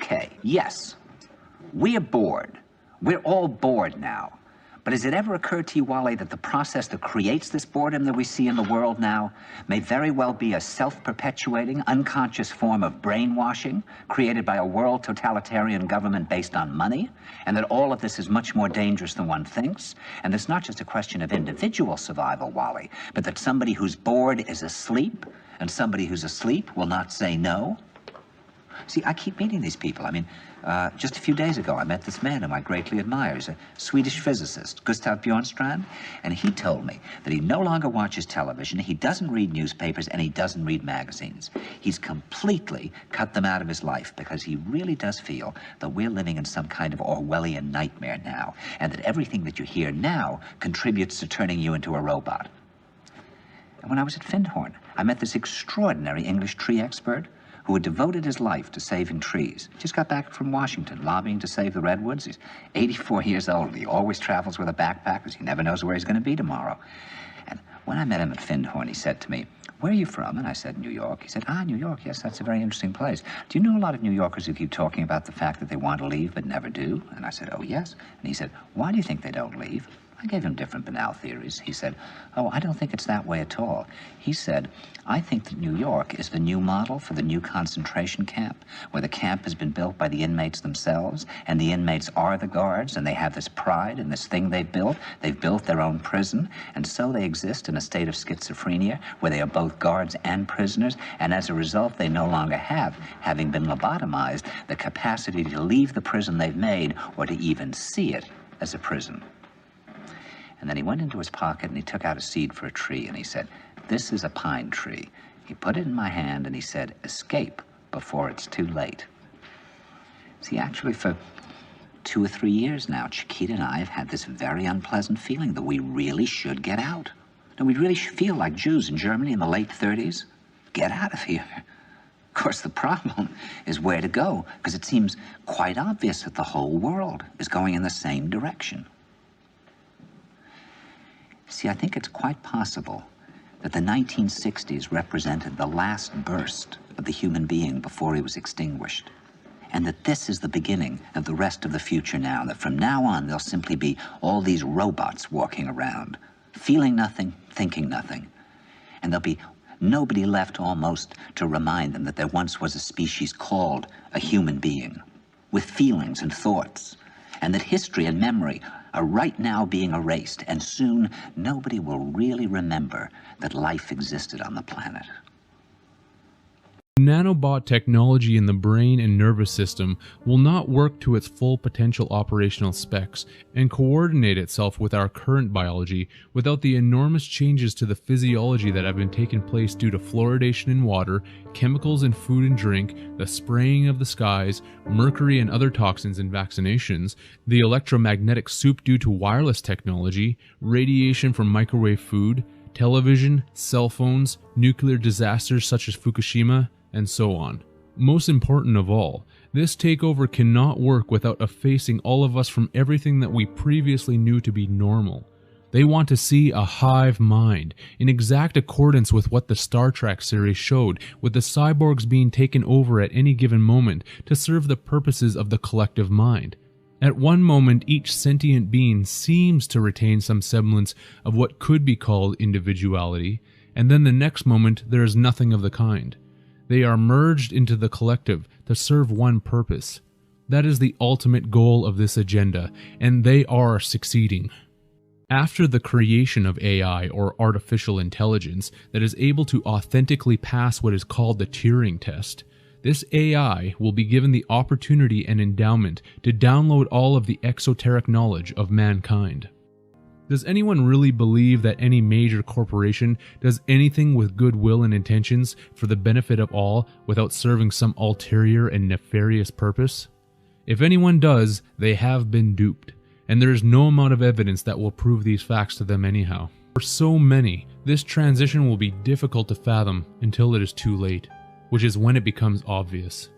Okay, yes, we are bored. We're all bored now. But has it ever occurred to you, Wally, that the process that creates this boredom that we see in the world now may very well be a self-perpetuating, unconscious form of brainwashing created by a world totalitarian government based on money, and that all of this is much more dangerous than one thinks? And it's not just a question of individual survival, Wally, but that somebody who's bored is asleep, and somebody who's asleep will not say no? See, I keep meeting these people. I mean, just a few days ago, I met this man whom I greatly admire. He's a Swedish physicist, Gustav Bjornstrand, and he told me that he no longer watches television, he doesn't read newspapers, and he doesn't read magazines. He's completely cut them out of his life because he really does feel that we're living in some kind of Orwellian nightmare now, and that everything that you hear now contributes to turning you into a robot. And when I was at Findhorn, I met this extraordinary English tree expert who had devoted his life to saving trees. Just got back from Washington, lobbying to save the redwoods. He's 84 years old. He always travels with a backpack because he never knows where he's going to be tomorrow. And when I met him at Findhorn, he said to me, "Where are you from?" And I said, "New York." He said, "Ah, New York, yes, that's a very interesting place. Do you know a lot of New Yorkers who keep talking about the fact that they want to leave but never do?" And I said, "Oh, yes." And he said, "Why do you think they don't leave?" I gave him different banal theories. He said, "Oh, I don't think it's that way at all." He said, "I think that New York is the new model for the new concentration camp, where the camp has been built by the inmates themselves, and the inmates are the guards, and they have this pride in this thing they've built. They've built their own prison, and so they exist in a state of schizophrenia, where they are both guards and prisoners, and as a result, they no longer have, having been lobotomized, the capacity to leave the prison they've made, or to even see it as a prison." And then he went into his pocket and he took out a seed for a tree and he said, "This is a pine tree." He put it in my hand and he said, "Escape before it's too late." See, actually for 2 or 3 years now, Chiquita and I have had this very unpleasant feeling that we really should get out. And we really should feel like Jews in Germany in the late 30s. Get out of here. Of course, the problem is where to go, because it seems quite obvious that the whole world is going in the same direction. See, I think it's quite possible that the 1960s represented the last burst of the human being before he was extinguished, and that this is the beginning of the rest of the future now, that from now on there'll simply be all these robots walking around, feeling nothing, thinking nothing, and there'll be nobody left almost to remind them that there once was a species called a human being, with feelings and thoughts, and that history and memory are right now being erased, and soon nobody will really remember that life existed on the planet. Nanobot technology in the brain and nervous system will not work to its full potential operational specs and coordinate itself with our current biology without the enormous changes to the physiology that have been taking place due to fluoridation in water, chemicals in food and drink, the spraying of the skies, mercury and other toxins in vaccinations, the electromagnetic soup due to wireless technology, radiation from microwave food, television, cell phones, nuclear disasters such as Fukushima, and so on. Most important of all, this takeover cannot work without effacing all of us from everything that we previously knew to be normal. They want to see a hive mind, in exact accordance with what the Star Trek series showed, with the cyborgs being taken over at any given moment to serve the purposes of the collective mind. At one moment, each sentient being seems to retain some semblance of what could be called individuality, and then the next moment there is nothing of the kind. They are merged into the collective to serve one purpose. That is the ultimate goal of this agenda, and they are succeeding. After the creation of AI, or artificial intelligence, that is able to authentically pass what is called the Turing test, this AI will be given the opportunity and endowment to download all of the exoteric knowledge of mankind. Does anyone really believe that any major corporation does anything with goodwill and intentions for the benefit of all without serving some ulterior and nefarious purpose? If anyone does, they have been duped, and there is no amount of evidence that will prove these facts to them anyhow. For so many, this transition will be difficult to fathom until it is too late, which is when it becomes obvious.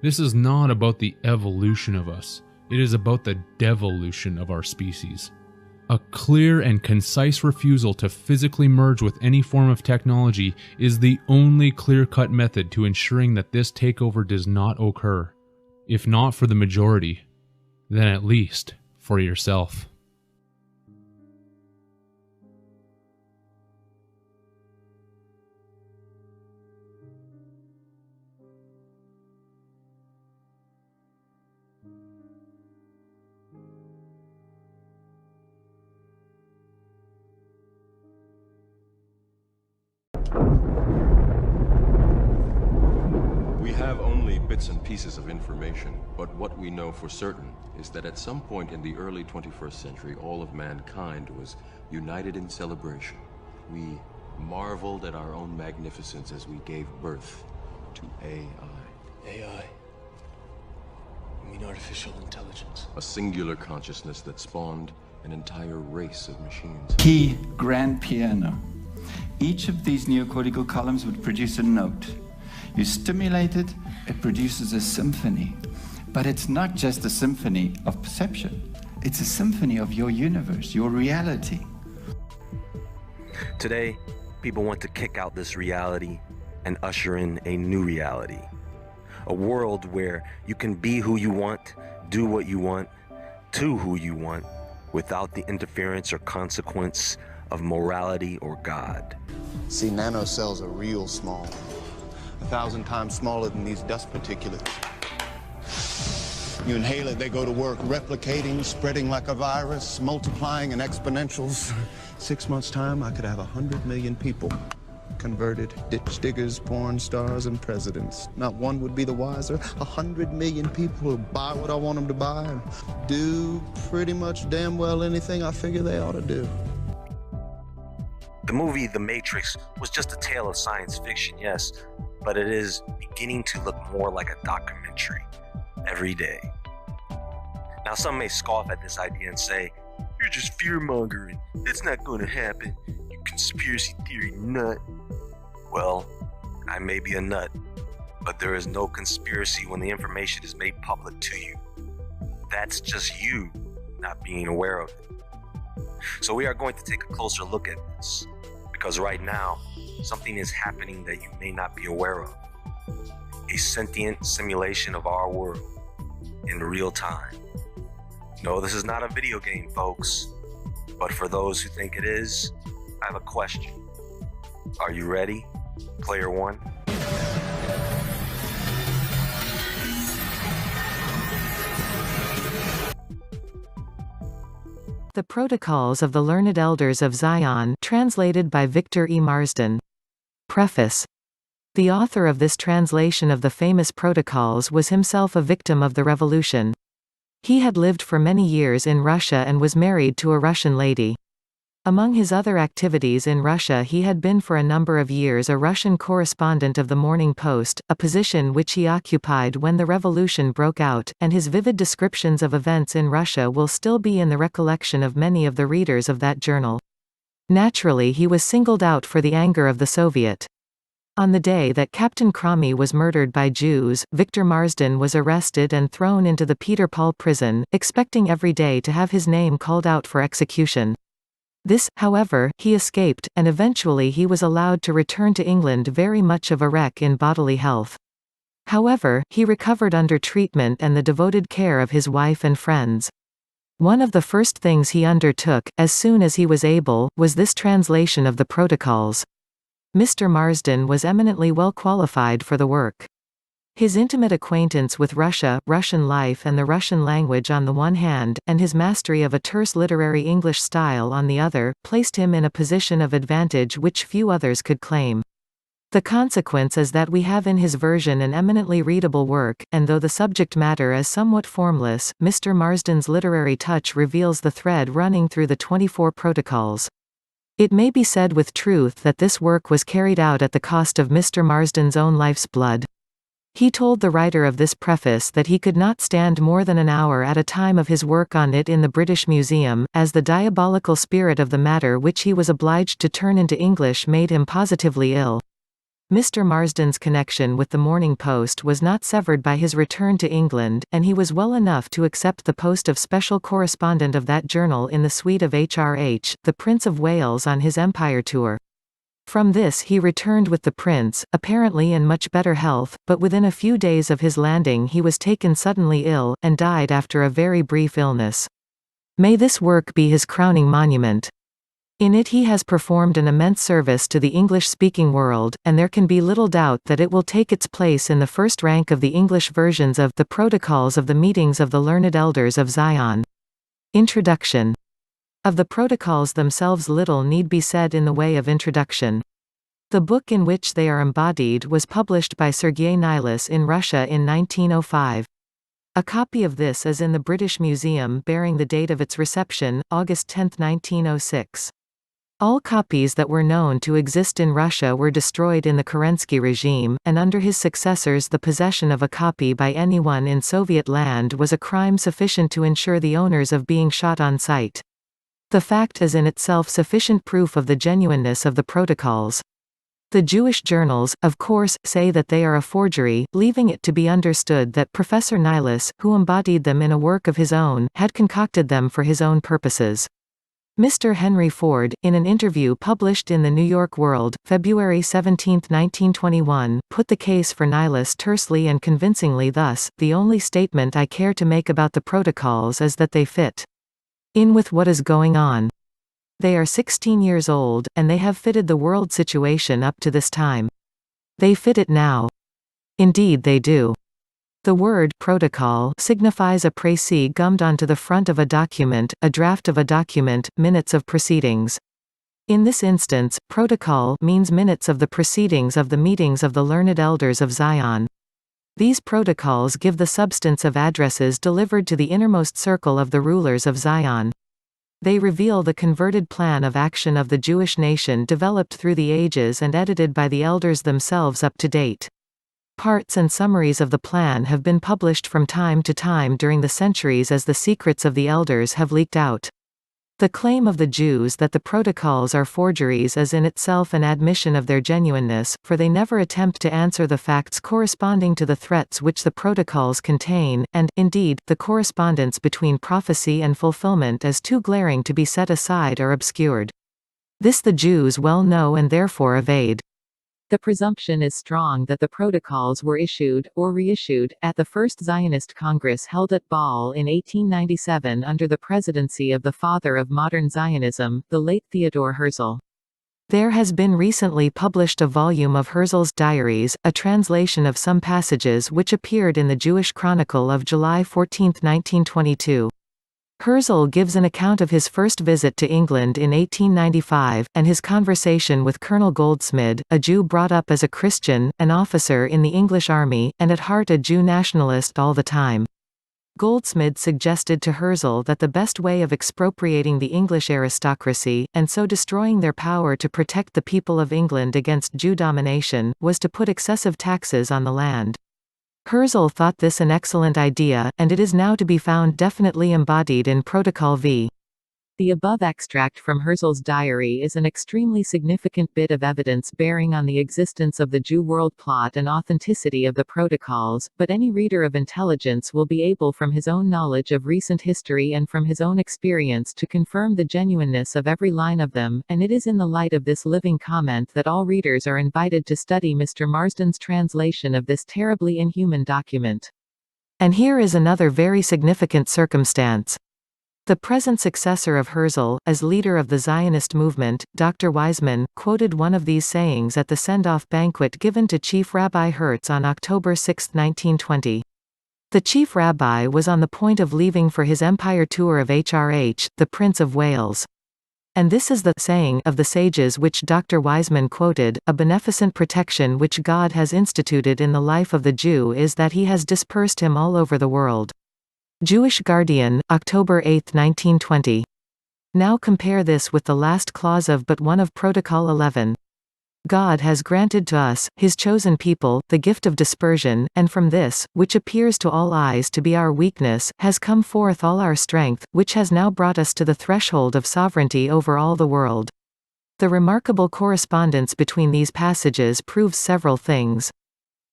This is not about the evolution of us, it is about the devolution of our species. A clear and concise refusal to physically merge with any form of technology is the only clear-cut method to ensuring that this takeover does not occur. If not for the majority, then at least for yourself. We have only bits and pieces of information, but what we know for certain is that at some point in the early 21st century, all of mankind was united in celebration. We marveled at our own magnificence as we gave birth to AI. AI? You mean artificial intelligence? A singular consciousness that spawned an entire race of machines. Key grand piano. Each of these neocortical columns would produce a note. You stimulate it, it produces a symphony. But it's not just a symphony of perception. It's a symphony of your universe, your reality. Today, people want to kick out this reality and usher in a new reality. A world where you can be who you want, do what you want, to who you want, without the interference or consequence of morality or God. See, nanocells are real small. 1,000 times smaller than these dust particulates. You inhale it, they go to work, replicating, spreading like a virus, multiplying in exponentials. 6 months' time, I could have 100 million people converted, ditch diggers, porn stars, and presidents. Not one would be the wiser. 100 million people will buy what I want them to buy and do pretty much damn well anything I figure they ought to do. The movie The Matrix was just a tale of science fiction, yes, but it is beginning to look more like a documentary every day. Now, some may scoff at this idea and say, "You're just fear-mongering. It's not going to happen. You conspiracy theory nut." Well, I may be a nut, but there is no conspiracy when the information is made public to you. That's just you not being aware of it. So we are going to take a closer look at this, because right now, something is happening that you may not be aware of. A sentient simulation of our world in real time. No, this is not a video game, folks. But for those who think it is, I have a question. Are you ready, player one? The Protocols of the Learned Elders of Zion, translated by Victor E. Marsden. Preface. The author of this translation of the famous Protocols was himself a victim of the revolution. He had lived for many years in Russia and was married to a Russian lady. Among his other activities in Russia, he had been for a number of years a Russian correspondent of the Morning Post, a position which he occupied when the revolution broke out, and his vivid descriptions of events in Russia will still be in the recollection of many of the readers of that journal. Naturally, he was singled out for the anger of the Soviet. On the day that Captain Cromie was murdered by Jews, Victor Marsden was arrested and thrown into the Peter Paul prison, expecting every day to have his name called out for execution. This, however, he escaped, and eventually he was allowed to return to England very much of a wreck in bodily health. However, he recovered under treatment and the devoted care of his wife and friends. One of the first things he undertook, as soon as he was able, was this translation of the Protocols. Mr. Marsden was eminently well qualified for the work. His intimate acquaintance with Russia, Russian life and the Russian language on the one hand, and his mastery of a terse literary English style on the other, placed him in a position of advantage which few others could claim. The consequence is that we have in his version an eminently readable work, and though the subject matter is somewhat formless, Mr. Marsden's literary touch reveals the thread running through the 24 Protocols. It may be said with truth that this work was carried out at the cost of Mr. Marsden's own life's blood. He told the writer of this preface that he could not stand more than an hour at a time of his work on it in the British Museum, as the diabolical spirit of the matter which he was obliged to turn into English made him positively ill. Mr. Marsden's connection with the Morning Post was not severed by his return to England, and he was well enough to accept the post of special correspondent of that journal in the suite of HRH, the Prince of Wales on his Empire tour. From this he returned with the prince, apparently in much better health, but within a few days of his landing he was taken suddenly ill, and died after a very brief illness. May this work be his crowning monument. In it he has performed an immense service to the English-speaking world, and there can be little doubt that it will take its place in the first rank of the English versions of the Protocols of the Meetings of the Learned Elders of Zion. Introduction. Of the Protocols themselves little need be said in the way of introduction. The book in which they are embodied was published by Sergei Nilus in Russia in 1905. A copy of this is in the British Museum bearing the date of its reception, August 10, 1906. All copies that were known to exist in Russia were destroyed in the Kerensky regime, and under his successors the possession of a copy by anyone in Soviet land was a crime sufficient to ensure the owners of being shot on sight. The fact is in itself sufficient proof of the genuineness of the protocols. The Jewish journals, of course, say that they are a forgery, leaving it to be understood that Professor Nilus, who embodied them in a work of his own, had concocted them for his own purposes. Mr. Henry Ford, in an interview published in the New York World, February 17, 1921, put the case for Nilus tersely and convincingly thus: "The only statement I care to make about the protocols is that they fit in with what is going on. They are 16 years old, and they have fitted the world situation up to this time. They fit it now. Indeed they do." The word protocol signifies a précis gummed onto the front of a document, a draft of a document, minutes of proceedings. In this instance, protocol means minutes of the proceedings of the meetings of the learned elders of Zion. These protocols give the substance of addresses delivered to the innermost circle of the rulers of Zion. They reveal the converted plan of action of the Jewish nation developed through the ages and edited by the elders themselves up to date. Parts and summaries of the plan have been published from time to time during the centuries as the secrets of the elders have leaked out. The claim of the Jews that the protocols are forgeries is in itself an admission of their genuineness, for they never attempt to answer the facts corresponding to the threats which the protocols contain, and, indeed, the correspondence between prophecy and fulfillment is too glaring to be set aside or obscured. This the Jews well know and therefore evade. The presumption is strong that the protocols were issued, or reissued, at the First Zionist Congress held at Baal in 1897 under the presidency of the father of modern Zionism, the late Theodore Herzl. There has been recently published a volume of Herzl's diaries, a translation of some passages which appeared in the Jewish Chronicle of July 14, 1922. Herzl gives an account of his first visit to England in 1895, and his conversation with Colonel Goldsmid, a Jew brought up as a Christian, an officer in the English army, and at heart a Jew nationalist all the time. Goldsmid suggested to Herzl that the best way of expropriating the English aristocracy, and so destroying their power to protect the people of England against Jew domination, was to put excessive taxes on the land. Herzl thought this an excellent idea, and it is now to be found definitely embodied in Protocol V. The above extract from Herzl's diary is an extremely significant bit of evidence bearing on the existence of the Jew world plot and authenticity of the protocols, but any reader of intelligence will be able from his own knowledge of recent history and from his own experience to confirm the genuineness of every line of them, and it is in the light of this living comment that all readers are invited to study Mr. Marsden's translation of this terribly inhuman document. And here is another very significant circumstance. The present successor of Herzl, as leader of the Zionist movement, Dr. Weizmann, quoted one of these sayings at the send-off banquet given to Chief Rabbi Hertz on October 6, 1920. The Chief Rabbi was on the point of leaving for his empire tour of HRH, the Prince of Wales. And this is the saying of the sages which Dr. Weizmann quoted: "A beneficent protection which God has instituted in the life of the Jew is that he has dispersed him all over the world." Jewish Guardian, October 8, 1920. Now compare this with the last clause of but one of Protocol 11. God has granted to us, his chosen people, the gift of dispersion, and from this, which appears to all eyes to be our weakness, has come forth all our strength, which has now brought us to the threshold of sovereignty over all the world. The remarkable correspondence between these passages proves several things.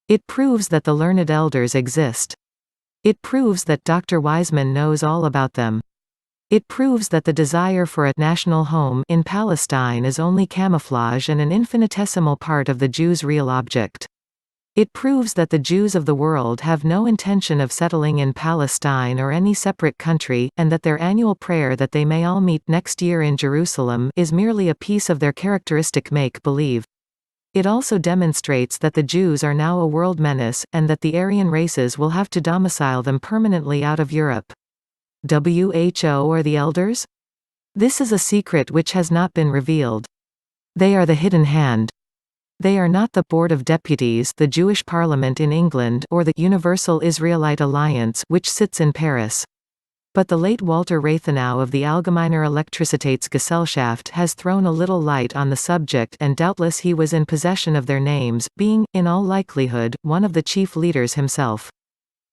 It proves that the learned elders exist. It proves that Dr. Weizmann knows all about them. It proves that the desire for a national home in Palestine is only camouflage and an infinitesimal part of the Jews' real object. It proves that the Jews of the world have no intention of settling in Palestine or any separate country, and that their annual prayer that they may all meet next year in Jerusalem is merely a piece of their characteristic make-believe. It also demonstrates that the Jews are now a world menace, and that the Aryan races will have to domicile them permanently out of Europe. WHO or the elders? This is a secret which has not been revealed. They are the hidden hand. They are not the Board of Deputies, the Jewish Parliament in England, or the Universal Israelite Alliance, which sits in Paris. But the late Walter Rathenau of the Allgemeine Elektrizitätsgesellschaft has thrown a little light on the subject, and doubtless he was in possession of their names, being, in all likelihood, one of the chief leaders himself.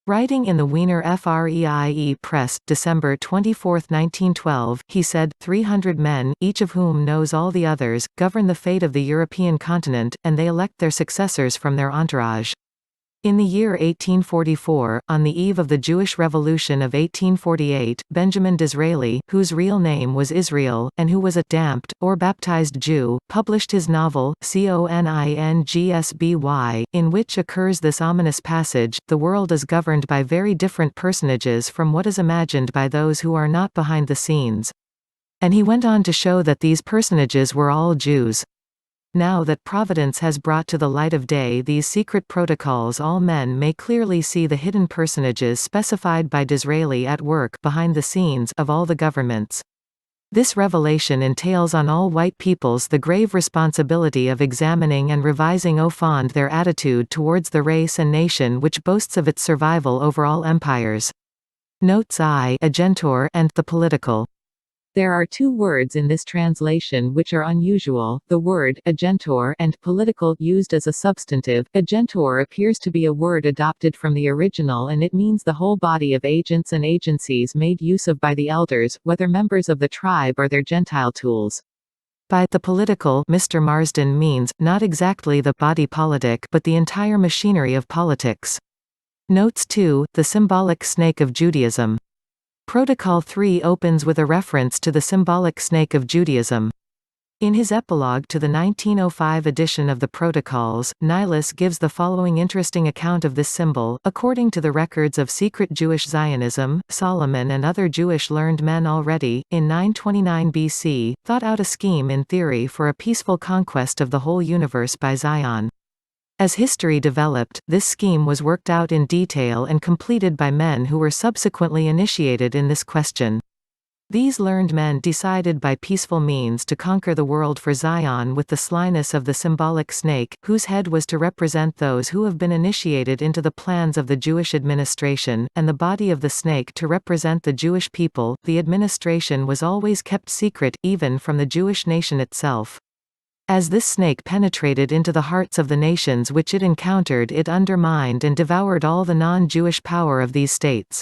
Writing in the Wiener Freie Press, December 24, 1912, he said, 300 men, each of whom knows all the others, govern the fate of the European continent, and they elect their successors from their entourage. In the year 1844, on the eve of the Jewish Revolution of 1848, Benjamin Disraeli, whose real name was Israel, and who was a «damped», or baptized Jew, published his novel, Konigsby, in which occurs this ominous passage, "The world is governed by very different personages from what is imagined by those who are not behind the scenes." And he went on to show that these personages were all Jews. Now that Providence has brought to the light of day these secret protocols, all men may clearly see the hidden personages specified by Disraeli at work behind the scenes of all the governments. This revelation entails on all white peoples the grave responsibility of examining and revising au fond their attitude towards the race and nation which boasts of its survival over all empires. Notes I, agentur, and the political. There are two words in this translation which are unusual, the word agentur and political used as a substantive. Agentur appears to be a word adopted from the original, and it means the whole body of agents and agencies made use of by the elders, whether members of the tribe or their Gentile tools. By the political, Mr. Marsden means, not exactly the body politic but the entire machinery of politics. Notes 2, the symbolic snake of Judaism. Protocol 3 opens with a reference to the symbolic snake of Judaism. In his epilogue to the 1905 edition of the Protocols, Nilus gives the following interesting account of this symbol. According to the records of secret Jewish Zionism, Solomon and other Jewish learned men already, in 929 BC, thought out a scheme in theory for a peaceful conquest of the whole universe by Zion. As history developed, this scheme was worked out in detail and completed by men who were subsequently initiated in this question. These learned men decided by peaceful means to conquer the world for Zion with the slyness of the symbolic snake, whose head was to represent those who have been initiated into the plans of the Jewish administration, and the body of the snake to represent the Jewish people. The administration was always kept secret, even from the Jewish nation itself. As this snake penetrated into the hearts of the nations which it encountered, it undermined and devoured all the non-Jewish power of these states.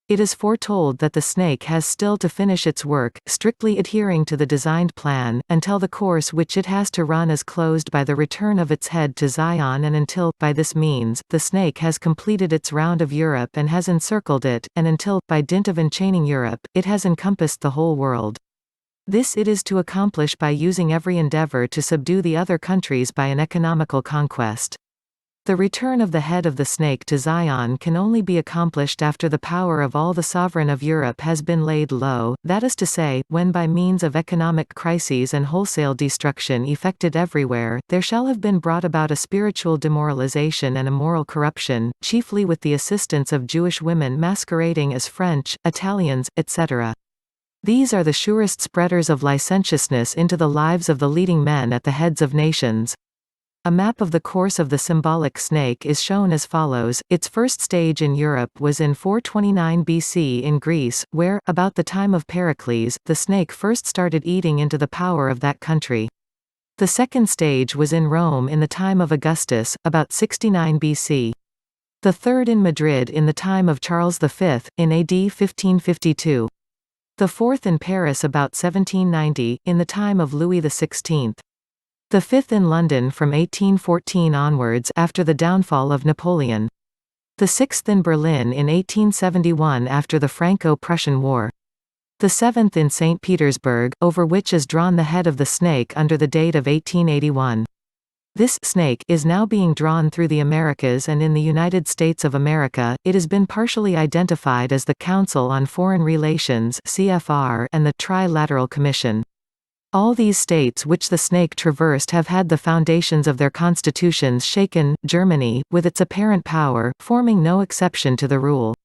It is foretold that the snake has still to finish its work, strictly adhering to the designed plan, until the course which it has to run is closed by the return of its head to Zion, and until, by this means, the snake has completed its round of Europe and has encircled it, and until, by dint of enchaining Europe, it has encompassed the whole world. This it is to accomplish by using every endeavor to subdue the other countries by an economical conquest. The return of the head of the snake to Zion can only be accomplished after the power of all the sovereign of Europe has been laid low, that is to say, when by means of economic crises and wholesale destruction effected everywhere, there shall have been brought about a spiritual demoralization and a moral corruption, chiefly with the assistance of Jewish women masquerading as French, Italians, etc. These are the surest spreaders of licentiousness into the lives of the leading men at the heads of nations. A map of the course of the symbolic snake is shown as follows. Its first stage in Europe was in 429 BC in Greece, where, about the time of Pericles, the snake first started eating into the power of that country. The second stage was in Rome in the time of Augustus, about 69 BC. The third in Madrid in the time of Charles V, in AD 1552. The fourth in Paris about 1790, in the time of Louis XVI. The fifth in London from 1814 onwards after the downfall of Napoleon. The sixth in Berlin in 1871 after the Franco-Prussian War. The seventh in St. Petersburg, over which is drawn the head of the snake under the date of 1881. This snake is now being drawn through the Americas, and in the United States of America, it has been partially identified as the Council on Foreign Relations (CFR) and the Trilateral Commission. All these states which the snake traversed have had the foundations of their constitutions shaken, Germany, with its apparent power, forming no exception to the rule.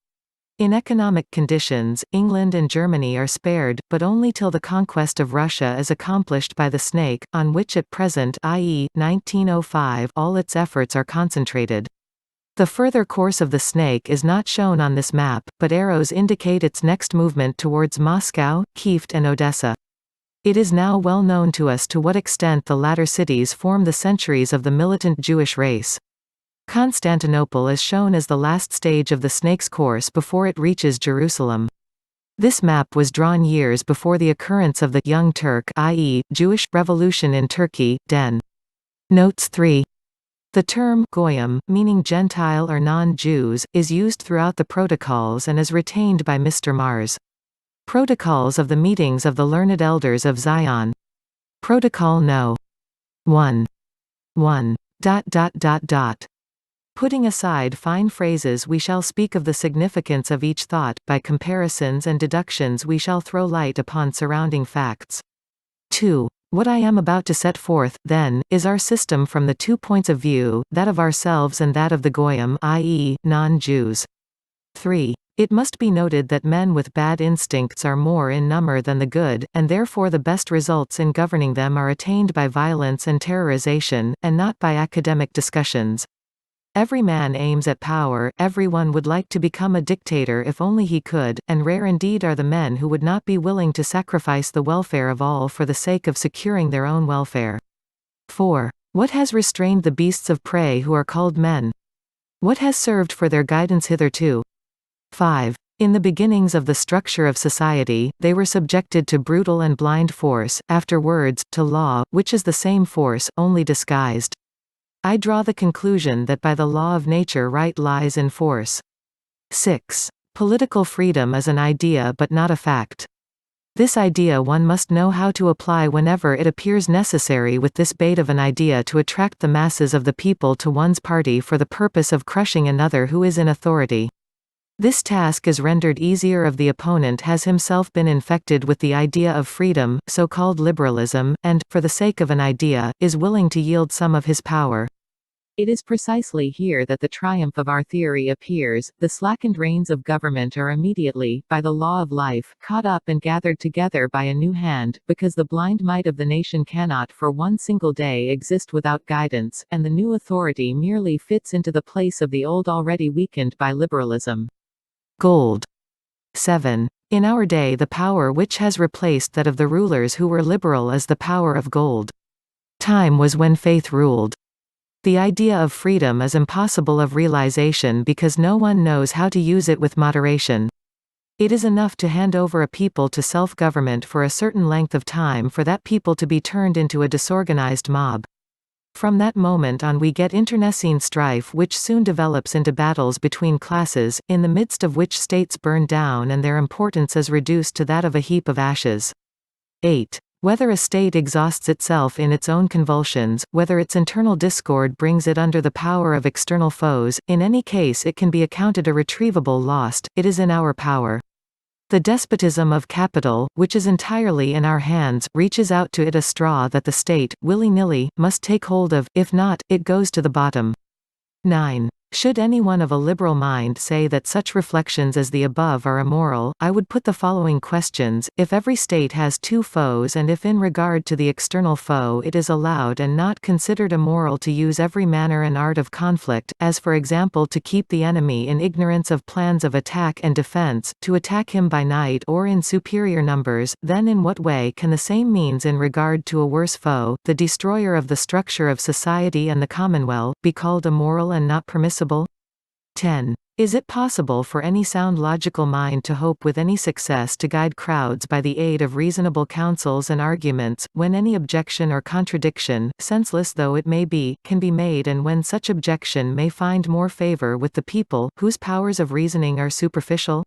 In economic conditions, England and Germany are spared, but only till the conquest of Russia is accomplished by the snake, on which at present, i.e., 1905, all its efforts are concentrated. The further course of the snake is not shown on this map, but arrows indicate its next movement towards Moscow, Kiev and Odessa. It is now well known to us to what extent the latter cities form the centuries of the militant Jewish race. Constantinople is shown as the last stage of the snake's course before it reaches Jerusalem. This map was drawn years before the occurrence of the Young Turk, i.e., Jewish Revolution in Turkey, Den. Notes 3. The term Goyim, meaning Gentile or non-Jews, is used throughout the protocols and is retained by Mr. Mars. Protocols of the Meetings of the Learned Elders of Zion. Protocol No. 1. 1. Putting aside fine phrases, we shall speak of the significance of each thought. By comparisons and deductions we shall throw light upon surrounding facts. 2. What I am about to set forth, then, is our system from the 2 points of view, that of ourselves and that of the Goyim, i.e., non-Jews. 3. It must be noted that men with bad instincts are more in number than the good, and therefore the best results in governing them are attained by violence and terrorization, and not by academic discussions. Every man aims at power, everyone would like to become a dictator if only he could, and rare indeed are the men who would not be willing to sacrifice the welfare of all for the sake of securing their own welfare. 4. What has restrained the beasts of prey who are called men? What has served for their guidance hitherto? 5. In the beginnings of the structure of society, they were subjected to brutal and blind force, afterwards, to law, which is the same force, only disguised. I draw the conclusion that by the law of nature right lies in force. 6. Political freedom is an idea but not a fact. This idea one must know how to apply whenever it appears necessary with this bait of an idea to attract the masses of the people to one's party for the purpose of crushing another who is in authority. This task is rendered easier if the opponent has himself been infected with the idea of freedom, so-called liberalism, and, for the sake of an idea, is willing to yield some of his power. It is precisely here that the triumph of our theory appears. The slackened reins of government are immediately, by the law of life, caught up and gathered together by a new hand, because the blind might of the nation cannot for one single day exist without guidance, and the new authority merely fits into the place of the old already weakened by liberalism. Gold. 7. In our day the power which has replaced that of the rulers who were liberal is the power of gold. Time was when faith ruled. The idea of freedom is impossible of realization because no one knows how to use it with moderation. It is enough to hand over a people to self-government for a certain length of time for that people to be turned into a disorganized mob. From that moment on we get internecine strife which soon develops into battles between classes, in the midst of which states burn down and their importance is reduced to that of a heap of ashes. 8. Whether a state exhausts itself in its own convulsions, whether its internal discord brings it under the power of external foes, in any case it can be accounted irretrievable lost, it is in our power. The despotism of capital, which is entirely in our hands, reaches out to it a straw that the state, willy-nilly, must take hold of, if not, it goes to the bottom. 9. Should anyone of a liberal mind say that such reflections as the above are immoral, I would put the following questions: if every state has two foes and if in regard to the external foe it is allowed and not considered immoral to use every manner and art of conflict, as for example to keep the enemy in ignorance of plans of attack and defense, to attack him by night or in superior numbers, then in what way can the same means in regard to a worse foe, the destroyer of the structure of society and the commonwealth, be called immoral and not permissible? 10. Is it possible for any sound logical mind to hope with any success to guide crowds by the aid of reasonable counsels and arguments, when any objection or contradiction, senseless though it may be, can be made, and when such objection may find more favor with the people, whose powers of reasoning are superficial?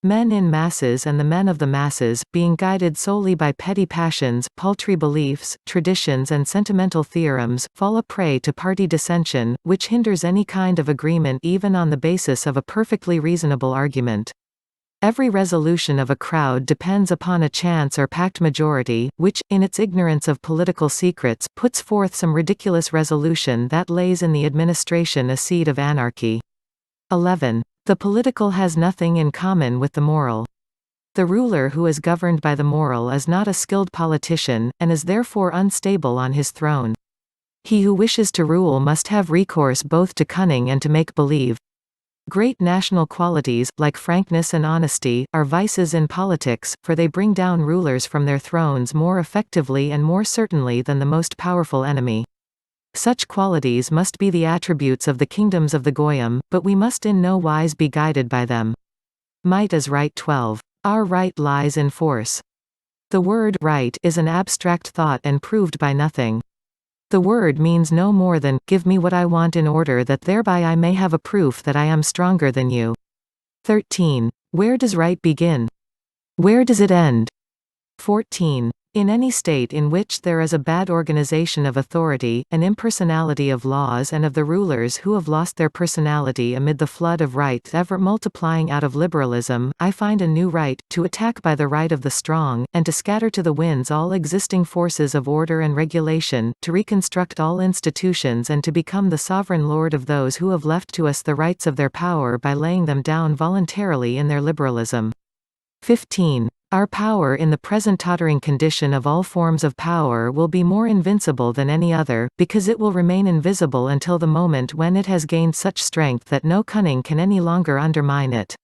Men in masses and the men of the masses, being guided solely by petty passions, paltry beliefs, traditions and sentimental theorems, fall a prey to party dissension, which hinders any kind of agreement even on the basis of a perfectly reasonable argument. Every resolution of a crowd depends upon a chance or packed majority, which, in its ignorance of political secrets, puts forth some ridiculous resolution that lays in the administration a seed of anarchy. 11. The political has nothing in common with the moral. The ruler who is governed by the moral is not a skilled politician, and is therefore unstable on his throne. He who wishes to rule must have recourse both to cunning and to make-believe. Great national qualities, like frankness and honesty, are vices in politics, for they bring down rulers from their thrones more effectively and more certainly than the most powerful enemy. Such qualities must be the attributes of the kingdoms of the Goyim, but we must in no wise be guided by them. Might is right. 12. Our right lies in force. The word right is an abstract thought and proved by nothing. The word means no more than, give me what I want in order that thereby I may have a proof that I am stronger than you. 13. Where does right begin? Where does it end? 14. In any state in which there is a bad organization of authority, an impersonality of laws and of the rulers who have lost their personality amid the flood of rights ever multiplying out of liberalism, I find a new right, to attack by the right of the strong, and to scatter to the winds all existing forces of order and regulation, to reconstruct all institutions and to become the sovereign lord of those who have left to us the rights of their power by laying them down voluntarily in their liberalism. 15. Our power in the present tottering condition of all forms of power will be more invincible than any other, because it will remain invisible until the moment when it has gained such strength that no cunning can any longer undermine it.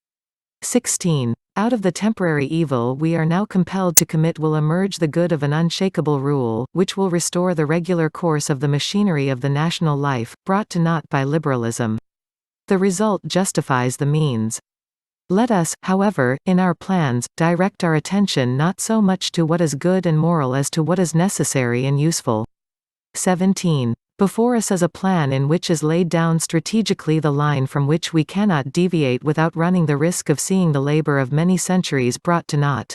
16. Out of the temporary evil we are now compelled to commit will emerge the good of an unshakable rule, which will restore the regular course of the machinery of the national life, brought to naught by liberalism. The result justifies the means. Let us, however, in our plans, direct our attention not so much to what is good and moral as to what is necessary and useful. 17. Before us is a plan in which is laid down strategically the line from which we cannot deviate without running the risk of seeing the labor of many centuries brought to naught.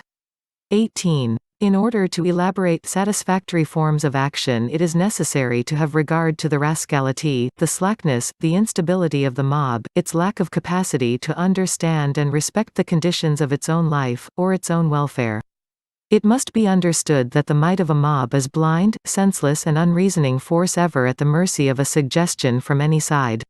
18. In order to elaborate satisfactory forms of action it is necessary to have regard to the rascality, the slackness, the instability of the mob, its lack of capacity to understand and respect the conditions of its own life, or its own welfare. It must be understood that the might of a mob is blind, senseless and unreasoning force ever at the mercy of a suggestion from any side.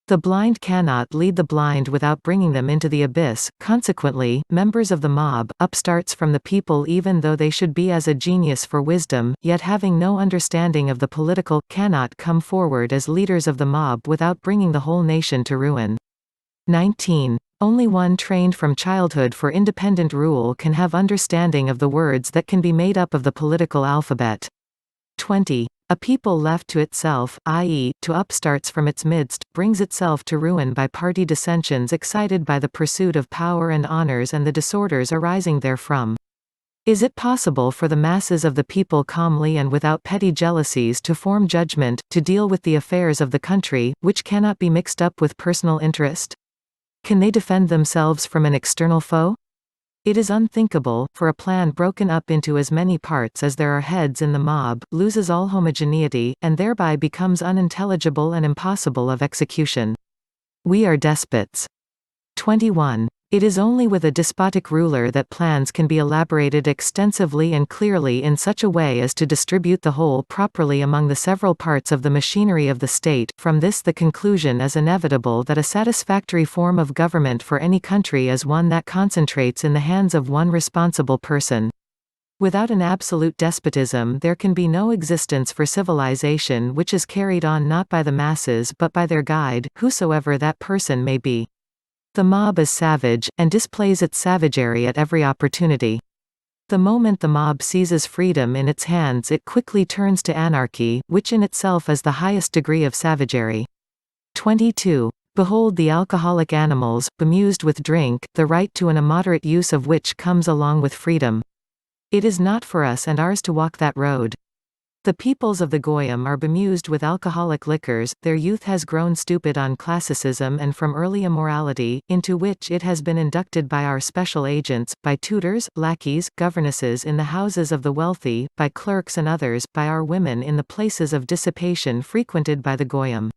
The blind cannot lead the blind without bringing them into the abyss. Consequently, members of the mob, upstarts from the people even though they should be as a genius for wisdom, yet having no understanding of the political, cannot come forward as leaders of the mob without bringing the whole nation to ruin. 19. Only one trained from childhood for independent rule can have understanding of the words that can be made up of the political alphabet. 20. A people left to itself, i.e., to upstarts from its midst, brings itself to ruin by party dissensions excited by the pursuit of power and honors and the disorders arising therefrom. Is it possible for the masses of the people calmly and without petty jealousies to form judgment, to deal with the affairs of the country, which cannot be mixed up with personal interest? Can they defend themselves from an external foe? It is unthinkable, for a plan broken up into as many parts as there are heads in the mob, loses all homogeneity, and thereby becomes unintelligible and impossible of execution. We are despots. 21. It is only with a despotic ruler that plans can be elaborated extensively and clearly in such a way as to distribute the whole properly among the several parts of the machinery of the state. From this the conclusion is inevitable that a satisfactory form of government for any country is one that concentrates in the hands of one responsible person. Without an absolute despotism there can be no existence for civilization which is carried on not by the masses but by their guide, whosoever that person may be. The mob is savage, and displays its savagery at every opportunity. The moment the mob seizes freedom in its hands it quickly turns to anarchy, which in itself is the highest degree of savagery. 22. Behold the alcoholic animals, bemused with drink, the right to an immoderate use of which comes along with freedom. It is not for us and ours to walk that road. The peoples of the Goyim are bemused with alcoholic liquors, their youth has grown stupid on classicism and from early immorality, into which it has been inducted by our special agents, by tutors, lackeys, governesses in the houses of the wealthy, by clerks and others, by our women in the places of dissipation frequented by the Goyim.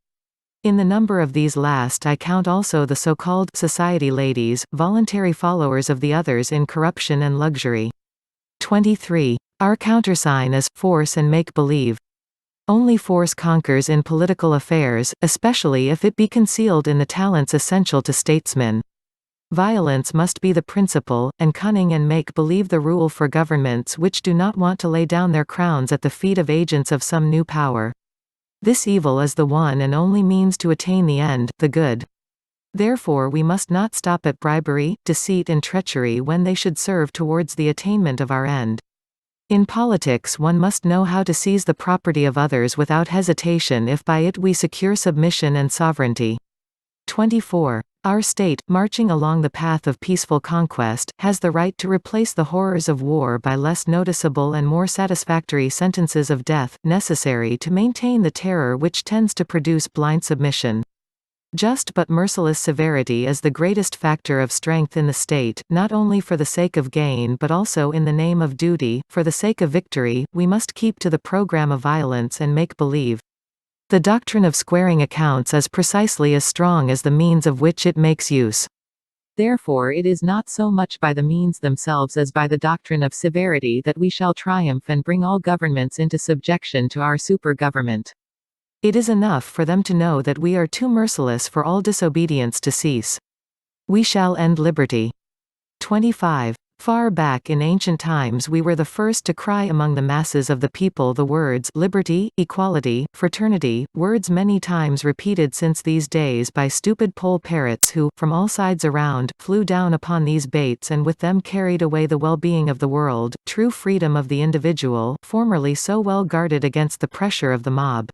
In the number of these last I count also the so-called society ladies, voluntary followers of the others in corruption and luxury. 23. Our countersign is force and make-believe. Only force conquers in political affairs, especially if it be concealed in the talents essential to statesmen. Violence must be the principle, and cunning and make-believe the rule for governments which do not want to lay down their crowns at the feet of agents of some new power. This evil is the one and only means to attain the end, the good. Therefore we must not stop at bribery, deceit and treachery when they should serve towards the attainment of our end. In politics one must know how to seize the property of others without hesitation if by it we secure submission and sovereignty. 24. Our state, marching along the path of peaceful conquest, has the right to replace the horrors of war by less noticeable and more satisfactory sentences of death, necessary to maintain the terror which tends to produce blind submission. Just but merciless severity is the greatest factor of strength in the state, not only for the sake of gain but also in the name of duty. For the sake of victory, we must keep to the program of violence and make believe. The doctrine of squaring accounts is precisely as strong as the means of which it makes use. Therefore it is not so much by the means themselves as by the doctrine of severity that we shall triumph and bring all governments into subjection to our super-government. It is enough for them to know that we are too merciless for all disobedience to cease. We shall end liberty. 25. Far back in ancient times we were the first to cry among the masses of the people the words liberty, equality, fraternity, words many times repeated since these days by stupid poll parrots who, from all sides around, flew down upon these baits and with them carried away the well-being of the world, true freedom of the individual, formerly so well guarded against the pressure of the mob.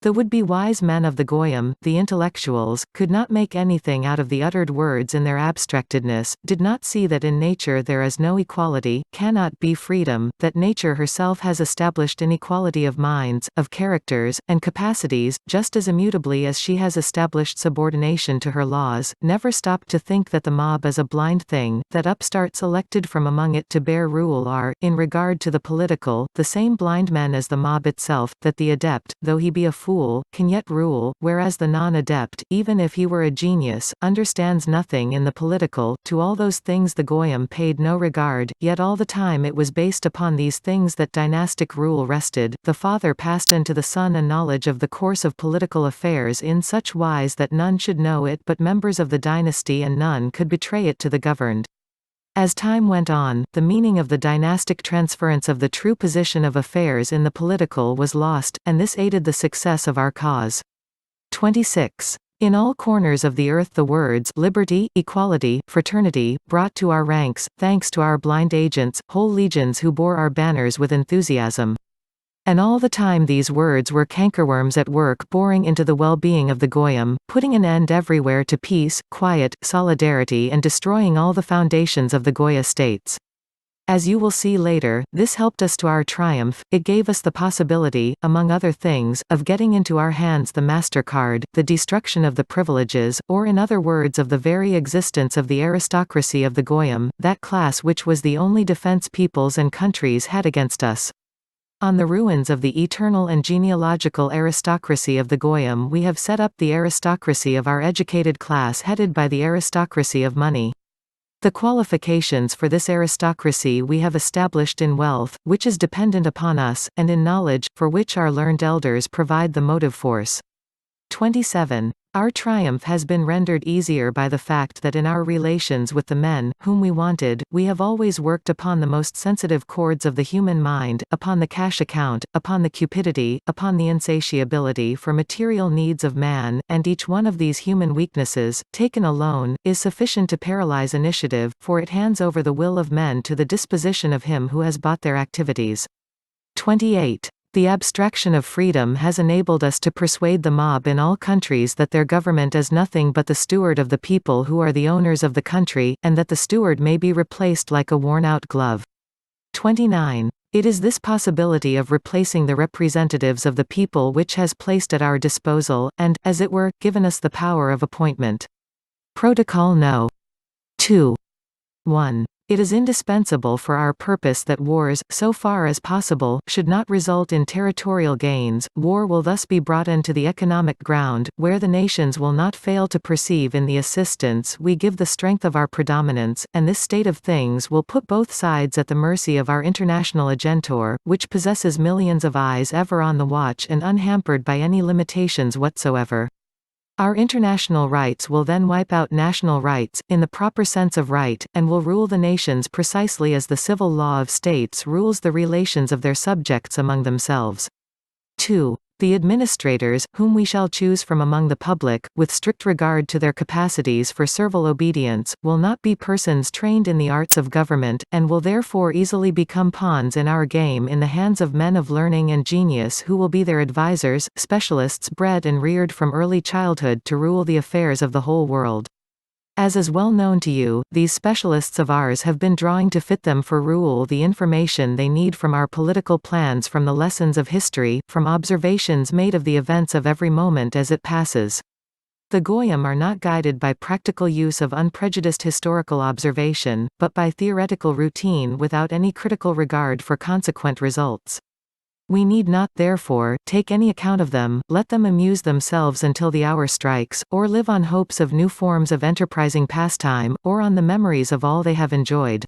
The would-be wise men of the Goyim, the intellectuals, could not make anything out of the uttered words in their abstractedness, did not see that in nature there is no equality, cannot be freedom, that nature herself has established inequality of minds, of characters, and capacities, just as immutably as she has established subordination to her laws, never stopped to think that the mob is a blind thing, that upstarts elected from among it to bear rule are, in regard to the political, the same blind men as the mob itself, that the adept, though he be a fool, can yet rule, whereas the non-adept, even if he were a genius, understands nothing in the political. To all those things the Goyim paid no regard, yet all the time it was based upon these things that dynastic rule rested. The father passed unto the son a knowledge of the course of political affairs in such wise that none should know it but members of the dynasty, and none could betray it to the governed. As time went on, the meaning of the dynastic transference of the true position of affairs in the political was lost, and this aided the success of our cause. 26. In all corners of the earth the words liberty, equality, fraternity, brought to our ranks, thanks to our blind agents, whole legions who bore our banners with enthusiasm. And all the time these words were cankerworms at work boring into the well-being of the Goyim, putting an end everywhere to peace, quiet, solidarity and destroying all the foundations of the Goya states. As you will see later, this helped us to our triumph. It gave us the possibility, among other things, of getting into our hands the MasterCard, the destruction of the privileges, or in other words of the very existence of the aristocracy of the Goyim, that class which was the only defense peoples and countries had against us. On the ruins of the eternal and genealogical aristocracy of the Goyim we have set up the aristocracy of our educated class headed by the aristocracy of money. The qualifications for this aristocracy we have established in wealth, which is dependent upon us, and in knowledge, for which our learned elders provide the motive force. 27. Our triumph has been rendered easier by the fact that in our relations with the men, whom we wanted, we have always worked upon the most sensitive chords of the human mind, upon the cash account, upon the cupidity, upon the insatiability for material needs of man, and each one of these human weaknesses, taken alone, is sufficient to paralyze initiative, for it hands over the will of men to the disposition of him who has bought their activities. 28. The abstraction of freedom has enabled us to persuade the mob in all countries that their government is nothing but the steward of the people who are the owners of the country, and that the steward may be replaced like a worn-out glove. 29. It is this possibility of replacing the representatives of the people which has placed at our disposal, and, as it were, given us the power of appointment. Protocol No. 2. 1. It is indispensable for our purpose that wars, so far as possible, should not result in territorial gains. War will thus be brought into the economic ground, where the nations will not fail to perceive in the assistance we give the strength of our predominance, and this state of things will put both sides at the mercy of our international agentor, which possesses millions of eyes ever on the watch and unhampered by any limitations whatsoever. Our international rights will then wipe out national rights, in the proper sense of right, and will rule the nations precisely as the civil law of states rules the relations of their subjects among themselves. 2. The administrators, whom we shall choose from among the public, with strict regard to their capacities for servile obedience, will not be persons trained in the arts of government, and will therefore easily become pawns in our game in the hands of men of learning and genius who will be their advisers, specialists bred and reared from early childhood to rule the affairs of the whole world. As is well known to you, these specialists of ours have been drawing to fit them for rule the information they need from our political plans, from the lessons of history, from observations made of the events of every moment as it passes. The Goyim are not guided by practical use of unprejudiced historical observation, but by theoretical routine without any critical regard for consequent results. We need not, therefore, take any account of them, let them amuse themselves until the hour strikes, or live on hopes of new forms of enterprising pastime, or on the memories of all they have enjoyed.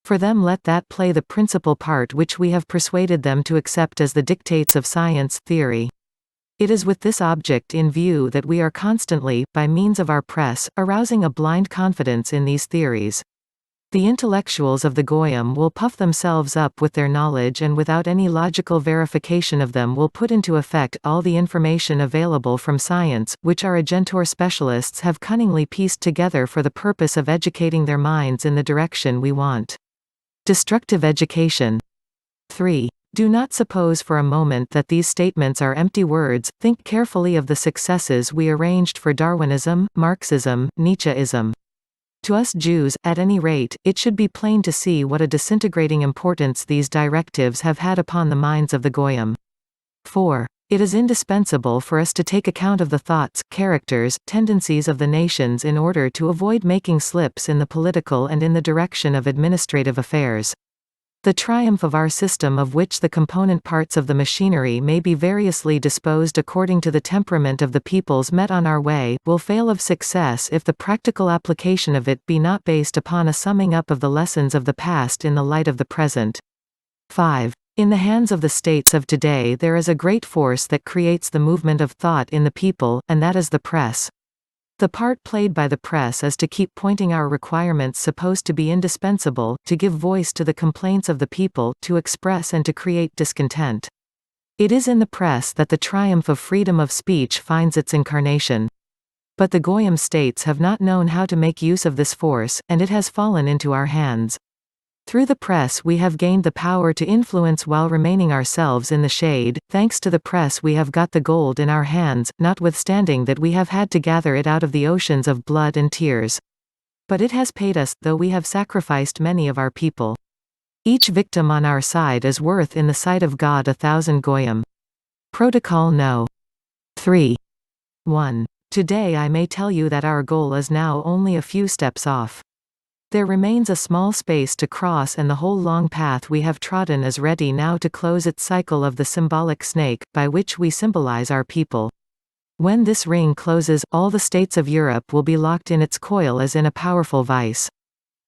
For them let that play the principal part which we have persuaded them to accept as the dictates of science, theory. It is with this object in view that we are constantly, by means of our press, arousing a blind confidence in these theories. The intellectuals of the Goyim will puff themselves up with their knowledge and without any logical verification of them will put into effect all the information available from science, which our agentor specialists have cunningly pieced together for the purpose of educating their minds in the direction we want. Destructive education. 3. Do not suppose for a moment that these statements are empty words. Think carefully of the successes we arranged for Darwinism, Marxism, Nietzscheism. To us Jews, at any rate, it should be plain to see what a disintegrating importance these directives have had upon the minds of the Goyim. 4. It is indispensable for us to take account of the thoughts, characters, tendencies of the nations in order to avoid making slips in the political and in the direction of administrative affairs. The triumph of our system, of which the component parts of the machinery may be variously disposed according to the temperament of the peoples met on our way, will fail of success if the practical application of it be not based upon a summing up of the lessons of the past in the light of the present. 5. In the hands of the states of today there is a great force that creates the movement of thought in the people, and that is the press. The part played by the press is to keep pointing our requirements supposed to be indispensable, to give voice to the complaints of the people, to express and to create discontent. It is in the press that the triumph of freedom of speech finds its incarnation. But the Goyim states have not known how to make use of this force, and it has fallen into our hands. Through the press we have gained the power to influence while remaining ourselves in the shade. Thanks to the press we have got the gold in our hands, notwithstanding that we have had to gather it out of the oceans of blood and tears. But it has paid us, though we have sacrificed many of our people. Each victim on our side is worth in the sight of God 1,000 Goyim. Protocol No. 3. 1. Today I may tell you that our goal is now only a few steps off. There remains a small space to cross and the whole long path we have trodden is ready now to close its cycle of the symbolic snake, by which we symbolize our people. When this ring closes, all the states of Europe will be locked in its coil as in a powerful vice.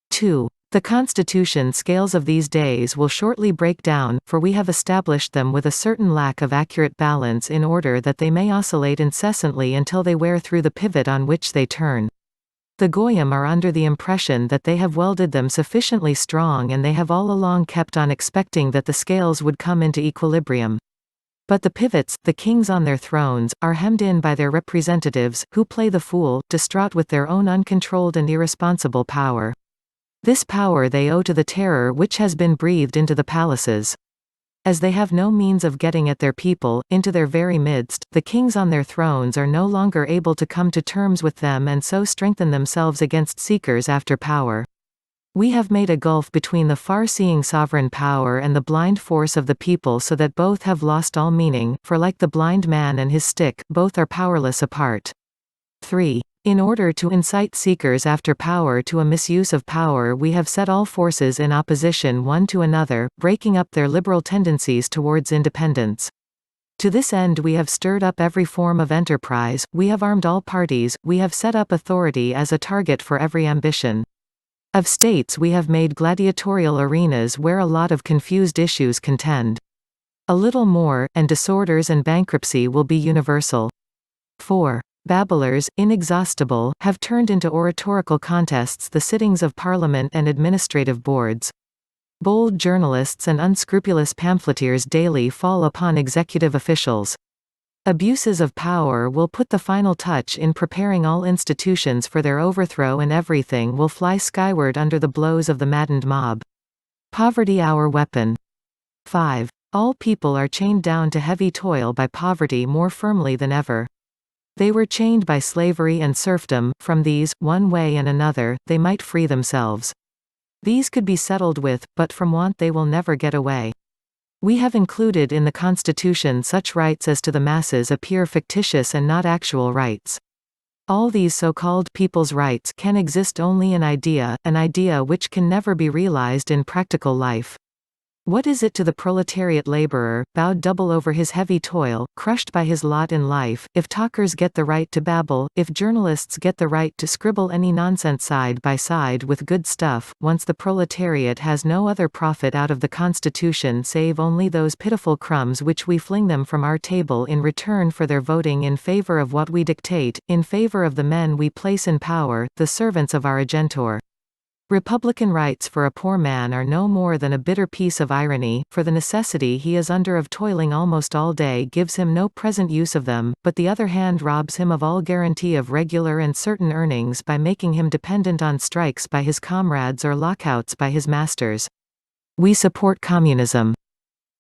2. The constitution scales of these days will shortly break down, for we have established them with a certain lack of accurate balance in order that they may oscillate incessantly until they wear through the pivot on which they turn. The Goyim are under the impression that they have welded them sufficiently strong and they have all along kept on expecting that the scales would come into equilibrium. But the pivots, the kings on their thrones, are hemmed in by their representatives, who play the fool, distraught with their own uncontrolled and irresponsible power. This power they owe to the terror which has been breathed into the palaces. As they have no means of getting at their people, into their very midst, the kings on their thrones are no longer able to come to terms with them and so strengthen themselves against seekers after power. We have made a gulf between the far-seeing sovereign power and the blind force of the people so that both have lost all meaning, for like the blind man and his stick, both are powerless apart. 3. In order to incite seekers after power to a misuse of power, we have set all forces in opposition one to another, breaking up their liberal tendencies towards independence. To this end we have stirred up every form of enterprise, we have armed all parties, we have set up authority as a target for every ambition. Of states we have made gladiatorial arenas where a lot of confused issues contend. A little more, and disorders and bankruptcy will be universal. 4. Babblers, inexhaustible, have turned into oratorical contests the sittings of parliament and administrative boards. Bold journalists and unscrupulous pamphleteers daily fall upon executive officials. Abuses of power will put the final touch in preparing all institutions for their overthrow, and everything will fly skyward under the blows of the maddened mob. Poverty our weapon. 5. All people are chained down to heavy toil by poverty more firmly than ever. They were chained by slavery and serfdom, from these, one way and another, they might free themselves. These could be settled with, but from want they will never get away. We have included in the Constitution such rights as to the masses appear fictitious and not actual rights. All these so-called people's rights can exist only in idea, an idea which can never be realized in practical life. What is it to the proletariat laborer, bowed double over his heavy toil, crushed by his lot in life, if talkers get the right to babble, if journalists get the right to scribble any nonsense side by side with good stuff, once the proletariat has no other profit out of the Constitution save only those pitiful crumbs which we fling them from our table in return for their voting in favor of what we dictate, in favor of the men we place in power, the servants of our agentor. Republican rights for a poor man are no more than a bitter piece of irony, for the necessity he is under of toiling almost all day gives him no present use of them, but the other hand robs him of all guarantee of regular and certain earnings by making him dependent on strikes by his comrades or lockouts by his masters. We support communism.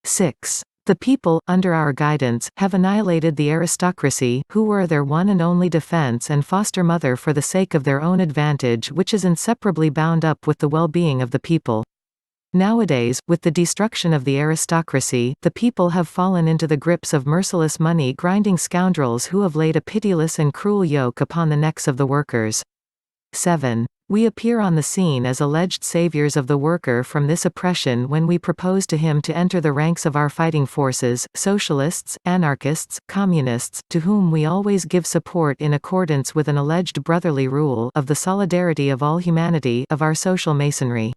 6. The people, under our guidance, have annihilated the aristocracy, who were their one and only defense and foster mother for the sake of their own advantage, which is inseparably bound up with the well-being of the people. Nowadays, with the destruction of the aristocracy, the people have fallen into the grips of merciless money-grinding scoundrels who have laid a pitiless and cruel yoke upon the necks of the workers. 7. We appear on the scene as alleged saviors of the worker from this oppression when we propose to him to enter the ranks of our fighting forces, socialists, anarchists, communists, to whom we always give support in accordance with an alleged brotherly rule of the solidarity of all humanity of our social masonry.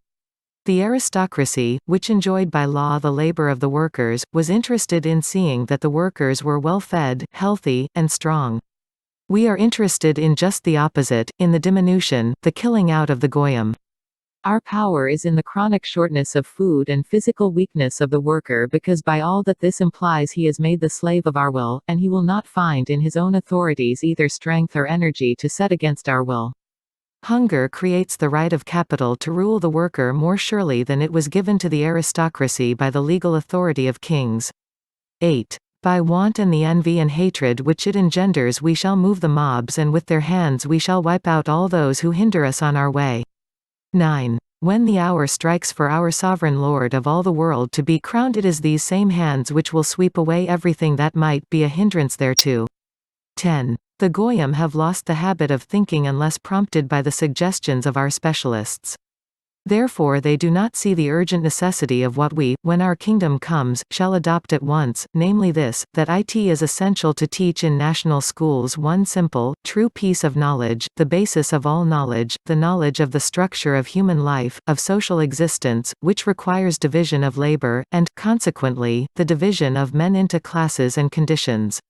The aristocracy, which enjoyed by law the labor of the workers, was interested in seeing that the workers were well fed, healthy, and strong. We are interested in just the opposite, in the diminution, the killing out of the goyim. Our power is in the chronic shortness of food and physical weakness of the worker, because by all that this implies he is made the slave of our will, and he will not find in his own authorities either strength or energy to set against our will. Hunger creates the right of capital to rule the worker more surely than it was given to the aristocracy by the legal authority of kings. 8. By want and the envy and hatred which it engenders we shall move the mobs, and with their hands we shall wipe out all those who hinder us on our way. 9. When the hour strikes for our sovereign Lord of all the world to be crowned, it is these same hands which will sweep away everything that might be a hindrance thereto. 10. The goyim have lost the habit of thinking unless prompted by the suggestions of our specialists. Therefore they do not see the urgent necessity of what we, when our kingdom comes, shall adopt at once, namely this, that it is essential to teach in national schools one simple, true piece of knowledge, the basis of all knowledge, the knowledge of the structure of human life, of social existence, which requires division of labor, and, consequently, the division of men into classes and conditions.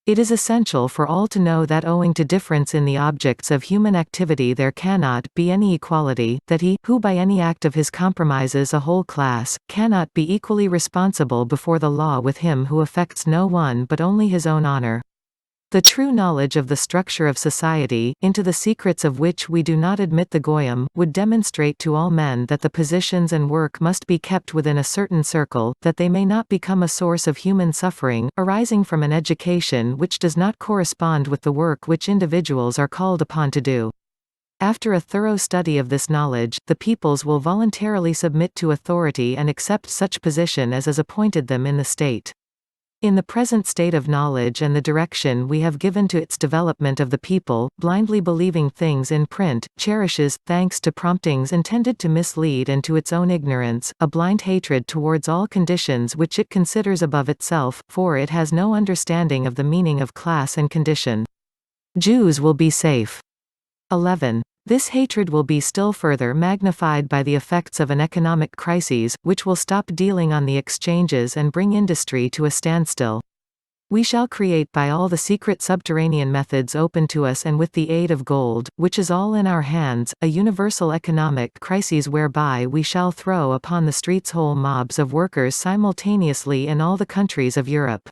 It is essential for all to know that owing to difference in the objects of human activity there cannot be any equality, that he, who by any act of his compromises a whole class, cannot be equally responsible before the law with him who affects no one but only his own honor. The true knowledge of the structure of society, into the secrets of which we do not admit the goyim, would demonstrate to all men that the positions and work must be kept within a certain circle, that they may not become a source of human suffering, arising from an education which does not correspond with the work which individuals are called upon to do. After a thorough study of this knowledge, the peoples will voluntarily submit to authority and accept such position as is appointed them in the state. In the present state of knowledge and the direction we have given to its development of the people, blindly believing things in print, cherishes, thanks to promptings intended to mislead and to its own ignorance, a blind hatred towards all conditions which it considers above itself, for it has no understanding of the meaning of class and condition. Jews will be safe. 11. This hatred will be still further magnified by the effects of an economic crisis, which will stop dealing on the exchanges and bring industry to a standstill. We shall create by all the secret subterranean methods open to us and with the aid of gold, which is all in our hands, a universal economic crisis whereby we shall throw upon the streets whole mobs of workers simultaneously in all the countries of Europe.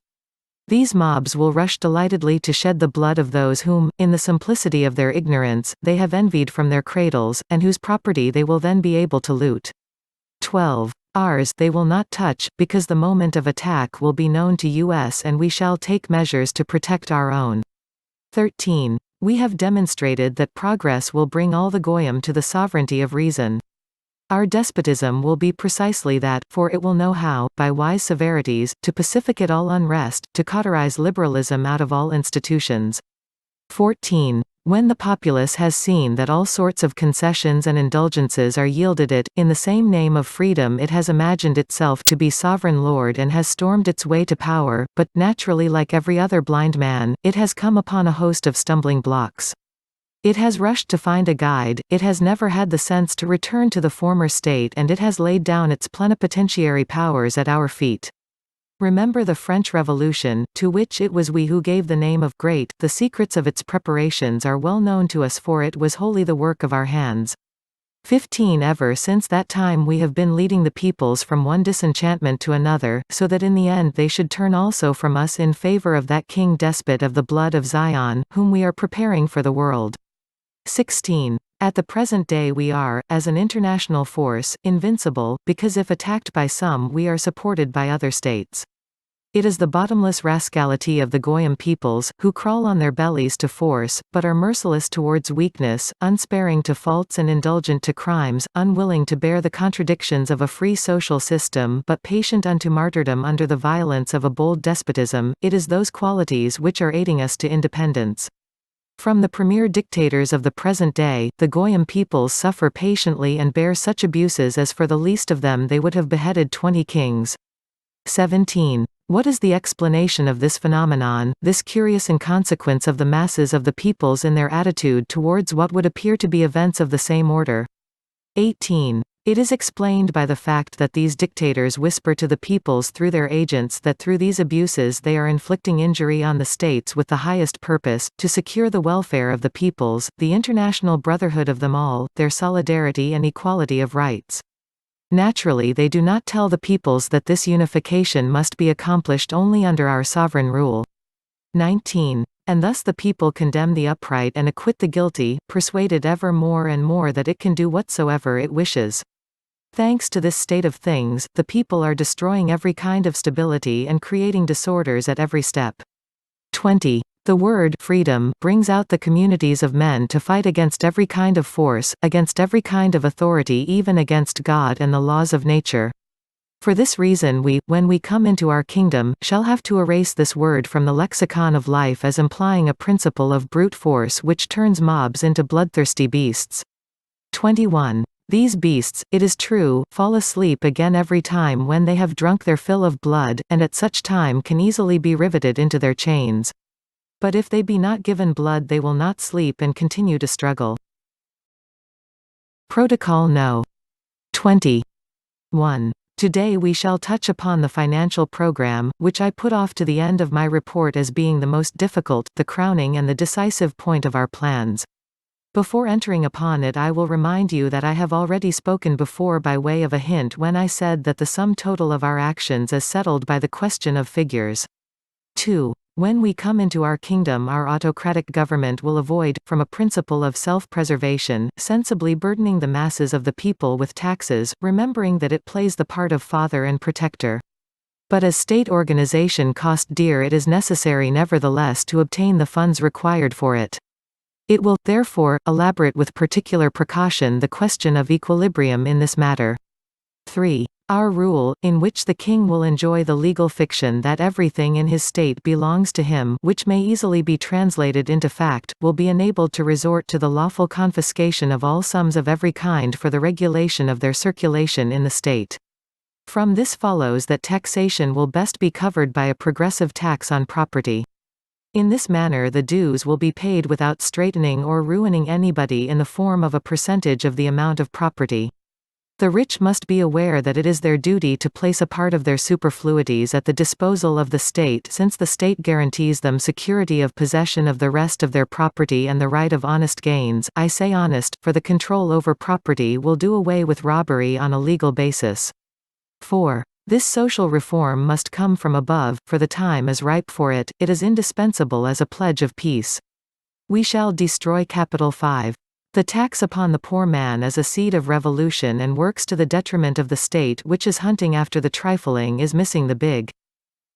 These mobs will rush delightedly to shed the blood of those whom, in the simplicity of their ignorance, they have envied from their cradles, and whose property they will then be able to loot. 12. Ours they will not touch, because the moment of attack will be known to us and we shall take measures to protect our own. 13. We have demonstrated that progress will bring all the goyim to the sovereignty of reason. Our despotism will be precisely that, for it will know how, by wise severities, to pacificate all unrest, to cauterize liberalism out of all institutions. 14. When the populace has seen that all sorts of concessions and indulgences are yielded it, in the same name of freedom it has imagined itself to be sovereign lord and has stormed its way to power, but, naturally like every other blind man, it has come upon a host of stumbling blocks. It has rushed to find a guide, it has never had the sense to return to the former state and it has laid down its plenipotentiary powers at our feet. Remember the French Revolution, to which it was we who gave the name of great. The secrets of its preparations are well known to us for it was wholly the work of our hands. 15. Ever since that time we have been leading the peoples from one disenchantment to another, so that in the end they should turn also from us in favor of that king despot of the blood of Zion, whom we are preparing for the world. 16. At the present day we are, as an international force, invincible, because if attacked by some we are supported by other states. It is the bottomless rascality of the goyim peoples, who crawl on their bellies to force, but are merciless towards weakness, unsparing to faults and indulgent to crimes, unwilling to bear the contradictions of a free social system but patient unto martyrdom under the violence of a bold despotism. It is those qualities which are aiding us to independence. From the premier dictators of the present day, the goyim peoples suffer patiently and bear such abuses as for the least of them they would have beheaded 20 kings. 17. What is the explanation of this phenomenon, this curious inconsequence of the masses of the peoples in their attitude towards what would appear to be events of the same order? 18. It is explained by the fact that these dictators whisper to the peoples through their agents that through these abuses they are inflicting injury on the states with the highest purpose, to secure the welfare of the peoples, the international brotherhood of them all, their solidarity and equality of rights. Naturally they do not tell the peoples that this unification must be accomplished only under our sovereign rule. 19. And thus the people condemn the upright and acquit the guilty, persuaded ever more and more that it can do whatsoever it wishes. Thanks to this state of things, the people are destroying every kind of stability and creating disorders at every step. 20. The word freedom brings out the communities of men to fight against every kind of force, against every kind of authority, even against God and the laws of nature. For this reason we, when we come into our kingdom, shall have to erase this word from the lexicon of life as implying a principle of brute force which turns mobs into bloodthirsty beasts. 21. These beasts, it is true, fall asleep again every time when they have drunk their fill of blood, and at such time can easily be riveted into their chains. But if they be not given blood they will not sleep and continue to struggle. Protocol No. 20. 1. Today we shall touch upon the financial program, which I put off to the end of my report as being the most difficult, the crowning and the decisive point of our plans. Before entering upon it I will remind you that I have already spoken before by way of a hint when I said that the sum total of our actions is settled by the question of figures. 2. When we come into our kingdom our autocratic government will avoid, from a principle of self-preservation, sensibly burdening the masses of the people with taxes, remembering that it plays the part of father and protector. But as state organization cost dear it is necessary nevertheless to obtain the funds required for it. It will, therefore, elaborate with particular precaution the question of equilibrium in this matter. 3. Our rule, in which the king will enjoy the legal fiction that everything in his state belongs to him, which may easily be translated into fact, will be enabled to resort to the lawful confiscation of all sums of every kind for the regulation of their circulation in the state. From this follows that taxation will best be covered by a progressive tax on property. In this manner the dues will be paid without straitening or ruining anybody in the form of a percentage of the amount of property. The rich must be aware that it is their duty to place a part of their superfluities at the disposal of the state, since the state guarantees them security of possession of the rest of their property and the right of honest gains. I say honest, for the control over property will do away with robbery on a legal basis. 4. This social reform must come from above, for the time is ripe for it. It is indispensable as a pledge of peace. We shall destroy capital. 5. The tax upon the poor man is a seed of revolution and works to the detriment of the state, which is hunting after the trifling is missing the big.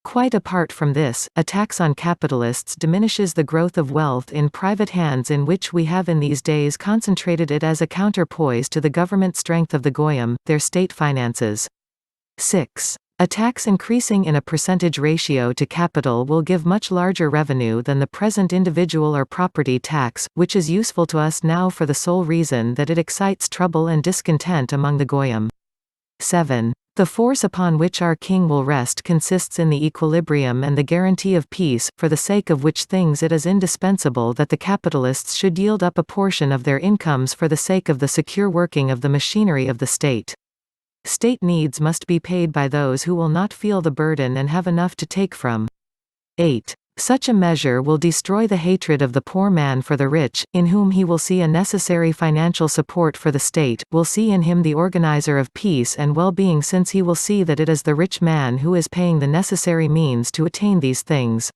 Quite apart from this, a tax on capitalists diminishes the growth of wealth in private hands, in which we have in these days concentrated it as a counterpoise to the government strength of the goyim, their state finances. 6. A tax increasing in a percentage ratio to capital will give much larger revenue than the present individual or property tax, which is useful to us now for the sole reason that it excites trouble and discontent among the goyim. 7. The force upon which our king will rest consists in the equilibrium and the guarantee of peace, for the sake of which things it is indispensable that the capitalists should yield up a portion of their incomes for the sake of the secure working of the machinery of the state. State needs must be paid by those who will not feel the burden and have enough to take from. 8. Such a measure will destroy the hatred of the poor man for the rich, in whom he will see a necessary financial support for the state, will see in him the organizer of peace and well-being, since he will see that it is the rich man who is paying the necessary means to attain these things.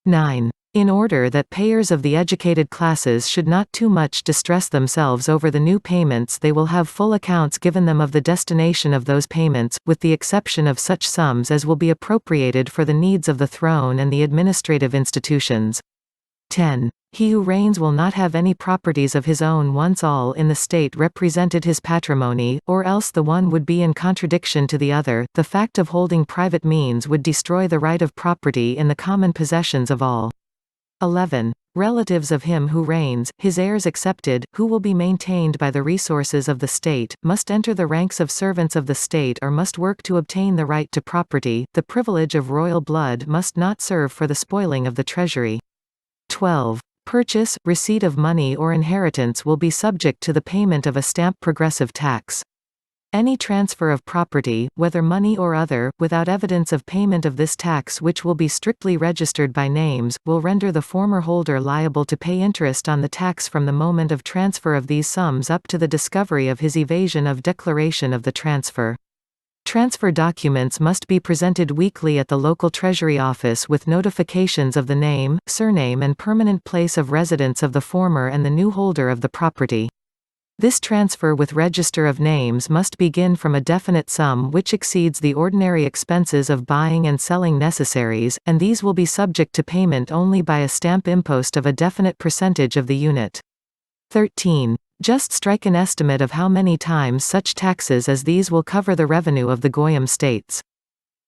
9. In order that payers of the educated classes should not too much distress themselves over the new payments, they will have full accounts given them of the destination of those payments, with the exception of such sums as will be appropriated for the needs of the throne and the administrative institutions. 10. He who reigns will not have any properties of his own once all in the state represented his patrimony, or else the one would be in contradiction to the other. The fact of holding private means would destroy the right of property in the common possessions of all. 11. Relatives of him who reigns, his heirs excepted, who will be maintained by the resources of the state, must enter the ranks of servants of the state or must work to obtain the right to property. The privilege of royal blood must not serve for the spoiling of the treasury. 12. Purchase, receipt of money or inheritance will be subject to the payment of a stamp progressive tax. Any transfer of property, whether money or other, without evidence of payment of this tax, which will be strictly registered by names, will render the former holder liable to pay interest on the tax from the moment of transfer of these sums up to the discovery of his evasion of declaration of the transfer. Transfer documents must be presented weekly at the local treasury office with notifications of the name, surname and permanent place of residence of the former and the new holder of the property. This transfer with register of names must begin from a definite sum which exceeds the ordinary expenses of buying and selling necessaries, and these will be subject to payment only by a stamp impost of a definite percentage of the unit. 13. Just strike an estimate of how many times such taxes as these will cover the revenue of the goyim states.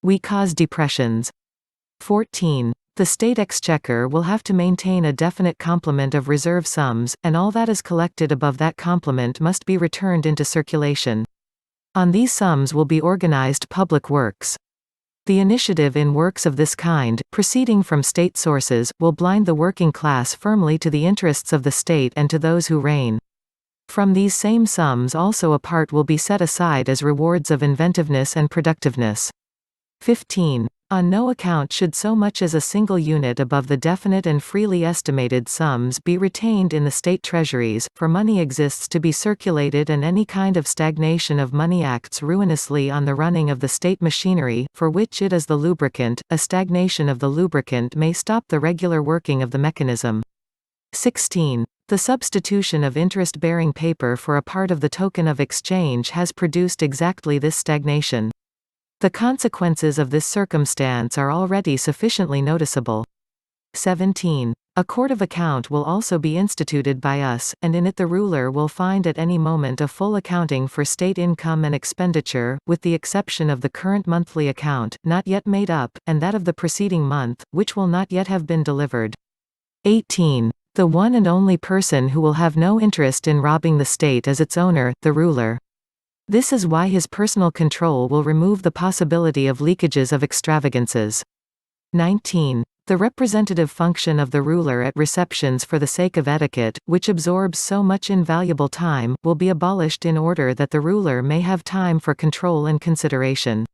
We cause depressions. 14. The state exchequer will have to maintain a definite complement of reserve sums, and all that is collected above that complement must be returned into circulation. On these sums will be organized public works. The initiative in works of this kind, proceeding from state sources, will blind the working class firmly to the interests of the state and to those who reign. From these same sums also a part will be set aside as rewards of inventiveness and productiveness. 15. On no account should so much as a single unit above the definite and freely estimated sums be retained in the state treasuries, for money exists to be circulated and any kind of stagnation of money acts ruinously on the running of the state machinery, for which it is the lubricant. A stagnation of the lubricant may stop the regular working of the mechanism. 16. The substitution of interest-bearing paper for a part of the token of exchange has produced exactly this stagnation. The consequences of this circumstance are already sufficiently noticeable. 17. A court of account will also be instituted by us, and in it the ruler will find at any moment a full accounting for state income and expenditure, with the exception of the current monthly account, not yet made up, and that of the preceding month, which will not yet have been delivered. 18. The one and only person who will have no interest in robbing the state is its owner, the ruler. This is why his personal control will remove the possibility of leakages of extravagances. 19. The representative function of the ruler at receptions for the sake of etiquette, which absorbs so much invaluable time, will be abolished in order that the ruler may have time for control and consideration.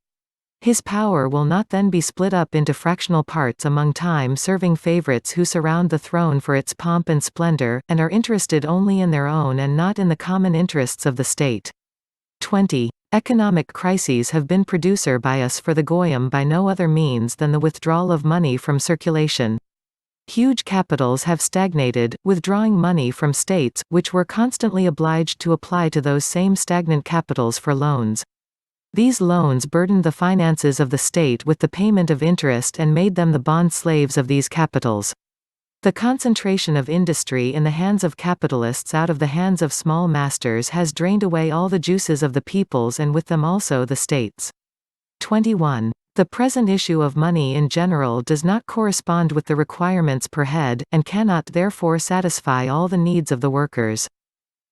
His power will not then be split up into fractional parts among time-serving favorites who surround the throne for its pomp and splendor, and are interested only in their own and not in the common interests of the state. 20. Economic crises have been producer bias for the goyim by no other means than the withdrawal of money from circulation. Huge capitals have stagnated, withdrawing money from states, which were constantly obliged to apply to those same stagnant capitals for loans. These loans burdened the finances of the state with the payment of interest and made them the bond slaves of these capitals. The concentration of industry in the hands of capitalists out of the hands of small masters has drained away all the juices of the peoples and with them also the states. 21. The present issue of money in general does not correspond with the requirements per head, and cannot therefore satisfy all the needs of the workers.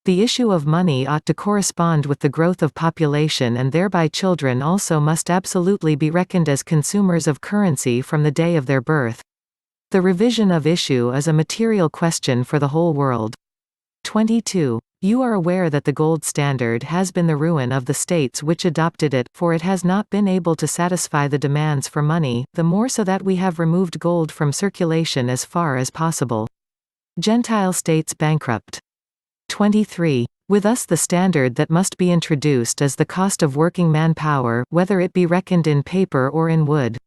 The issue of money ought to correspond with the growth of population, and thereby children also must absolutely be reckoned as consumers of currency from the day of their birth. The revision of issue is a material question for the whole world. 22. You are aware that the gold standard has been the ruin of the states which adopted it, for it has not been able to satisfy the demands for money, the more so that we have removed gold from circulation as far as possible. Gentile states bankrupt. 23. With us the standard that must be introduced is the cost of working manpower, whether it be reckoned in paper or in wood.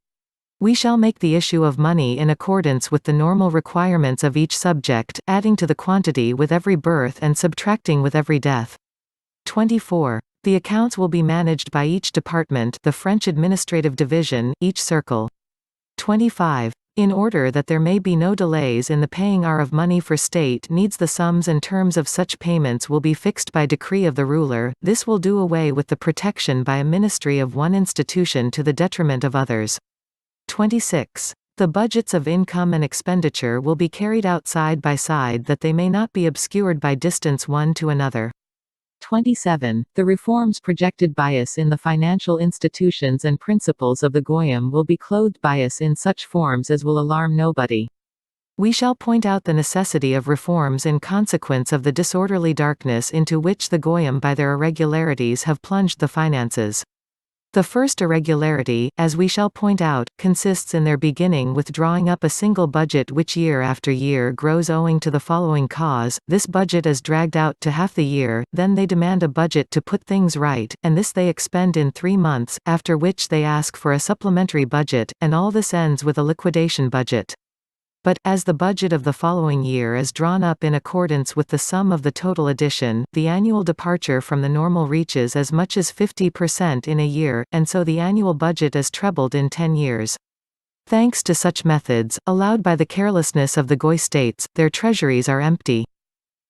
We shall make the issue of money in accordance with the normal requirements of each subject, adding to the quantity with every birth and subtracting with every death. 24. The accounts will be managed by each department, the French administrative division, each circle. 25. In order that there may be no delays in the paying of money for state needs, the sums and terms of such payments will be fixed by decree of the ruler. This will do away with the protection by a ministry of one institution to the detriment of others. 26. The budgets of income and expenditure will be carried out side by side that they may not be obscured by distance one to another. 27. The reforms projected by us in the financial institutions and principles of the goyim will be clothed by us in such forms as will alarm nobody. We shall point out the necessity of reforms in consequence of the disorderly darkness into which the goyim by their irregularities have plunged the finances. The first irregularity, as we shall point out, consists in their beginning with drawing up a single budget which year after year grows owing to the following cause: this budget is dragged out to half the year, then they demand a budget to put things right, and this they expend in 3 months, after which they ask for a supplementary budget, and all this ends with a liquidation budget. But, as the budget of the following year is drawn up in accordance with the sum of the total addition, the annual departure from the normal reaches as much as 50% in a year, and so the annual budget is trebled in 10 years. Thanks to such methods, allowed by the carelessness of the Goy states, their treasuries are empty.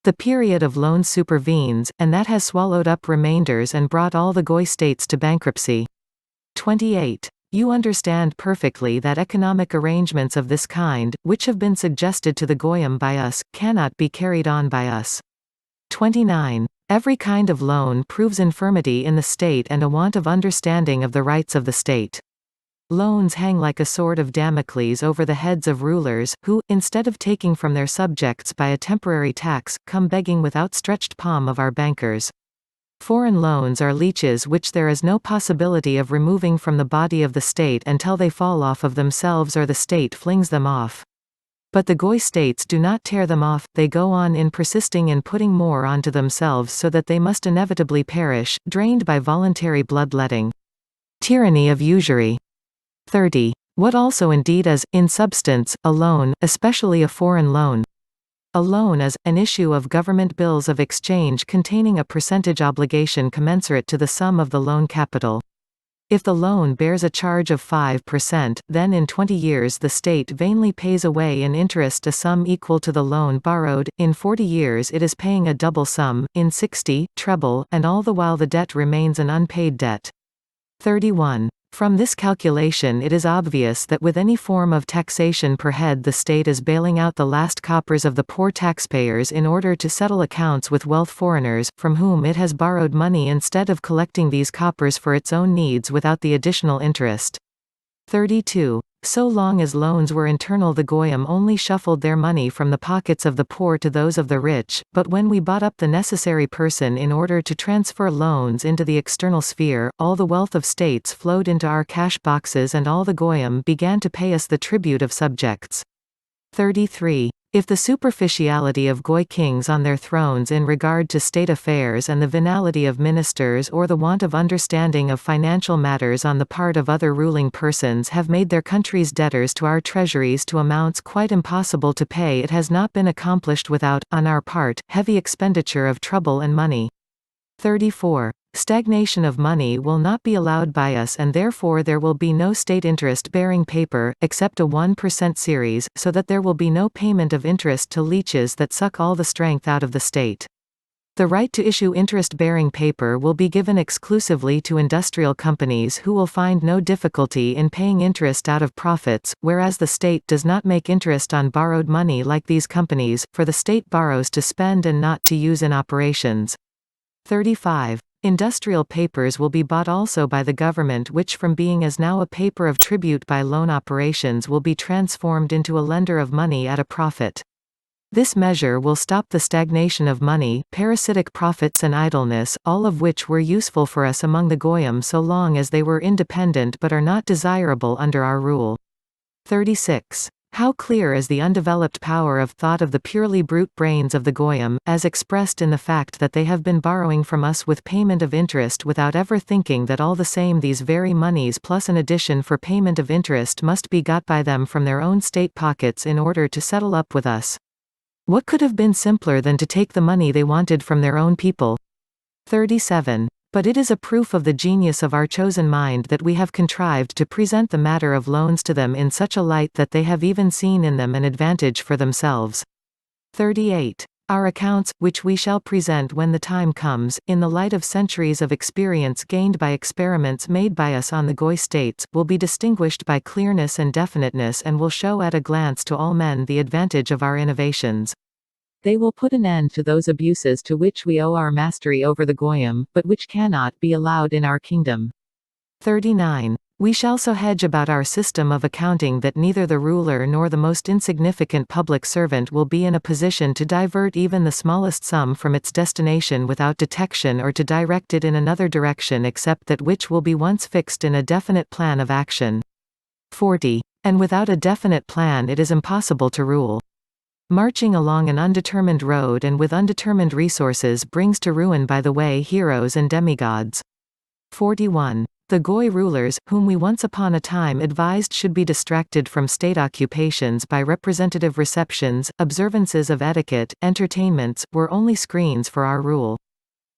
The period of loans supervenes, and that has swallowed up remainders and brought all the Goy states to bankruptcy. 28. You understand perfectly that economic arrangements of this kind, which have been suggested to the goyim by us, cannot be carried on by us. 29. Every kind of loan proves infirmity in the state and a want of understanding of the rights of the state. Loans hang like a sword of Damocles over the heads of rulers, who, instead of taking from their subjects by a temporary tax, come begging with outstretched palm of our bankers. Foreign loans are leeches which there is no possibility of removing from the body of the state until they fall off of themselves or the state flings them off. But the Goy states do not tear them off, they go on in persisting in putting more onto themselves so that they must inevitably perish, drained by voluntary bloodletting. Tyranny of usury. 30. What also indeed is, in substance, a loan, especially a foreign loan. A loan is an issue of government bills of exchange containing a percentage obligation commensurate to the sum of the loan capital. If the loan bears a charge of 5%, then in 20 years the state vainly pays away in interest a sum equal to the loan borrowed, in 40 years it is paying a double sum, in 60, treble, and all the while the debt remains an unpaid debt. 31. From this calculation it is obvious that with any form of taxation per head the state is bailing out the last coppers of the poor taxpayers in order to settle accounts with wealth foreigners, from whom it has borrowed money instead of collecting these coppers for its own needs without the additional interest. 32. So long as loans were internal the goyim only shuffled their money from the pockets of the poor to those of the rich, but when we bought up the necessary person in order to transfer loans into the external sphere, all the wealth of states flowed into our cash boxes and all the goyim began to pay us the tribute of subjects. 33. If the superficiality of Goy kings on their thrones in regard to state affairs and the venality of ministers or the want of understanding of financial matters on the part of other ruling persons have made their country's debtors to our treasuries to amounts quite impossible to pay, it has not been accomplished without, on our part, heavy expenditure of trouble and money. 34. Stagnation of money will not be allowed by us and therefore there will be no state interest-bearing paper, except a 1% series, so that there will be no payment of interest to leeches that suck all the strength out of the state. The right to issue interest-bearing paper will be given exclusively to industrial companies who will find no difficulty in paying interest out of profits, whereas the state does not make interest on borrowed money like these companies, for the state borrows to spend and not to use in operations. 35. Industrial papers will be bought also by the government, which from being as now a paper of tribute by loan operations will be transformed into a lender of money at a profit. This measure will stop the stagnation of money, parasitic profits and idleness, all of which were useful for us among the goyim so long as they were independent but are not desirable under our rule. 36. How clear is the undeveloped power of thought of the purely brute brains of the goyim, as expressed in the fact that they have been borrowing from us with payment of interest without ever thinking that all the same these very monies plus an addition for payment of interest must be got by them from their own state pockets in order to settle up with us. What could have been simpler than to take the money they wanted from their own people? 37. But it is a proof of the genius of our chosen mind that we have contrived to present the matter of loans to them in such a light that they have even seen in them an advantage for themselves. 38. Our accounts, which we shall present when the time comes, in the light of centuries of experience gained by experiments made by us on the Goy states, will be distinguished by clearness and definiteness and will show at a glance to all men the advantage of our innovations. They will put an end to those abuses to which we owe our mastery over the goyim, but which cannot be allowed in our kingdom. 39. We shall so hedge about our system of accounting that neither the ruler nor the most insignificant public servant will be in a position to divert even the smallest sum from its destination without detection or to direct it in another direction except that which will be once fixed in a definite plan of action. 40. And without a definite plan it is impossible to rule. Marching along an undetermined road and with undetermined resources brings to ruin by the way heroes and demigods. 41. The Goy rulers, whom we once upon a time advised should be distracted from state occupations by representative receptions, observances of etiquette, entertainments, were only screens for our rule.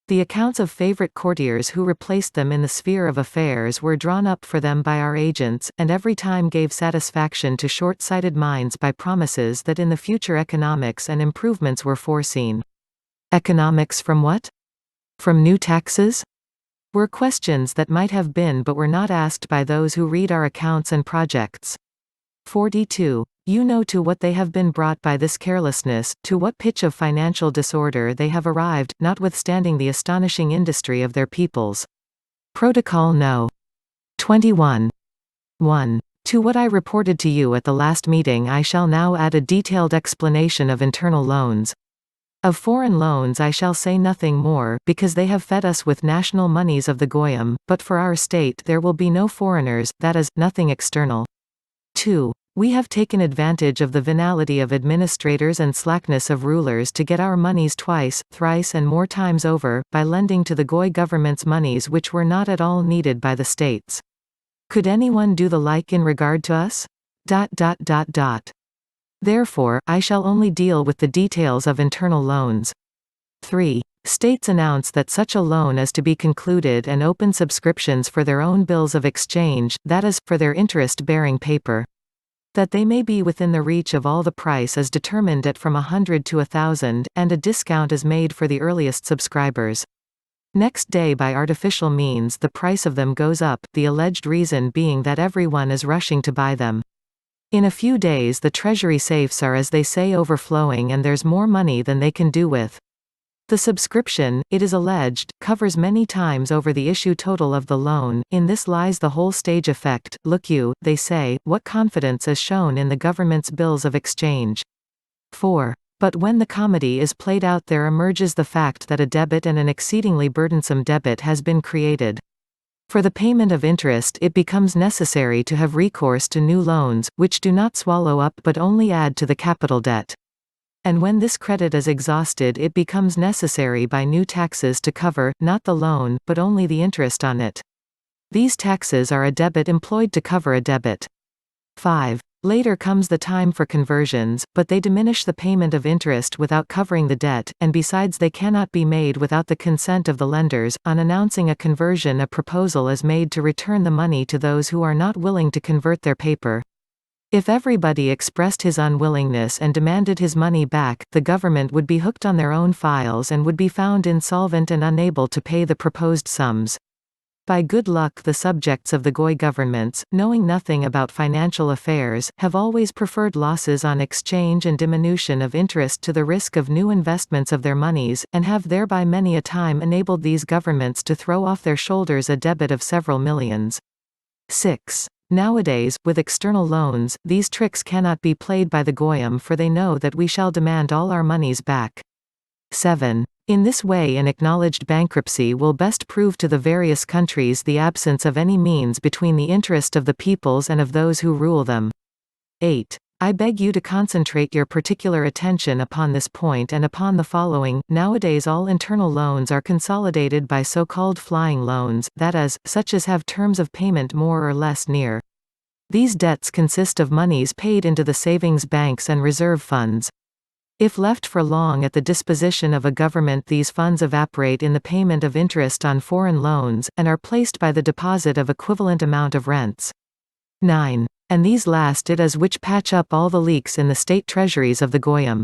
The accounts of favorite courtiers who replaced them in the sphere of affairs were drawn up for them by our agents, and every time gave satisfaction to short-sighted minds by promises that in the future economics and improvements were foreseen. Economics from what? From new taxes? Were questions that might have been but were not asked by those who read our accounts and projects. 42. You know to what they have been brought by this carelessness, to what pitch of financial disorder they have arrived, notwithstanding the astonishing industry of their peoples. Protocol No. 21. 1. To what I reported to you at the last meeting I shall now add a detailed explanation of internal loans. Of foreign loans I shall say nothing more, because they have fed us with national monies of the goyim, but for our state there will be no foreigners, that is, nothing external. 2. We have taken advantage of the venality of administrators and slackness of rulers to get our monies twice, thrice and more times over, by lending to the Goy government's monies which were not at all needed by the states. Could anyone do the like in regard to us? Therefore, I shall only deal with the details of internal loans. 3. States announce that such a loan is to be concluded and open subscriptions for their own bills of exchange, that is, for their interest-bearing paper. That they may be within the reach of all, the price is determined at from 100 to 1,000, and a discount is made for the earliest subscribers. Next day by artificial means the price of them goes up, the alleged reason being that everyone is rushing to buy them. In a few days the treasury safes are, as they say, overflowing and there's more money than they can do with. The subscription, it is alleged, covers many times over the issue total of the loan. In this lies the whole stage effect. Look you, they say, what confidence is shown in the government's bills of exchange. 4. But when the comedy is played out there emerges the fact that a debit, and an exceedingly burdensome debit, has been created. For the payment of interest it becomes necessary to have recourse to new loans, which do not swallow up but only add to the capital debt. And when this credit is exhausted it becomes necessary by new taxes to cover, not the loan, but only the interest on it. These taxes are a debit employed to cover a debit. 5. Later comes the time for conversions, but they diminish the payment of interest without covering the debt, and besides they cannot be made without the consent of the lenders. On announcing a conversion a proposal is made to return the money to those who are not willing to convert their paper. If everybody expressed his unwillingness and demanded his money back, the government would be hooked on their own files and would be found insolvent and unable to pay the proposed sums. By good luck the subjects of the Goy governments, knowing nothing about financial affairs, have always preferred losses on exchange and diminution of interest to the risk of new investments of their monies, and have thereby many a time enabled these governments to throw off their shoulders a debit of several millions. 6. Nowadays, with external loans, these tricks cannot be played by the Goyim, for they know that we shall demand all our monies back. 7. In this way an acknowledged bankruptcy will best prove to the various countries the absence of any means between the interest of the peoples and of those who rule them. 8. I beg you to concentrate your particular attention upon this point and upon the following. Nowadays all internal loans are consolidated by so-called flying loans, that is, such as have terms of payment more or less near. These debts consist of monies paid into the savings banks and reserve funds. If left for long at the disposition of a government these funds evaporate in the payment of interest on foreign loans, and are placed by the deposit of equivalent amount of rents. 9. And these last it is which patch up all the leaks in the state treasuries of the Goyim.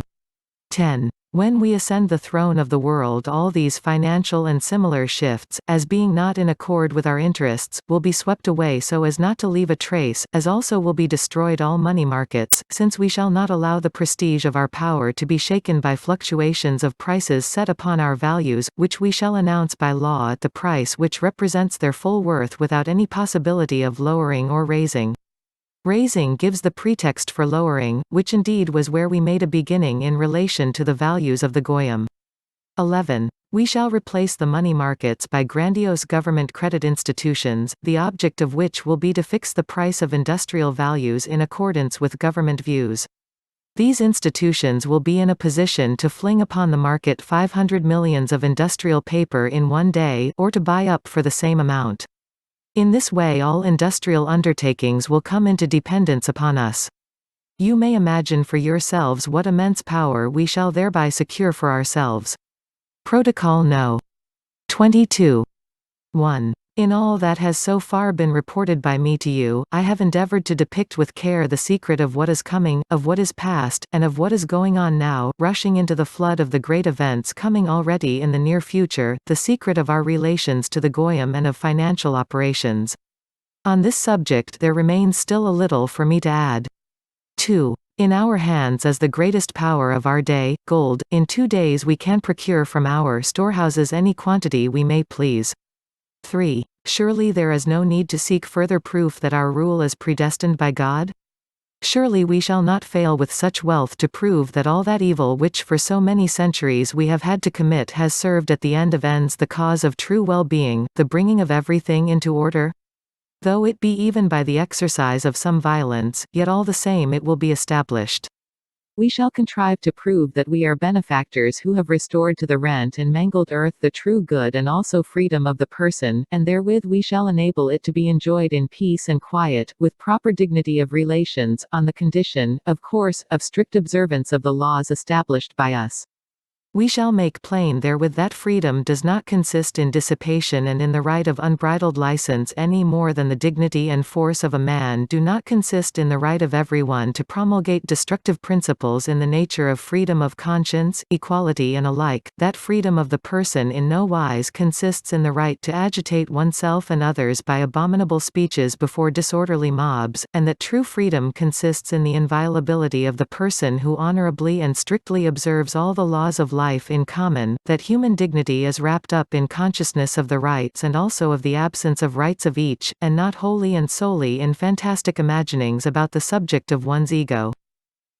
10. When we ascend the throne of the world all these financial and similar shifts, as being not in accord with our interests, will be swept away so as not to leave a trace, as also will be destroyed all money markets, since we shall not allow the prestige of our power to be shaken by fluctuations of prices set upon our values, which we shall announce by law at the price which represents their full worth without any possibility of lowering or raising. Raising gives the pretext for lowering, which indeed was where we made a beginning in relation to the values of the Goyim. 11. We shall replace the money markets by grandiose government credit institutions, the object of which will be to fix the price of industrial values in accordance with government views. These institutions will be in a position to fling upon the market 500 millions of industrial paper in one day, or to buy up for the same amount. In this way all industrial undertakings will come into dependence upon us. You may imagine for yourselves what immense power we shall thereby secure for ourselves. Protocol No. 22. 1. In all that has so far been reported by me to you, I have endeavored to depict with care the secret of what is coming, of what is past, and of what is going on now, rushing into the flood of the great events coming already in the near future, the secret of our relations to the Goyim and of financial operations. On this subject there remains still a little for me to add. 2. In our hands is the greatest power of our day, gold. In 2 days we can procure from our storehouses any quantity we may please. 3. Surely there is no need to seek further proof that our rule is predestined by God? Surely we shall not fail with such wealth to prove that all that evil which for so many centuries we have had to commit has served at the end of ends the cause of true well-being, the bringing of everything into order? Though it be even by the exercise of some violence, yet all the same it will be established. We shall contrive to prove that we are benefactors who have restored to the rent and mangled earth the true good and also freedom of the person, and therewith we shall enable it to be enjoyed in peace and quiet, with proper dignity of relations, on the condition, of course, of strict observance of the laws established by us. We shall make plain therewith that freedom does not consist in dissipation and in the right of unbridled license any more than the dignity and force of a man do not consist in the right of everyone to promulgate destructive principles in the nature of freedom of conscience, equality and alike, that freedom of the person in no wise consists in the right to agitate oneself and others by abominable speeches before disorderly mobs, and that true freedom consists in the inviolability of the person who honorably and strictly observes all the laws of life in common, that human dignity is wrapped up in consciousness of the rights and also of the absence of rights of each, and not wholly and solely in fantastic imaginings about the subject of one's ego.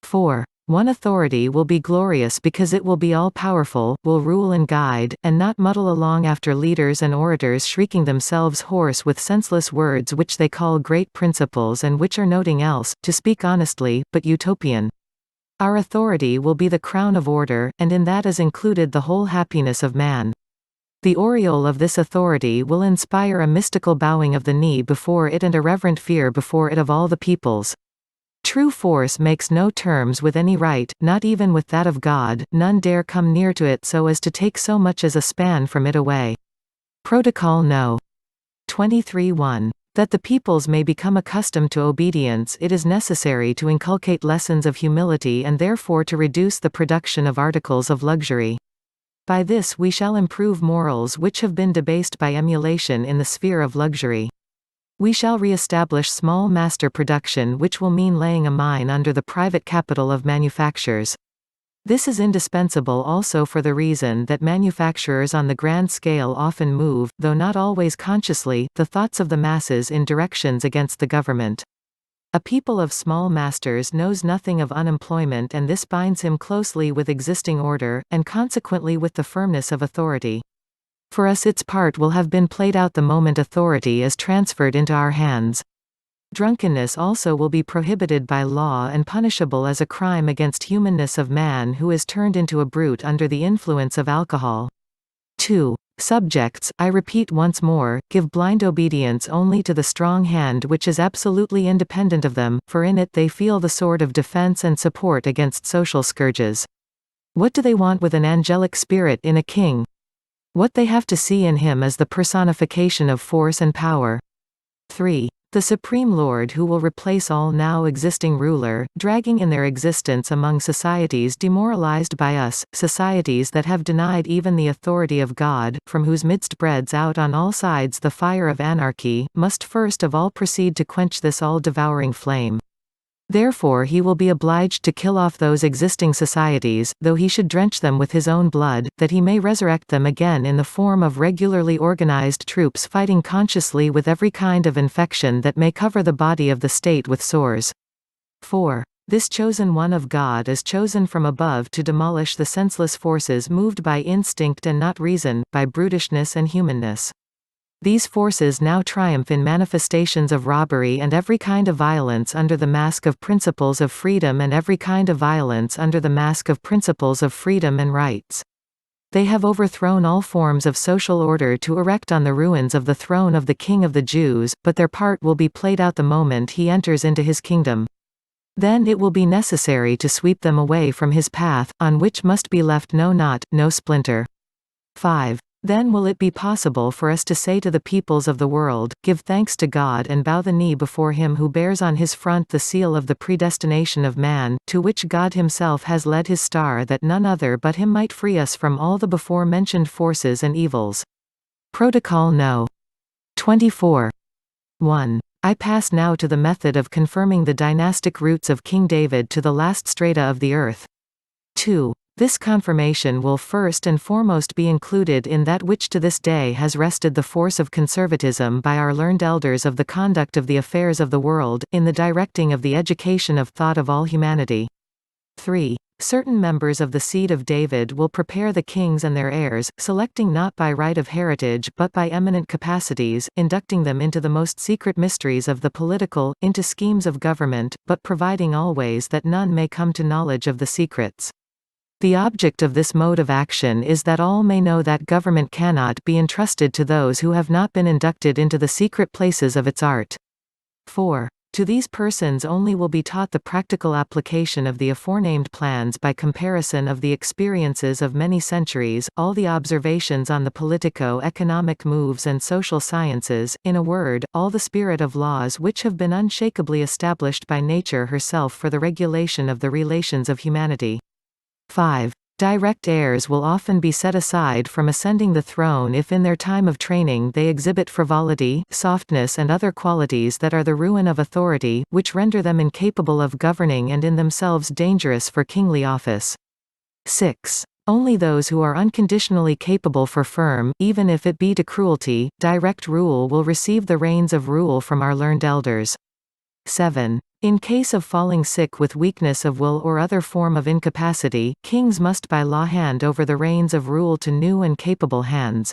4. One authority will be glorious because it will be all-powerful, will rule and guide, and not muddle along after leaders and orators shrieking themselves hoarse with senseless words which they call great principles and which are nothing else, to speak honestly, but utopian. Our authority will be the crown of order, and in that is included the whole happiness of man. The aureole of this authority will inspire a mystical bowing of the knee before it and a reverent fear before it of all the peoples. True force makes no terms with any right, not even with that of God, none dare come near to it so as to take so much as a span from it away. Protocol No. 23:1. That the peoples may become accustomed to obedience, it is necessary to inculcate lessons of humility and therefore to reduce the production of articles of luxury. By this we shall improve morals which have been debased by emulation in the sphere of luxury. We shall re-establish small master production, which will mean laying a mine under the private capital of manufactures. This is indispensable also for the reason that manufacturers on the grand scale often move, though not always consciously, the thoughts of the masses in directions against the government. A people of small masters knows nothing of unemployment, and this binds him closely with existing order, and consequently with the firmness of authority. For us its part will have been played out the moment authority is transferred into our hands. Drunkenness also will be prohibited by law and punishable as a crime against humanness of man who is turned into a brute under the influence of alcohol. 2. Subjects, I repeat once more, give blind obedience only to the strong hand which is absolutely independent of them, for in it they feel the sword of defense and support against social scourges. What do they want with an angelic spirit in a king? What they have to see in him is the personification of force and power. 3. The Supreme Lord who will replace all now existing ruler, dragging in their existence among societies demoralized by us, societies that have denied even the authority of God, from whose midst breads out on all sides the fire of anarchy, must first of all proceed to quench this all-devouring flame. Therefore he will be obliged to kill off those existing societies, though he should drench them with his own blood, that he may resurrect them again in the form of regularly organized troops fighting consciously with every kind of infection that may cover the body of the state with sores. 4. This chosen one of God is chosen from above to demolish the senseless forces moved by instinct and not reason, by brutishness and humanness. These forces now triumph in manifestations of robbery and every kind of violence under the mask of principles of freedom and every kind of violence under the mask of principles of freedom and rights. They have overthrown all forms of social order to erect on the ruins of the throne of the King of the Jews, but their part will be played out the moment he enters into his kingdom. Then it will be necessary to sweep them away from his path, on which must be left no knot, no splinter. 5. Then will it be possible for us to say to the peoples of the world, give thanks to God and bow the knee before him who bears on his front the seal of the predestination of man, to which God himself has led his star that none other but him might free us from all the before-mentioned forces and evils. Protocol No. 24. 1. I pass now to the method of confirming the dynastic roots of King David to the last strata of the earth. 2. This confirmation will first and foremost be included in that which to this day has wrested the force of conservatism by our learned elders of the conduct of the affairs of the world, in the directing of the education of thought of all humanity. 3. Certain members of the seed of David will prepare the kings and their heirs, selecting not by right of heritage but by eminent capacities, inducting them into the most secret mysteries of the political, into schemes of government, but providing always that none may come to knowledge of the secrets. The object of this mode of action is that all may know that government cannot be entrusted to those who have not been inducted into the secret places of its art. 4. To these persons only will be taught the practical application of the aforenamed plans by comparison of the experiences of many centuries, all the observations on the politico-economic moves and social sciences, in a word, all the spirit of laws which have been unshakably established by nature herself for the regulation of the relations of humanity. 5. Direct heirs will often be set aside from ascending the throne if in their time of training they exhibit frivolity, softness and other qualities that are the ruin of authority, which render them incapable of governing and in themselves dangerous for kingly office. 6. Only those who are unconditionally capable for firm, even if it be to cruelty, direct rule will receive the reins of rule from our learned elders. 7. In case of falling sick with weakness of will or other form of incapacity, kings must by law hand over the reins of rule to new and capable hands.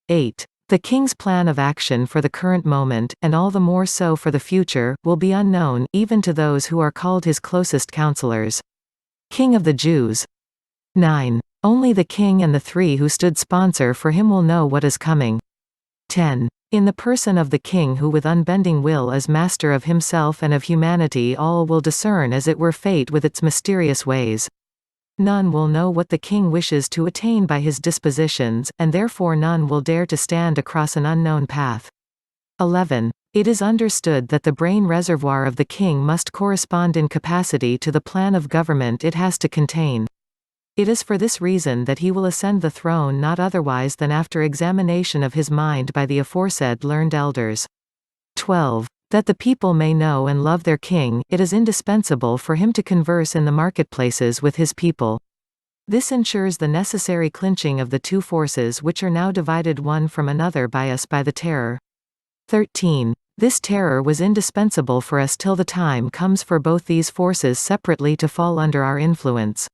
8. The king's plan of action for the current moment, and all the more so for the future, will be unknown, even to those who are called his closest counselors. King of the Jews. 9. Only the king and the three who stood sponsor for him will know what is coming. 10. In the person of the king who with unbending will is master of himself and of humanity, all will discern as it were fate with its mysterious ways. None will know what the king wishes to attain by his dispositions, and therefore none will dare to stand across an unknown path. 11. It is understood that the brain reservoir of the king must correspond in capacity to the plan of government it has to contain. It is for this reason that he will ascend the throne not otherwise than after examination of his mind by the aforesaid learned elders. 12. That the people may know and love their king, it is indispensable for him to converse in the marketplaces with his people. This ensures the necessary clinching of the two forces which are now divided one from another by us by the terror. 13. This terror was indispensable for us till the time comes for both these forces separately to fall under our influence.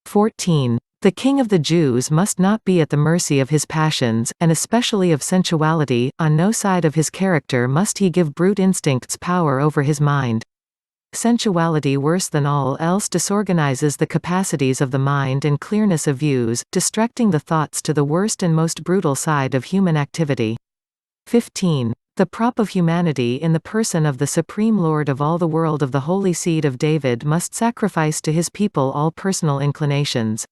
14. The king of the Jews must not be at the mercy of his passions, and especially of sensuality. On no side of his character must he give brute instincts power over his mind. Sensuality worse than all else disorganizes the capacities of the mind and clearness of views, distracting the thoughts to the worst and most brutal side of human activity. 15. The prop of humanity in the person of the Supreme Lord of all the world of the holy seed of David must sacrifice to his people all personal inclinations.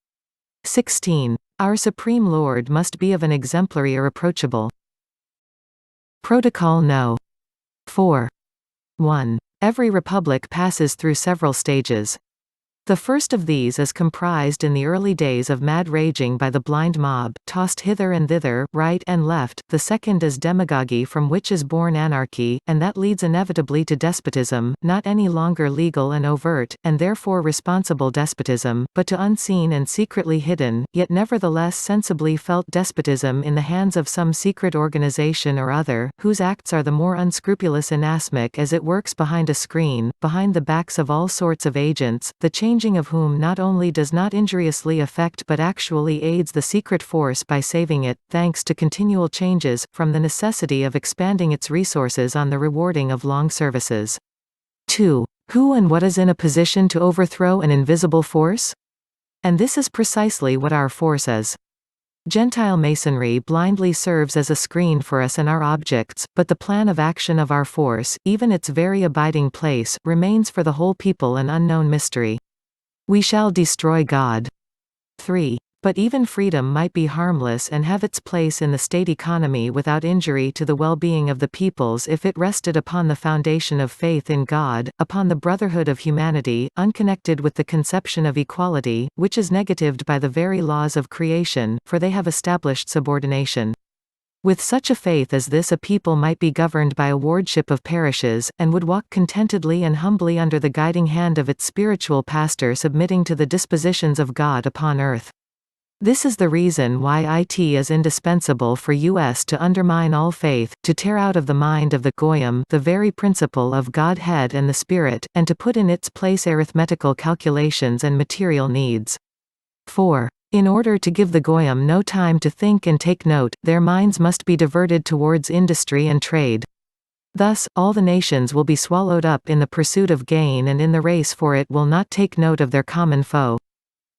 16. Our Supreme Lord must be of an exemplary irreproachable. Protocol No. 4. 1. Every republic passes through several stages. The first of these is comprised in the early days of mad raging by the blind mob, tossed hither and thither, right and left. The second is demagogy, from which is born anarchy, and that leads inevitably to despotism, not any longer legal and overt, and therefore responsible despotism, but to unseen and secretly hidden, yet nevertheless sensibly felt despotism in the hands of some secret organization or other, whose acts are the more unscrupulous inasmuch as it works behind a screen, behind the backs of all sorts of agents, the changing of whom not only does not injuriously affect but actually aids the secret force by saving it, thanks to continual changes, from the necessity of expanding its resources on the rewarding of long services. 2. Who and what is in a position to overthrow an invisible force? And this is precisely what our force is. Gentile masonry blindly serves as a screen for us and our objects, but the plan of action of our force, even its very abiding place, remains for the whole people an unknown mystery. We shall destroy God. 3. But even freedom might be harmless and have its place in the state economy without injury to the well-being of the peoples if it rested upon the foundation of faith in God, upon the brotherhood of humanity, unconnected with the conception of equality, which is negatived by the very laws of creation, for they have established subordination. With such a faith as this, a people might be governed by a wardship of parishes, and would walk contentedly and humbly under the guiding hand of its spiritual pastor, submitting to the dispositions of God upon earth. This is the reason why it is indispensable for us to undermine all faith, to tear out of the mind of the Goyim the very principle of Godhead and the Spirit, and to put in its place arithmetical calculations and material needs. 4. In order to give the Goyim no time to think and take note, their minds must be diverted towards industry and trade. Thus, all the nations will be swallowed up in the pursuit of gain, and in the race for it will not take note of their common foe.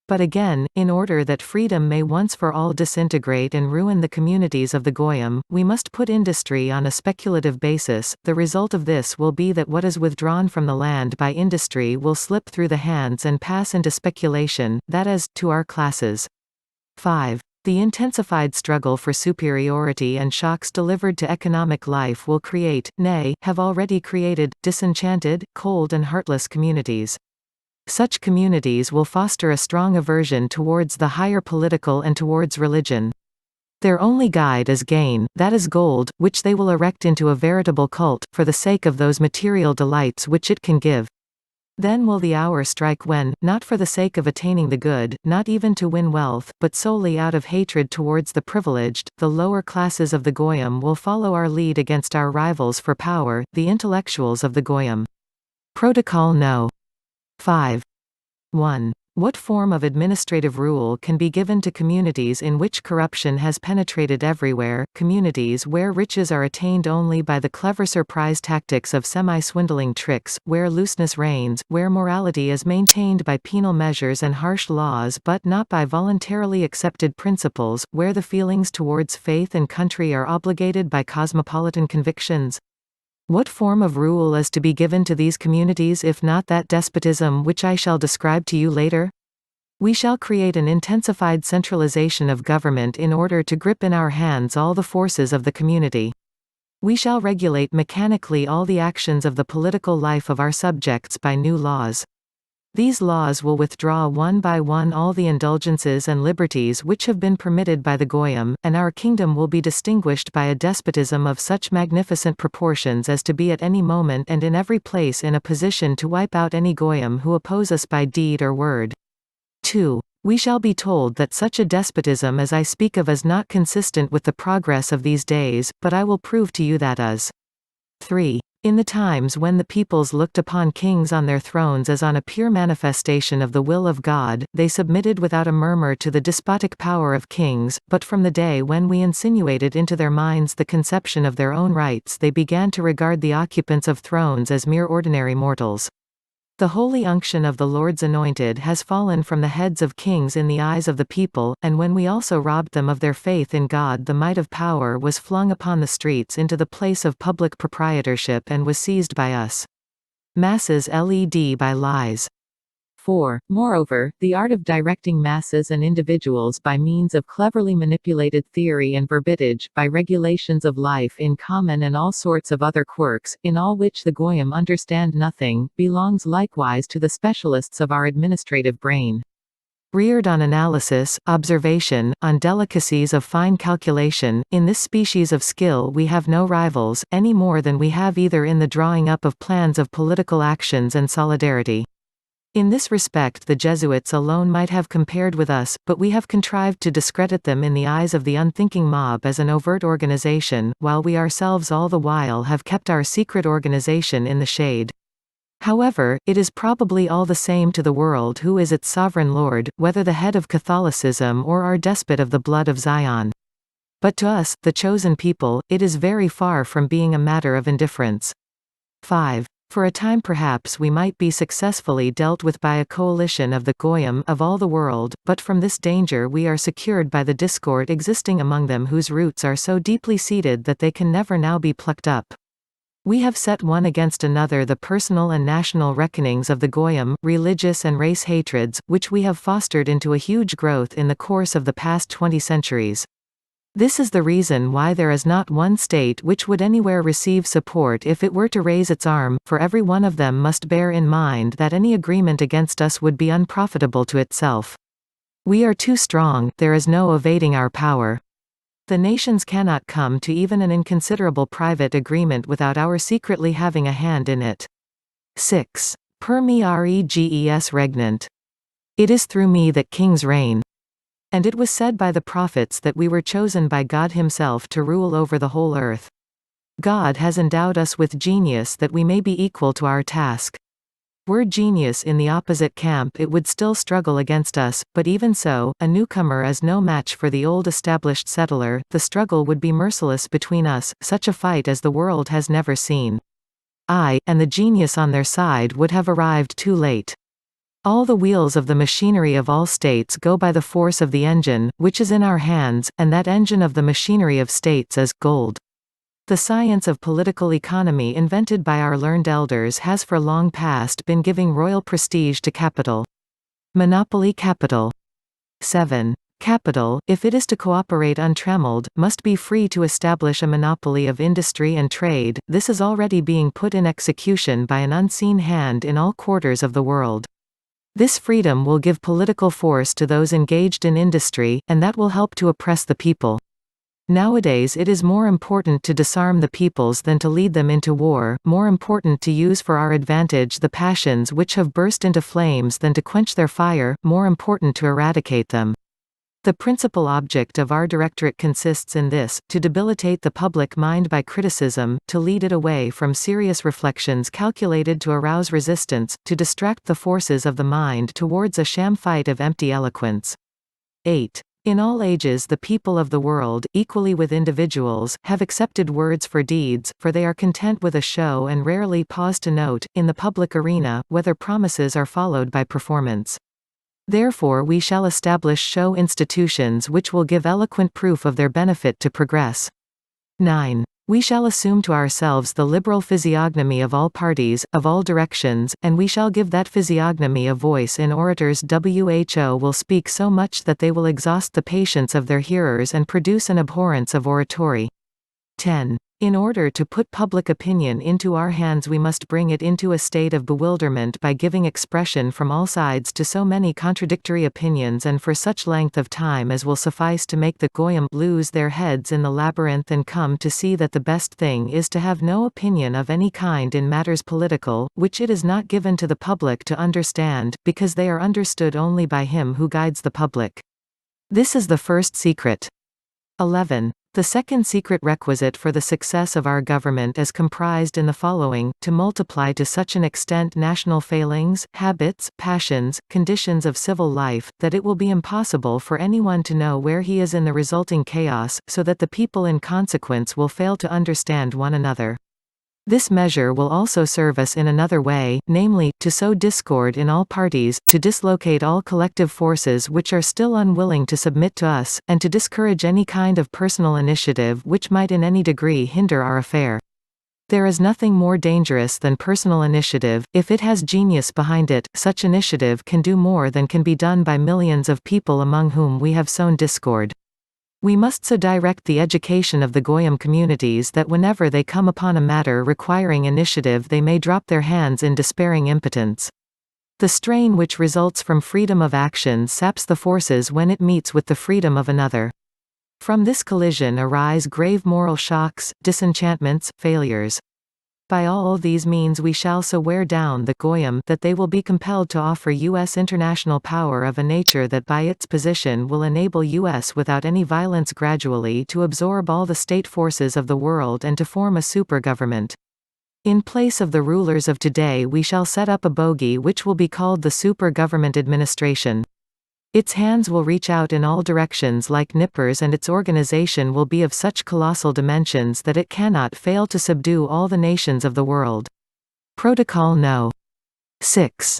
But again, in order that freedom may once for all disintegrate and ruin the communities of the Goyim, we must put industry on a speculative basis. The result of this will be that what is withdrawn from the land by industry will slip through the hands and pass into speculation, that is, to our classes. 5. The intensified struggle for superiority and shocks delivered to economic life will create, nay, have already created, disenchanted, cold and heartless communities. Such communities will foster a strong aversion towards the higher political and towards religion. Their only guide is gain, that is gold, which they will erect into a veritable cult, for the sake of those material delights which it can give. Then will the hour strike when, not for the sake of attaining the good, not even to win wealth, but solely out of hatred towards the privileged, the lower classes of the Goyim will follow our lead against our rivals for power, the intellectuals of the Goyim. Protocol No. 5. 1. What form of administrative rule can be given to communities in which corruption has penetrated everywhere, communities where riches are attained only by the clever surprise tactics of semi-swindling tricks, where looseness reigns, where morality is maintained by penal measures and harsh laws but not by voluntarily accepted principles, where the feelings towards faith and country are obligated by cosmopolitan convictions? What form of rule is to be given to these communities if not that despotism which I shall describe to you later? We shall create an intensified centralization of government in order to grip in our hands all the forces of the community. We shall regulate mechanically all the actions of the political life of our subjects by new laws. These laws will withdraw one by one all the indulgences and liberties which have been permitted by the Goyim, and our kingdom will be distinguished by a despotism of such magnificent proportions as to be at any moment and in every place in a position to wipe out any Goyim who oppose us by deed or word. 2. We shall be told that such a despotism as I speak of is not consistent with the progress of these days, but I will prove to you that is. 3. In the times when the peoples looked upon kings on their thrones as on a pure manifestation of the will of God, they submitted without a murmur to the despotic power of kings, but from the day when we insinuated into their minds the conception of their own rights they began to regard the occupants of thrones as mere ordinary mortals. The holy unction of the Lord's anointed has fallen from the heads of kings in the eyes of the people, and when we also robbed them of their faith in God, the might of power was flung upon the streets into the place of public proprietorship and was seized by us. Masses led by lies. 4. Moreover, the art of directing masses and individuals by means of cleverly manipulated theory and verbiage, by regulations of life in common and all sorts of other quirks, in all which the Goyim understand nothing, belongs likewise to the specialists of our administrative brain. Reared on analysis, observation, on delicacies of fine calculation, in this species of skill we have no rivals, any more than we have either in the drawing up of plans of political actions and solidarity. In this respect the Jesuits alone might have compared with us, but we have contrived to discredit them in the eyes of the unthinking mob as an overt organization, while we ourselves all the while have kept our secret organization in the shade. However, it is probably all the same to the world who is its sovereign lord, whether the head of Catholicism or our despot of the blood of Zion. But to us, the chosen people, it is very far from being a matter of indifference. 5. For a time perhaps we might be successfully dealt with by a coalition of the Goyim of all the world, but from this danger we are secured by the discord existing among them whose roots are so deeply seated that they can never now be plucked up. We have set one against another the personal and national reckonings of the Goyim, religious and race hatreds, which we have fostered into a huge growth in the course of the past 20 centuries. This is the reason why there is not one state which would anywhere receive support if it were to raise its arm, for every one of them must bear in mind that any agreement against us would be unprofitable to itself. We are too strong, there is no evading our power. The nations cannot come to even an inconsiderable private agreement without our secretly having a hand in it. 6. Per me reges regnant. It is through me that kings reign. And it was said by the prophets that we were chosen by God himself to rule over the whole earth. God has endowed us with genius that we may be equal to our task. Were genius in the opposite camp it would still struggle against us, but even so, a newcomer is no match for the old established settler, the struggle would be merciless between us, such a fight as the world has never seen. And the genius on their side would have arrived too late. All the wheels of the machinery of all states go by the force of the engine, which is in our hands, and that engine of the machinery of states is gold. The science of political economy invented by our learned elders has for long past been giving royal prestige to capital. Monopoly capital. 7. Capital, if it is to cooperate untrammeled, must be free to establish a monopoly of industry and trade. This is already being put in execution by an unseen hand in all quarters of the world. This freedom will give political force to those engaged in industry, and that will help to oppress the people. Nowadays it is more important to disarm the peoples than to lead them into war, more important to use for our advantage the passions which have burst into flames than to quench their fire, more important to eradicate them. The principal object of our directorate consists in this, to debilitate the public mind by criticism, to lead it away from serious reflections calculated to arouse resistance, to distract the forces of the mind towards a sham fight of empty eloquence. 8. In all ages the people of the world, equally with individuals, have accepted words for deeds, for they are content with a show and rarely pause to note, in the public arena, whether promises are followed by performance. Therefore we shall establish show institutions which will give eloquent proof of their benefit to progress. 9. We shall assume to ourselves the liberal physiognomy of all parties, of all directions, and we shall give that physiognomy a voice in orators. Who will speak so much that they will exhaust the patience of their hearers and produce an abhorrence of oratory. 10. In order to put public opinion into our hands we must bring it into a state of bewilderment by giving expression from all sides to so many contradictory opinions and for such length of time as will suffice to make the goyim lose their heads in the labyrinth and come to see that the best thing is to have no opinion of any kind in matters political, which it is not given to the public to understand, because they are understood only by him who guides the public. This is the first secret. 11. The second secret requisite for the success of our government is comprised in the following: to multiply to such an extent national failings, habits, passions, conditions of civil life, that it will be impossible for anyone to know where he is in the resulting chaos, so that the people in consequence will fail to understand one another. This measure will also serve us in another way, namely, to sow discord in all parties, to dislocate all collective forces which are still unwilling to submit to us, and to discourage any kind of personal initiative which might in any degree hinder our affair. There is nothing more dangerous than personal initiative. If it has genius behind it, such initiative can do more than can be done by millions of people among whom we have sown discord. We must so direct the education of the goyim communities that whenever they come upon a matter requiring initiative they may drop their hands in despairing impotence. The strain which results from freedom of action saps the forces when it meets with the freedom of another. From this collision arise grave moral shocks, disenchantments, failures. By all these means we shall so wear down the goyim that they will be compelled to offer U.S. international power of a nature that by its position will enable U.S. without any violence gradually to absorb all the state forces of the world and to form a super-government. In place of the rulers of today we shall set up a bogey which will be called the super-government administration. Its hands will reach out in all directions like nippers and its organization will be of such colossal dimensions that it cannot fail to subdue all the nations of the world. Protocol No. 6.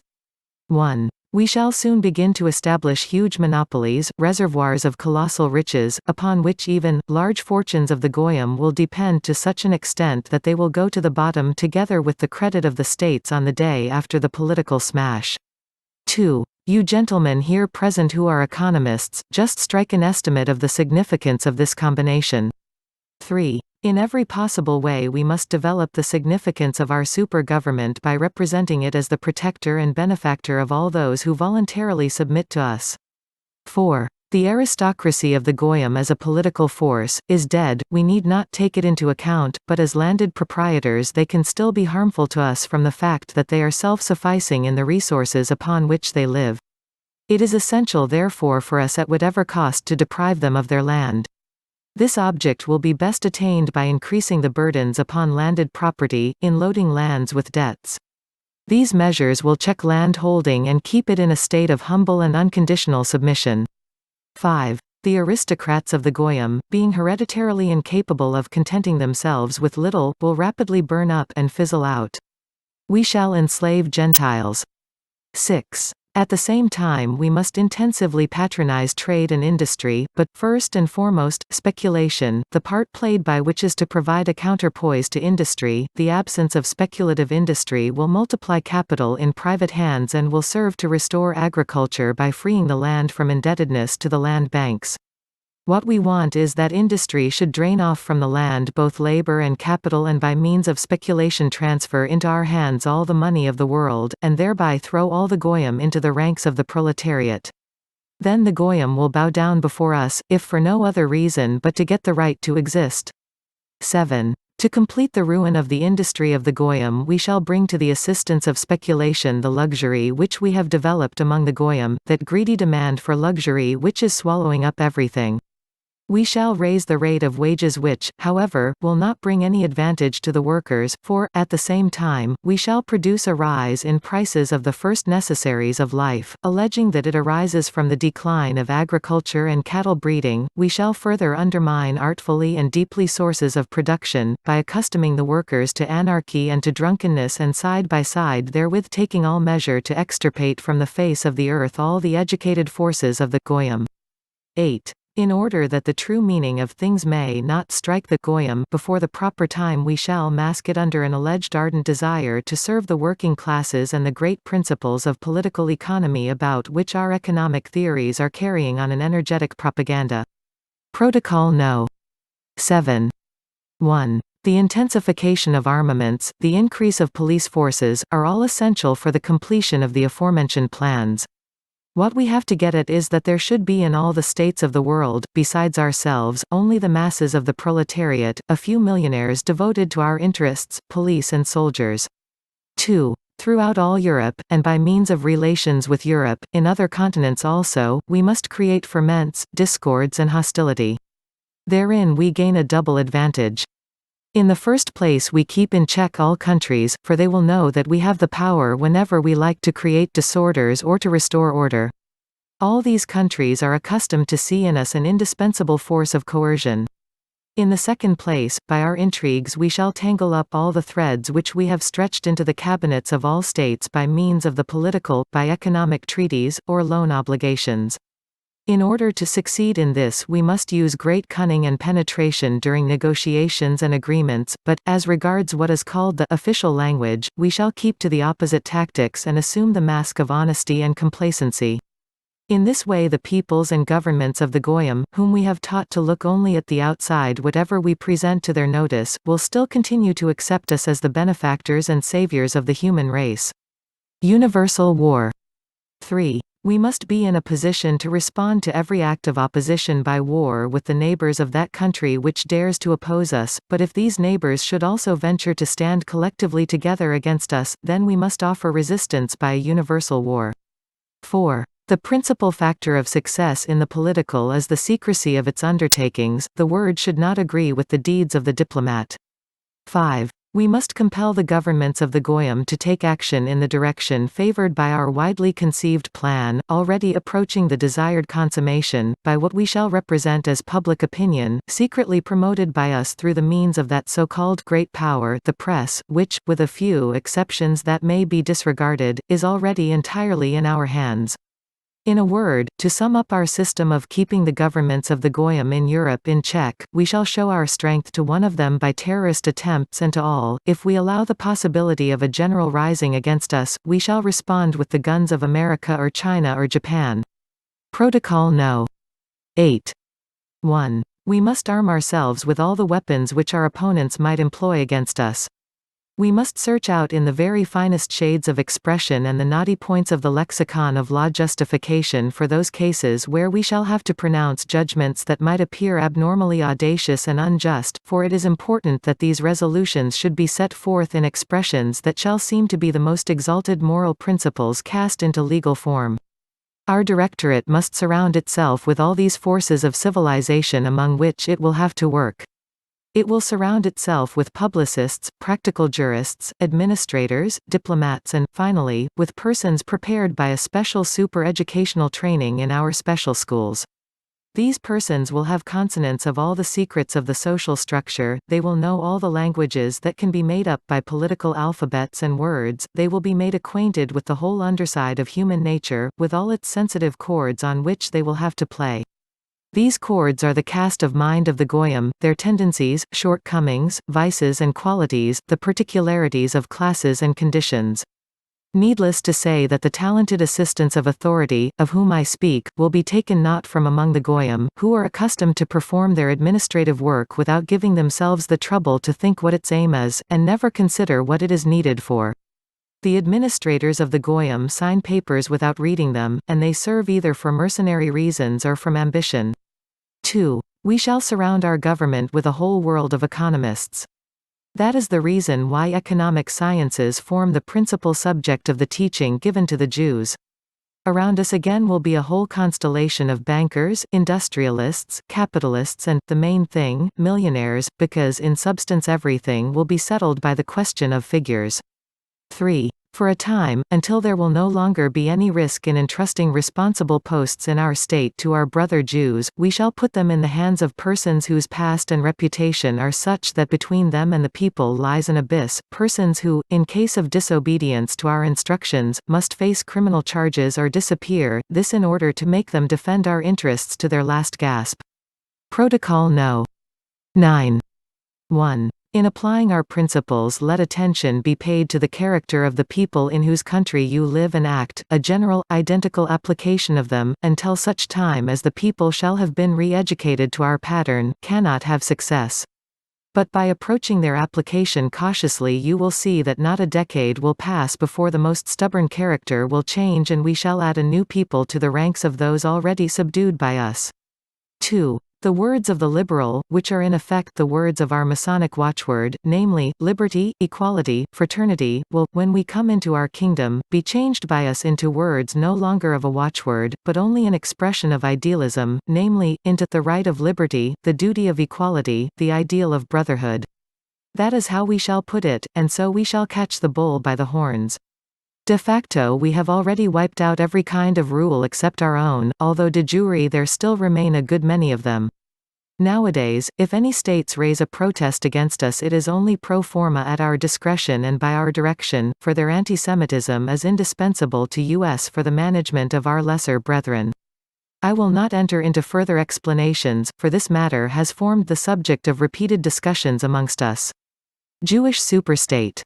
1. We shall soon begin to establish huge monopolies, reservoirs of colossal riches, upon which even large fortunes of the goyim will depend to such an extent that they will go to the bottom together with the credit of the states on the day after the political smash. 2. You gentlemen here present who are economists, just strike an estimate of the significance of this combination. 3. In every possible way we must develop the significance of our super-government by representing it as the protector and benefactor of all those who voluntarily submit to us. 4. The aristocracy of the goyim as a political force is dead, we need not take it into account, but as landed proprietors they can still be harmful to us from the fact that they are self-sufficing in the resources upon which they live. It is essential therefore for us at whatever cost to deprive them of their land. This object will be best attained by increasing the burdens upon landed property, in loading lands with debts. These measures will check land holding and keep it in a state of humble and unconditional submission. 5. The aristocrats of the goyim, being hereditarily incapable of contenting themselves with little, will rapidly burn up and fizzle out. We shall enslave Gentiles. 6. At the same time we must intensively patronize trade and industry, but, first and foremost, speculation, the part played by which is to provide a counterpoise to industry. The absence of speculative industry will multiply capital in private hands and will serve to restore agriculture by freeing the land from indebtedness to the land banks. What we want is that industry should drain off from the land both labor and capital and by means of speculation transfer into our hands all the money of the world, and thereby throw all the goyim into the ranks of the proletariat. Then the goyim will bow down before us, if for no other reason but to get the right to exist. 7. To complete the ruin of the industry of the goyim we shall bring to the assistance of speculation the luxury which we have developed among the goyim, that greedy demand for luxury which is swallowing up everything. We shall raise the rate of wages which, however, will not bring any advantage to the workers, for, at the same time, we shall produce a rise in prices of the first necessaries of life, alleging that it arises from the decline of agriculture and cattle breeding. We shall further undermine artfully and deeply sources of production, by accustoming the workers to anarchy and to drunkenness and side by side therewith taking all measure to extirpate from the face of the earth all the educated forces of the goyim. 8. In order that the true meaning of things may not strike the goyim before the proper time we shall mask it under an alleged ardent desire to serve the working classes and the great principles of political economy about which our economic theories are carrying on an energetic propaganda. Protocol No. 7. 1. The intensification of armaments, the increase of police forces, are all essential for the completion of the aforementioned plans. What we have to get at is that there should be in all the states of the world, besides ourselves, only the masses of the proletariat, a few millionaires devoted to our interests, police and soldiers. 2. Throughout all Europe, and by means of relations with Europe, in other continents also, we must create ferments, discords and hostility. Therein we gain a double advantage. In the first place we keep in check all countries, for they will know that we have the power whenever we like to create disorders or to restore order. All these countries are accustomed to see in us an indispensable force of coercion. In the second place, by our intrigues we shall tangle up all the threads which we have stretched into the cabinets of all states by means of the political, by economic treaties, or loan obligations. In order to succeed in this we must use great cunning and penetration during negotiations and agreements, but, as regards what is called the official language, we shall keep to the opposite tactics and assume the mask of honesty and complacency. In this way the peoples and governments of the goyim, whom we have taught to look only at the outside whatever we present to their notice, will still continue to accept us as the benefactors and saviors of the human race. Universal war. 3. We must be in a position to respond to every act of opposition by war with the neighbors of that country which dares to oppose us, but if these neighbors should also venture to stand collectively together against us, then we must offer resistance by a universal war. 4. The principal factor of success in the political is the secrecy of its undertakings. The word should not agree with the deeds of the diplomat. 5. We must compel the governments of the goyim to take action in the direction favored by our widely conceived plan, already approaching the desired consummation, by what we shall represent as public opinion, secretly promoted by us through the means of that so-called great power, the press, which, with a few exceptions that may be disregarded, is already entirely in our hands. In a word, to sum up our system of keeping the governments of the goyim in Europe in check, we shall show our strength to one of them by terrorist attempts and to all, if we allow the possibility of a general rising against us, we shall respond with the guns of America or China or Japan. Protocol No. 8. 1. We must arm ourselves with all the weapons which our opponents might employ against us. We must search out in the very finest shades of expression and the knotty points of the lexicon of law justification for those cases where we shall have to pronounce judgments that might appear abnormally audacious and unjust, for it is important that these resolutions should be set forth in expressions that shall seem to be the most exalted moral principles cast into legal form. Our directorate must surround itself with all these forces of civilization among which it will have to work. It will surround itself with publicists, practical jurists, administrators, diplomats and, finally, with persons prepared by a special super-educational training in our special schools. These persons will have consonance of all the secrets of the social structure, they will know all the languages that can be made up by political alphabets and words, they will be made acquainted with the whole underside of human nature, with all its sensitive chords on which they will have to play. These chords are the cast of mind of the Goyim, their tendencies, shortcomings, vices and qualities, the particularities of classes and conditions. Needless to say that the talented assistants of authority, of whom I speak, will be taken not from among the Goyim, who are accustomed to perform their administrative work without giving themselves the trouble to think what its aim is, and never consider what it is needed for. The administrators of the Goyim sign papers without reading them, and they serve either for mercenary reasons or from ambition. 2. We shall surround our government with a whole world of economists. That is the reason why economic sciences form the principal subject of the teaching given to the Jews. Around us again will be a whole constellation of bankers, industrialists, capitalists and, the main thing, millionaires, because in substance everything will be settled by the question of figures. 3. For a time, until there will no longer be any risk in entrusting responsible posts in our state to our brother Jews, we shall put them in the hands of persons whose past and reputation are such that between them and the people lies an abyss, persons who, in case of disobedience to our instructions, must face criminal charges or disappear, this in order to make them defend our interests to their last gasp. Protocol No. 9. 1. In applying our principles, let attention be paid to the character of the people in whose country you live and act, a general, identical application of them, until such time as the people shall have been re-educated to our pattern, cannot have success. But by approaching their application cautiously you will see that not a decade will pass before the most stubborn character will change and we shall add a new people to the ranks of those already subdued by us. 2. The words of the liberal, which are in effect the words of our Masonic watchword, namely, liberty, equality, fraternity, will, when we come into our kingdom, be changed by us into words no longer of a watchword, but only an expression of idealism, namely, into the right of liberty, the duty of equality, the ideal of brotherhood. That is how we shall put it, and so we shall catch the bull by the horns. De facto we have already wiped out every kind of rule except our own, although de jure there still remain a good many of them. Nowadays, if any states raise a protest against us it is only pro forma at our discretion and by our direction, for their anti-Semitism is indispensable to us for the management of our lesser brethren. I will not enter into further explanations, for this matter has formed the subject of repeated discussions amongst us. Jewish superstate.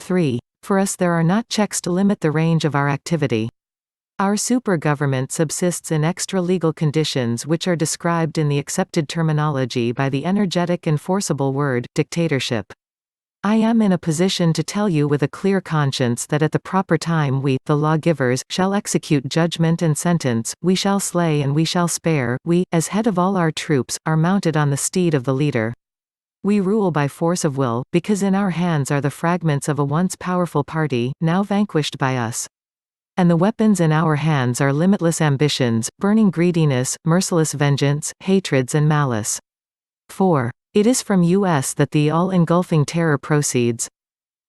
3. For us there are not checks to limit the range of our activity. Our super-government subsists in extra-legal conditions which are described in the accepted terminology by the energetic and forcible word, dictatorship. I am in a position to tell you with a clear conscience that at the proper time we, the lawgivers, shall execute judgment and sentence, we shall slay and we shall spare, we, as head of all our troops, are mounted on the steed of the leader. We rule by force of will, because in our hands are the fragments of a once powerful party, now vanquished by us. And the weapons in our hands are limitless ambitions, burning greediness, merciless vengeance, hatreds and malice. 4. It is from us that the all-engulfing terror proceeds.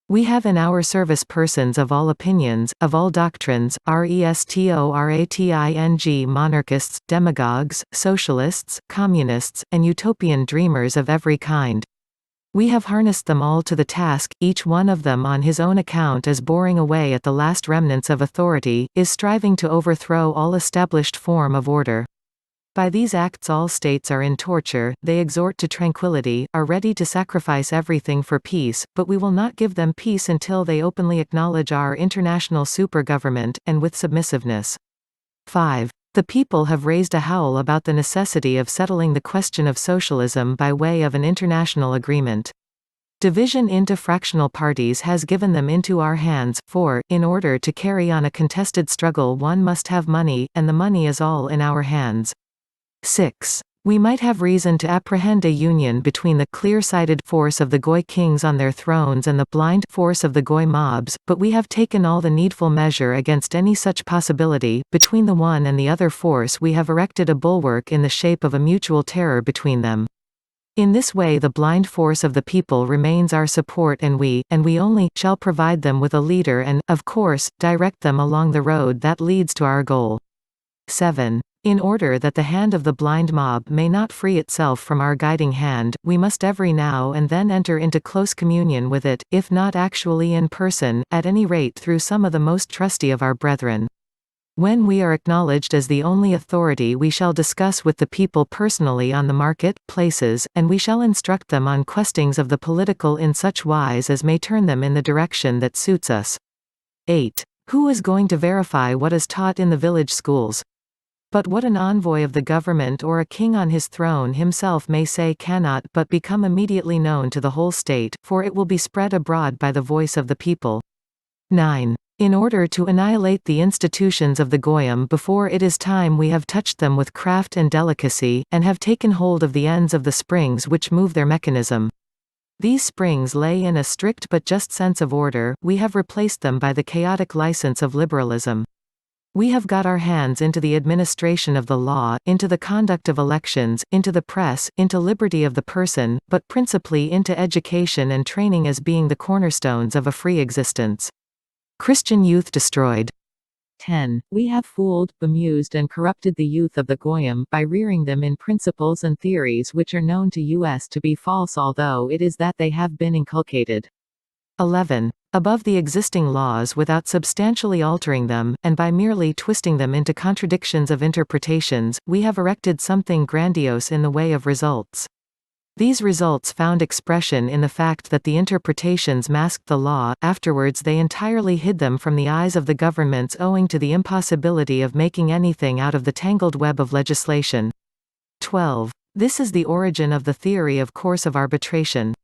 We have in our service persons of all opinions, of all doctrines, restorating monarchists, demagogues, socialists, communists, and utopian dreamers of every kind. We have harnessed them all to the task, each one of them on his own account is boring away at the last remnants of authority, is striving to overthrow all established form of order. By these acts all states are in torture, they exhort to tranquility, are ready to sacrifice everything for peace, but we will not give them peace until they openly acknowledge our international super-government, and with submissiveness. 5. The people have raised a howl about the necessity of settling the question of socialism by way of an international agreement. Division into fractional parties has given them into our hands, for, in order to carry on a contested struggle one must have money, and the money is all in our hands. 6. We might have reason to apprehend a union between the clear-sighted force of the Goy kings on their thrones and the blind force of the Goy mobs, but we have taken all the needful measure against any such possibility. Between the one and the other force we have erected a bulwark in the shape of a mutual terror between them. In this way the blind force of the people remains our support and we only, shall provide them with a leader and, of course, direct them along the road that leads to our goal. 7. In order that the hand of the blind mob may not free itself from our guiding hand, we must every now and then enter into close communion with it, if not actually in person, at any rate through some of the most trusty of our brethren. When we are acknowledged as the only authority, we shall discuss with the people personally on the market places, and we shall instruct them on questings of the political in such wise as may turn them in the direction that suits us. 8. Who is going to verify what is taught in the village schools? But what an envoy of the government or a king on his throne himself may say cannot but become immediately known to the whole state, for it will be spread abroad by the voice of the people. 9. In order to annihilate the institutions of the Goyim before it is time, we have touched them with craft and delicacy, and have taken hold of the ends of the springs which move their mechanism. These springs lay in a strict but just sense of order, we have replaced them by the chaotic license of liberalism. We have got our hands into the administration of the law, into the conduct of elections, into the press, into liberty of the person, but principally into education and training as being the cornerstones of a free existence. Christian youth destroyed. 10. We have fooled, bemused and corrupted the youth of the Goyim, by rearing them in principles and theories which are known to us to be false, although it is that they have been inculcated. 11. Above the existing laws without substantially altering them, and by merely twisting them into contradictions of interpretations, we have erected something grandiose in the way of results. These results found expression in the fact that the interpretations masked the law, afterwards they entirely hid them from the eyes of the governments owing to the impossibility of making anything out of the tangled web of legislation. 12. This is the origin of the theory of course of arbitration.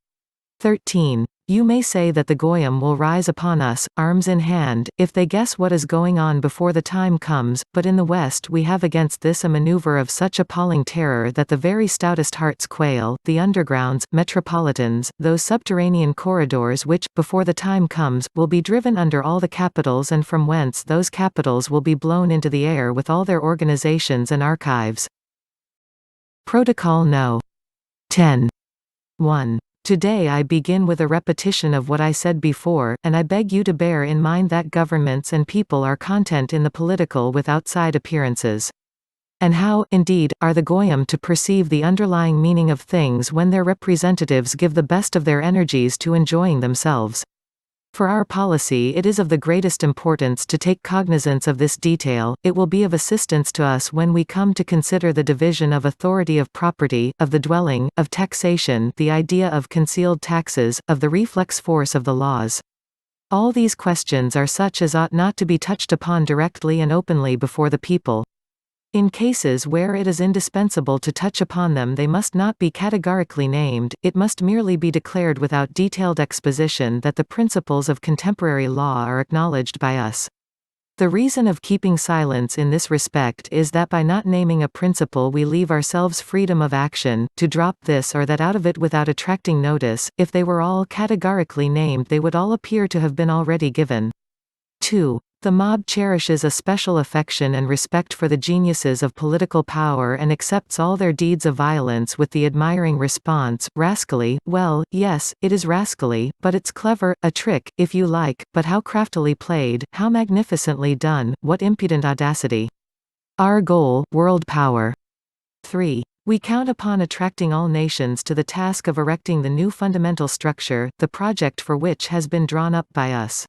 13. You may say that the Goyim will rise upon us, arms in hand, if they guess what is going on before the time comes, but in the West we have against this a maneuver of such appalling terror that the very stoutest hearts quail, the undergrounds, metropolitans, those subterranean corridors which, before the time comes, will be driven under all the capitals and from whence those capitals will be blown into the air with all their organizations and archives. Protocol No. 10. 1. Today I begin with a repetition of what I said before, and I beg you to bear in mind that governments and people are content in the political with outside appearances. And how, indeed, are the Goyim to perceive the underlying meaning of things when their representatives give the best of their energies to enjoying themselves? For our policy it is of the greatest importance to take cognizance of this detail. It will be of assistance to us when we come to consider the division of authority of property, of the dwelling, of taxation, the idea of concealed taxes, of the reflex force of the laws. All these questions are such as ought not to be touched upon directly and openly before the people. In cases where it is indispensable to touch upon them they must not be categorically named, it must merely be declared without detailed exposition that the principles of contemporary law are acknowledged by us. The reason of keeping silence in this respect is that by not naming a principle we leave ourselves freedom of action, to drop this or that out of it without attracting notice. If they were all categorically named they would all appear to have been already given. 2. The mob cherishes a special affection and respect for the geniuses of political power and accepts all their deeds of violence with the admiring response, rascally. Well, yes, it is rascally, but it's clever, a trick, if you like, but how craftily played, how magnificently done, what impudent audacity. Our goal, world power. 3. We count upon attracting all nations to the task of erecting the new fundamental structure, the project for which has been drawn up by us.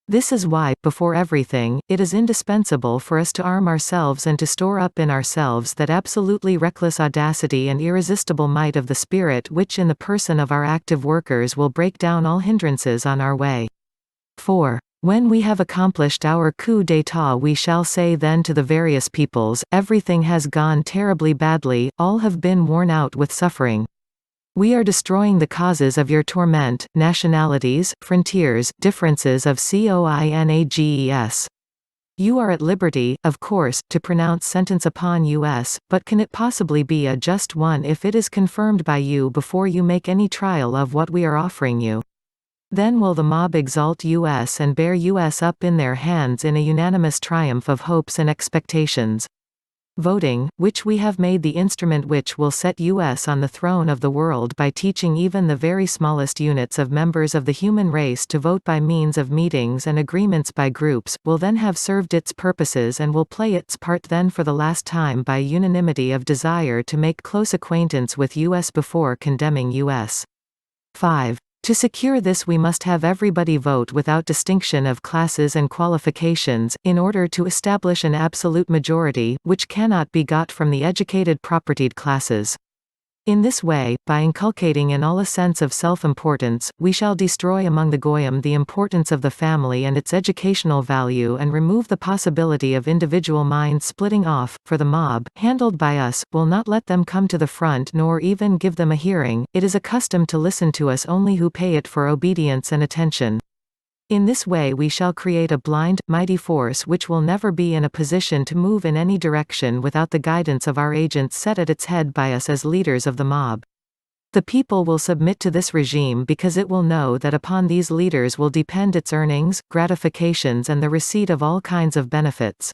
This is why, before everything, it is indispensable for us to arm ourselves and to store up in ourselves that absolutely reckless audacity and irresistible might of the spirit which in the person of our active workers will break down all hindrances on our way. 4. When we have accomplished our coup d'état we shall say then to the various peoples, everything has gone terribly badly, all have been worn out with suffering. We are destroying the causes of your torment, nationalities, frontiers, differences of coinages. You are at liberty, of course, to pronounce sentence upon us, but can it possibly be a just one if it is confirmed by you before you make any trial of what we are offering you? Then will the mob exalt us and bear us up in their hands in a unanimous triumph of hopes and expectations. Voting, which we have made the instrument which will set us on the throne of the world by teaching even the very smallest units of members of the human race to vote by means of meetings and agreements by groups, will then have served its purposes and will play its part then for the last time by unanimity of desire to make close acquaintance with us before condemning us. 5. To secure this we must have everybody vote without distinction of classes and qualifications, in order to establish an absolute majority, which cannot be got from the educated propertied classes. In this way, by inculcating in all a sense of self-importance, we shall destroy among the Goyim the importance of the family and its educational value and remove the possibility of individual minds splitting off, for the mob, handled by us, will not let them come to the front nor even give them a hearing. It is accustomed to listen to us only who pay it for obedience and attention. In this way we shall create a blind, mighty force which will never be in a position to move in any direction without the guidance of our agents set at its head by us as leaders of the mob. The people will submit to this regime because it will know that upon these leaders will depend its earnings, gratifications and the receipt of all kinds of benefits.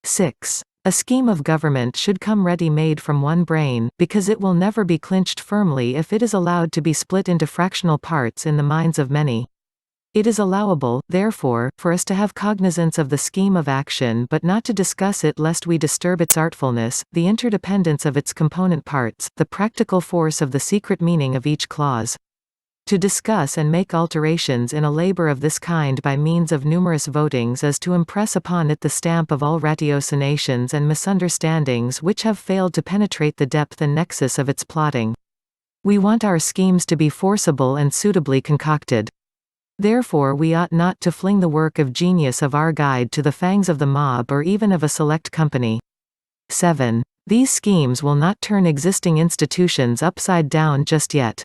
6. A scheme of government should come ready-made from one brain, because it will never be clinched firmly if it is allowed to be split into fractional parts in the minds of many. It is allowable, therefore, for us to have cognizance of the scheme of action but not to discuss it lest we disturb its artfulness, the interdependence of its component parts, the practical force of the secret meaning of each clause. To discuss and make alterations in a labor of this kind by means of numerous votings is to impress upon it the stamp of all ratiocinations and misunderstandings which have failed to penetrate the depth and nexus of its plotting. We want our schemes to be forcible and suitably concocted. Therefore we ought not to fling the work of genius of our guide to the fangs of the mob or even of a select company. 7. These schemes will not turn existing institutions upside down just yet.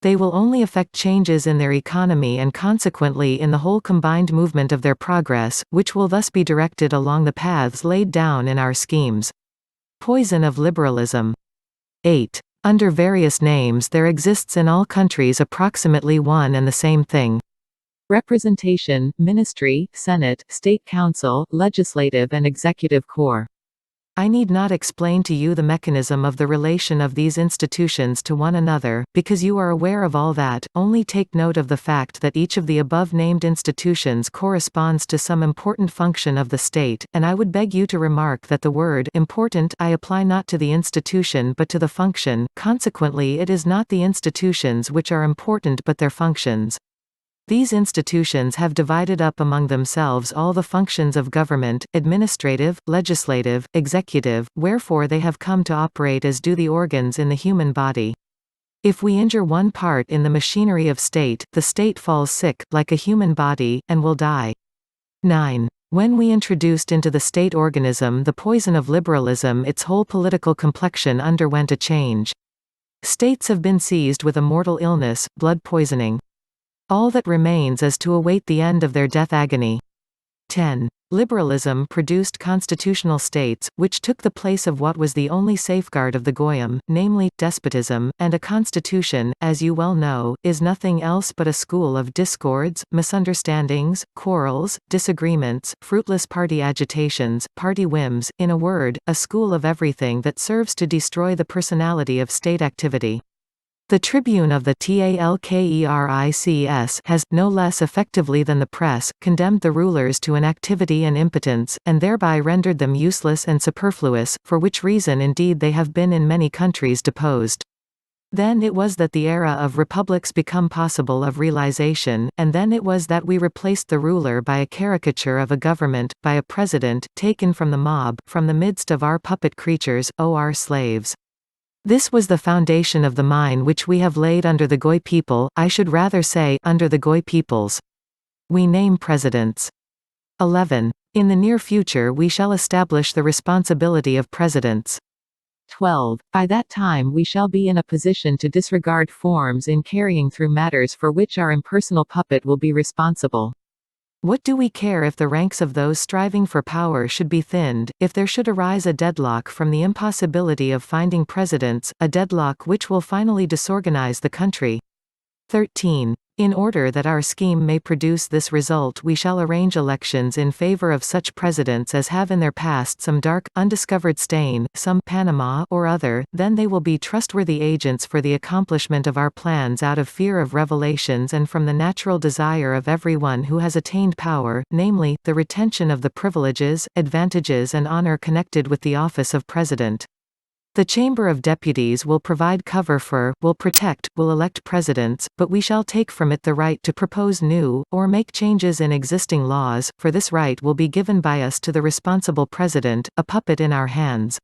They will only effect changes in their economy and consequently in the whole combined movement of their progress, which will thus be directed along the paths laid down in our schemes. Poison of liberalism. 8. Under various names there exists in all countries approximately one and the same thing. Representation, Ministry, Senate, State Council, Legislative and Executive Corps. I need not explain to you the mechanism of the relation of these institutions to one another, because you are aware of all that, only take note of the fact that each of the above-named institutions corresponds to some important function of the state, and I would beg you to remark that the word important I apply not to the institution but to the function, consequently it is not the institutions which are important but their functions. These institutions have divided up among themselves all the functions of government, administrative, legislative, executive, wherefore they have come to operate as do the organs in the human body. If we injure one part in the machinery of state, the state falls sick, like a human body, and will die. 9. When we introduced into the state organism the poison of liberalism, its whole political complexion underwent a change. States have been seized with a mortal illness, blood poisoning. All that remains is to await the end of their death agony. 10. Liberalism produced constitutional states, which took the place of what was the only safeguard of the Goyim, namely, despotism, and a constitution, as you well know, is nothing else but a school of discords, misunderstandings, quarrels, disagreements, fruitless party agitations, party whims, in a word, a school of everything that serves to destroy the personality of state activity. The Tribune of the Talkerics has, no less effectively than the press, condemned the rulers to inactivity and impotence, and thereby rendered them useless and superfluous, for which reason indeed they have been in many countries deposed. Then it was that the era of republics become possible of realization, and then it was that we replaced the ruler by a caricature of a government, by a president, taken from the mob, from the midst of our puppet creatures, our slaves. This was the foundation of the mine which we have laid under the Goy people, I should rather say, under the Goy peoples. We name presidents. 11. In the near future we shall establish the responsibility of presidents. 12. By that time we shall be in a position to disregard forms in carrying through matters for which our impersonal puppet will be responsible. What do we care if the ranks of those striving for power should be thinned, if there should arise a deadlock from the impossibility of finding presidents, a deadlock which will finally disorganize the country? 13. In order that our scheme may produce this result, we shall arrange elections in favor of such presidents as have in their past some dark, undiscovered stain, some Panama or other, then they will be trustworthy agents for the accomplishment of our plans out of fear of revelations and from the natural desire of everyone who has attained power, namely, the retention of the privileges, advantages and honor connected with the office of president. The Chamber of Deputies will provide cover for, will protect, will elect presidents, but we shall take from it the right to propose new, or make changes in existing laws, for this right will be given by us to the responsible president, a puppet in our hands.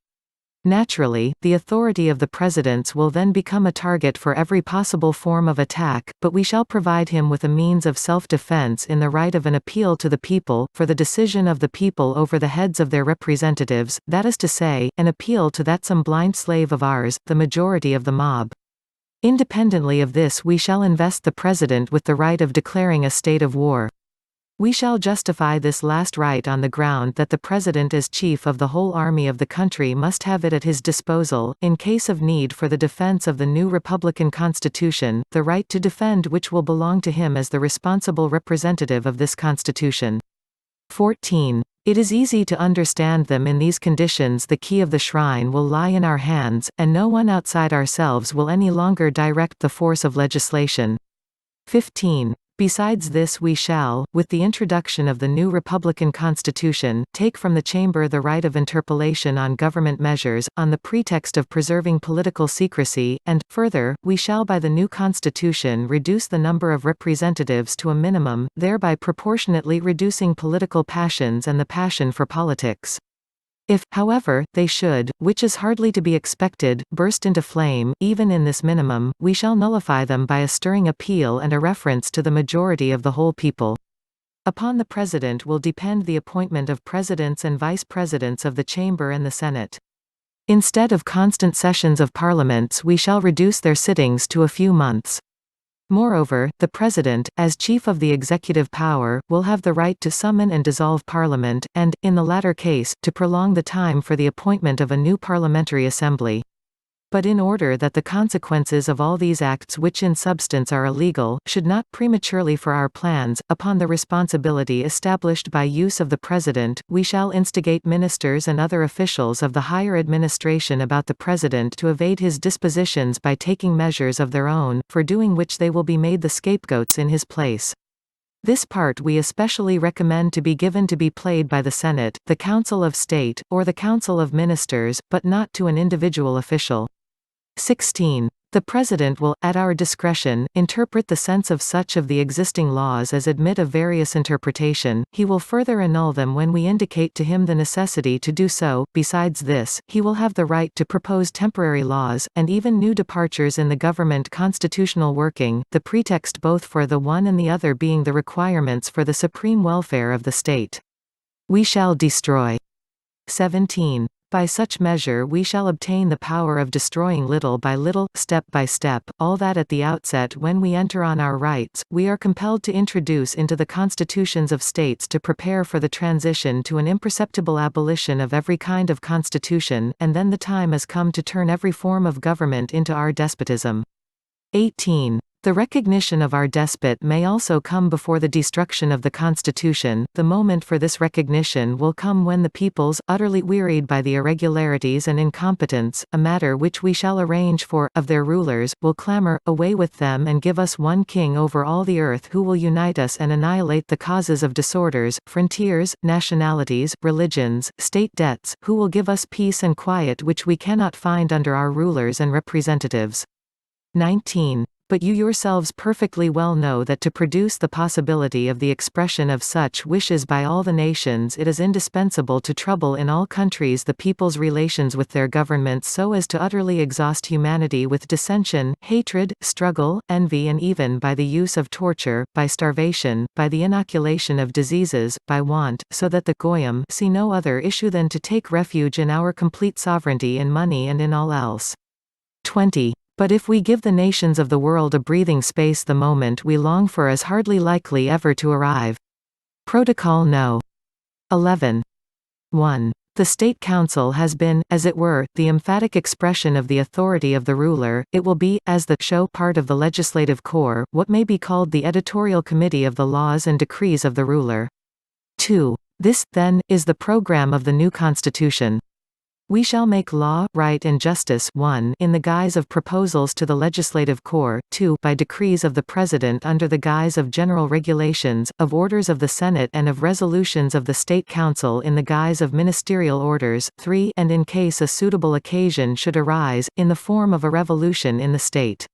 Naturally, the authority of the presidents will then become a target for every possible form of attack, but we shall provide him with a means of self-defense in the right of an appeal to the people, for the decision of the people over the heads of their representatives, that is to say, an appeal to that some blind slave of ours, the majority of the mob. Independently of this, we shall invest the president with the right of declaring a state of war. We shall justify this last right on the ground that the President as chief of the whole army of the country must have it at his disposal, in case of need for the defense of the new Republican Constitution, the right to defend which will belong to him as the responsible representative of this Constitution. 14. It is easy to understand them in these conditions. The key of the shrine will lie in our hands, and no one outside ourselves will any longer direct the force of legislation. 15. Besides this, we shall, with the introduction of the new Republican Constitution, take from the Chamber the right of interpellation on government measures, on the pretext of preserving political secrecy, and, further, we shall by the new Constitution reduce the number of representatives to a minimum, thereby proportionately reducing political passions and the passion for politics. If, however, they should, which is hardly to be expected, burst into flame, even in this minimum, we shall nullify them by a stirring appeal and a reference to the majority of the whole people. Upon the President will depend the appointment of presidents and vice-presidents of the Chamber and the Senate. Instead of constant sessions of parliaments, we shall reduce their sittings to a few months. Moreover, the President, as chief of the executive power, will have the right to summon and dissolve Parliament, and, in the latter case, to prolong the time for the appointment of a new parliamentary assembly. But in order that the consequences of all these acts, which in substance are illegal, should not prematurely for our plans, upon the responsibility established by use of the President, we shall instigate ministers and other officials of the higher administration about the President to evade his dispositions by taking measures of their own, for doing which they will be made the scapegoats in his place. This part we especially recommend to be given to be played by the Senate, the Council of State, or the Council of Ministers, but not to an individual official. 16. The President will, at our discretion, interpret the sense of such of the existing laws as admit of various interpretation. He will further annul them when we indicate to him the necessity to do so. Besides this, he will have the right to propose temporary laws, and even new departures in the government constitutional working, the pretext both for the one and the other being the requirements for the supreme welfare of the state. We shall destroy. 17. By such measure we shall obtain the power of destroying little by little, step by step, all that at the outset when we enter on our rights, we are compelled to introduce into the constitutions of states to prepare for the transition to an imperceptible abolition of every kind of constitution, and then the time has come to turn every form of government into our despotism. 18. The recognition of our despot may also come before the destruction of the Constitution. The moment for this recognition will come when the peoples, utterly wearied by the irregularities and incompetence, a matter which we shall arrange for, of their rulers, will clamor, away with them and give us one king over all the earth who will unite us and annihilate the causes of disorders, frontiers, nationalities, religions, state debts, who will give us peace and quiet which we cannot find under our rulers and representatives. 19. But you yourselves perfectly well know that to produce the possibility of the expression of such wishes by all the nations it is indispensable to trouble in all countries the people's relations with their governments so as to utterly exhaust humanity with dissension, hatred, struggle, envy and even by the use of torture, by starvation, by the inoculation of diseases, by want, so that the Goyim see no other issue than to take refuge in our complete sovereignty in money and in all else. 20. But if we give the nations of the world a breathing space the moment we long for is hardly likely ever to arrive. Protocol No. 11. 1. The State Council has been, as it were, the emphatic expression of the authority of the ruler. It will be, as the show part of the legislative corps, what may be called the editorial committee of the laws and decrees of the ruler. 2. This, then, is the program of the new Constitution. We shall make law, right and justice 1 in the guise of proposals to the legislative corps, 2 by decrees of the President under the guise of general regulations, of orders of the Senate and of resolutions of the State Council in the guise of ministerial orders, 3 and in case a suitable occasion should arise, in the form of a revolution in the state.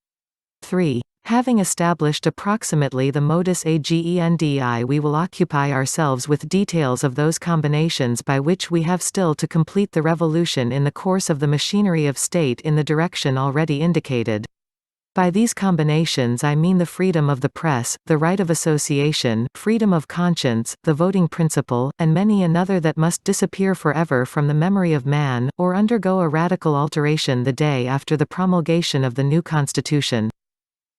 3. Having established approximately the modus agendi, we will occupy ourselves with details of those combinations by which we have still to complete the revolution in the course of the machinery of state in the direction already indicated. By these combinations I mean the freedom of the press, the right of association, freedom of conscience, the voting principle, and many another that must disappear forever from the memory of man, or undergo a radical alteration the day after the promulgation of the new Constitution.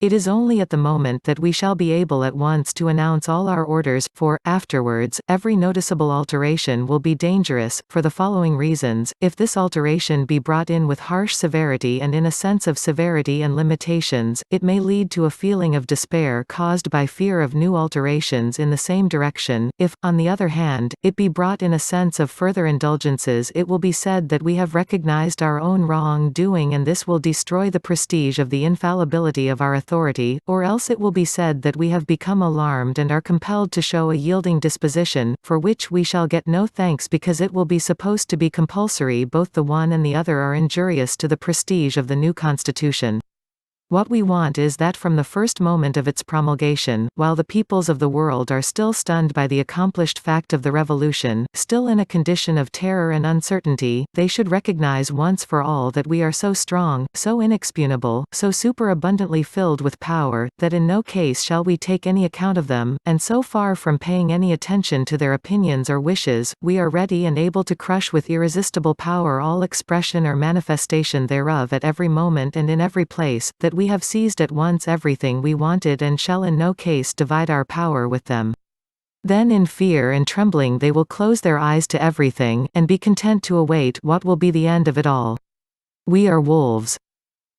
It is only at the moment that we shall be able at once to announce all our orders, for, afterwards, every noticeable alteration will be dangerous, for the following reasons. If this alteration be brought in with harsh severity and in a sense of severity and limitations, it may lead to a feeling of despair caused by fear of new alterations in the same direction. If, on the other hand, it be brought in a sense of further indulgences, it will be said that we have recognized our own wrong-doing, and this will destroy the prestige of the infallibility of our authority, or else it will be said that we have become alarmed and are compelled to show a yielding disposition, for which we shall get no thanks because it will be supposed to be compulsory. Both the one and the other are injurious to the prestige of the new Constitution. What we want is that from the first moment of its promulgation, while the peoples of the world are still stunned by the accomplished fact of the revolution, still in a condition of terror and uncertainty, they should recognize once for all that we are so strong, so inexpugnable, so superabundantly filled with power, that in no case shall we take any account of them, and so far from paying any attention to their opinions or wishes, we are ready and able to crush with irresistible power all expression or manifestation thereof at every moment and in every place, that we have seized at once everything we wanted and shall in no case divide our power with them. Then in fear and trembling they will close their eyes to everything, and be content to await what will be the end of it all. We are wolves.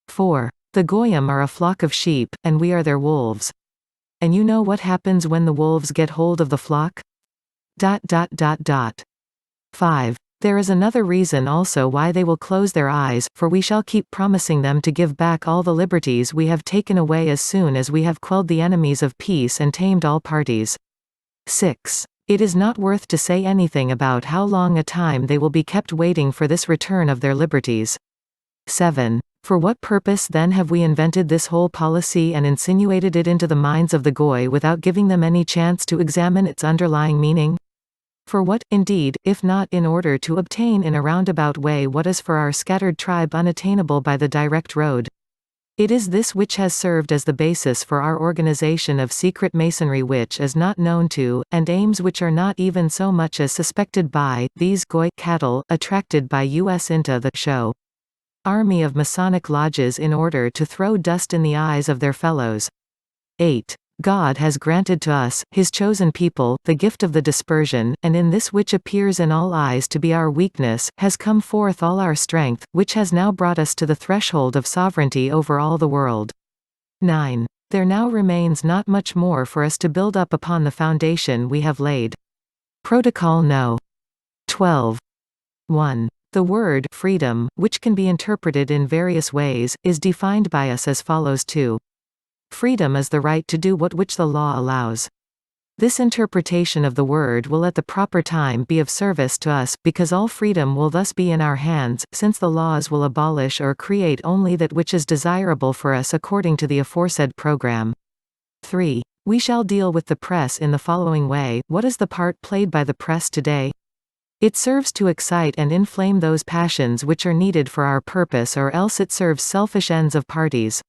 4. The Goyim are a flock of sheep, and we are their wolves. And you know what happens when the wolves get hold of the flock? 5. There is another reason also why they will close their eyes, for we shall keep promising them to give back all the liberties we have taken away as soon as we have quelled the enemies of peace and tamed all parties. 6. It is not worth to say anything about how long a time they will be kept waiting for this return of their liberties. 7. For what purpose then have we invented this whole policy and insinuated it into the minds of the Goy without giving them any chance to examine its underlying meaning? For what, indeed, if not in order to obtain in a roundabout way what is for our scattered tribe unattainable by the direct road? It is this which has served as the basis for our organization of secret masonry which is not known to, and aims which are not even so much as suspected by, these Goy cattle, attracted by us into the show army of Masonic lodges in order to throw dust in the eyes of their fellows. 8. God has granted to us, his chosen people, the gift of the dispersion, and in this which appears in all eyes to be our weakness, has come forth all our strength, which has now brought us to the threshold of sovereignty over all the world. 9. There now remains not much more for us to build up upon the foundation we have laid. Protocol No. 12. 1. The word freedom, which can be interpreted in various ways, is defined by us as follows. 2. Freedom is the right to do which the law allows. This interpretation of the word will at the proper time be of service to us, because all freedom will thus be in our hands, since the laws will abolish or create only that which is desirable for us according to the aforesaid program. 3. We shall deal with the press in the following way. What is the part played by the press today? It serves to excite and inflame those passions which are needed for our purpose, or else it serves selfish ends of parties.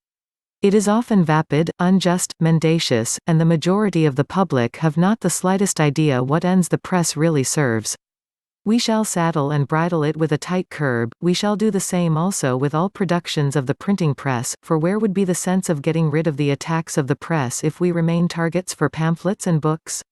It is often vapid, unjust, mendacious, and the majority of the public have not the slightest idea what ends the press really serves. We shall saddle and bridle it with a tight curb. We shall do the same also with all productions of the printing press, for where would be the sense of getting rid of the attacks of the press if we remain targets for pamphlets and books?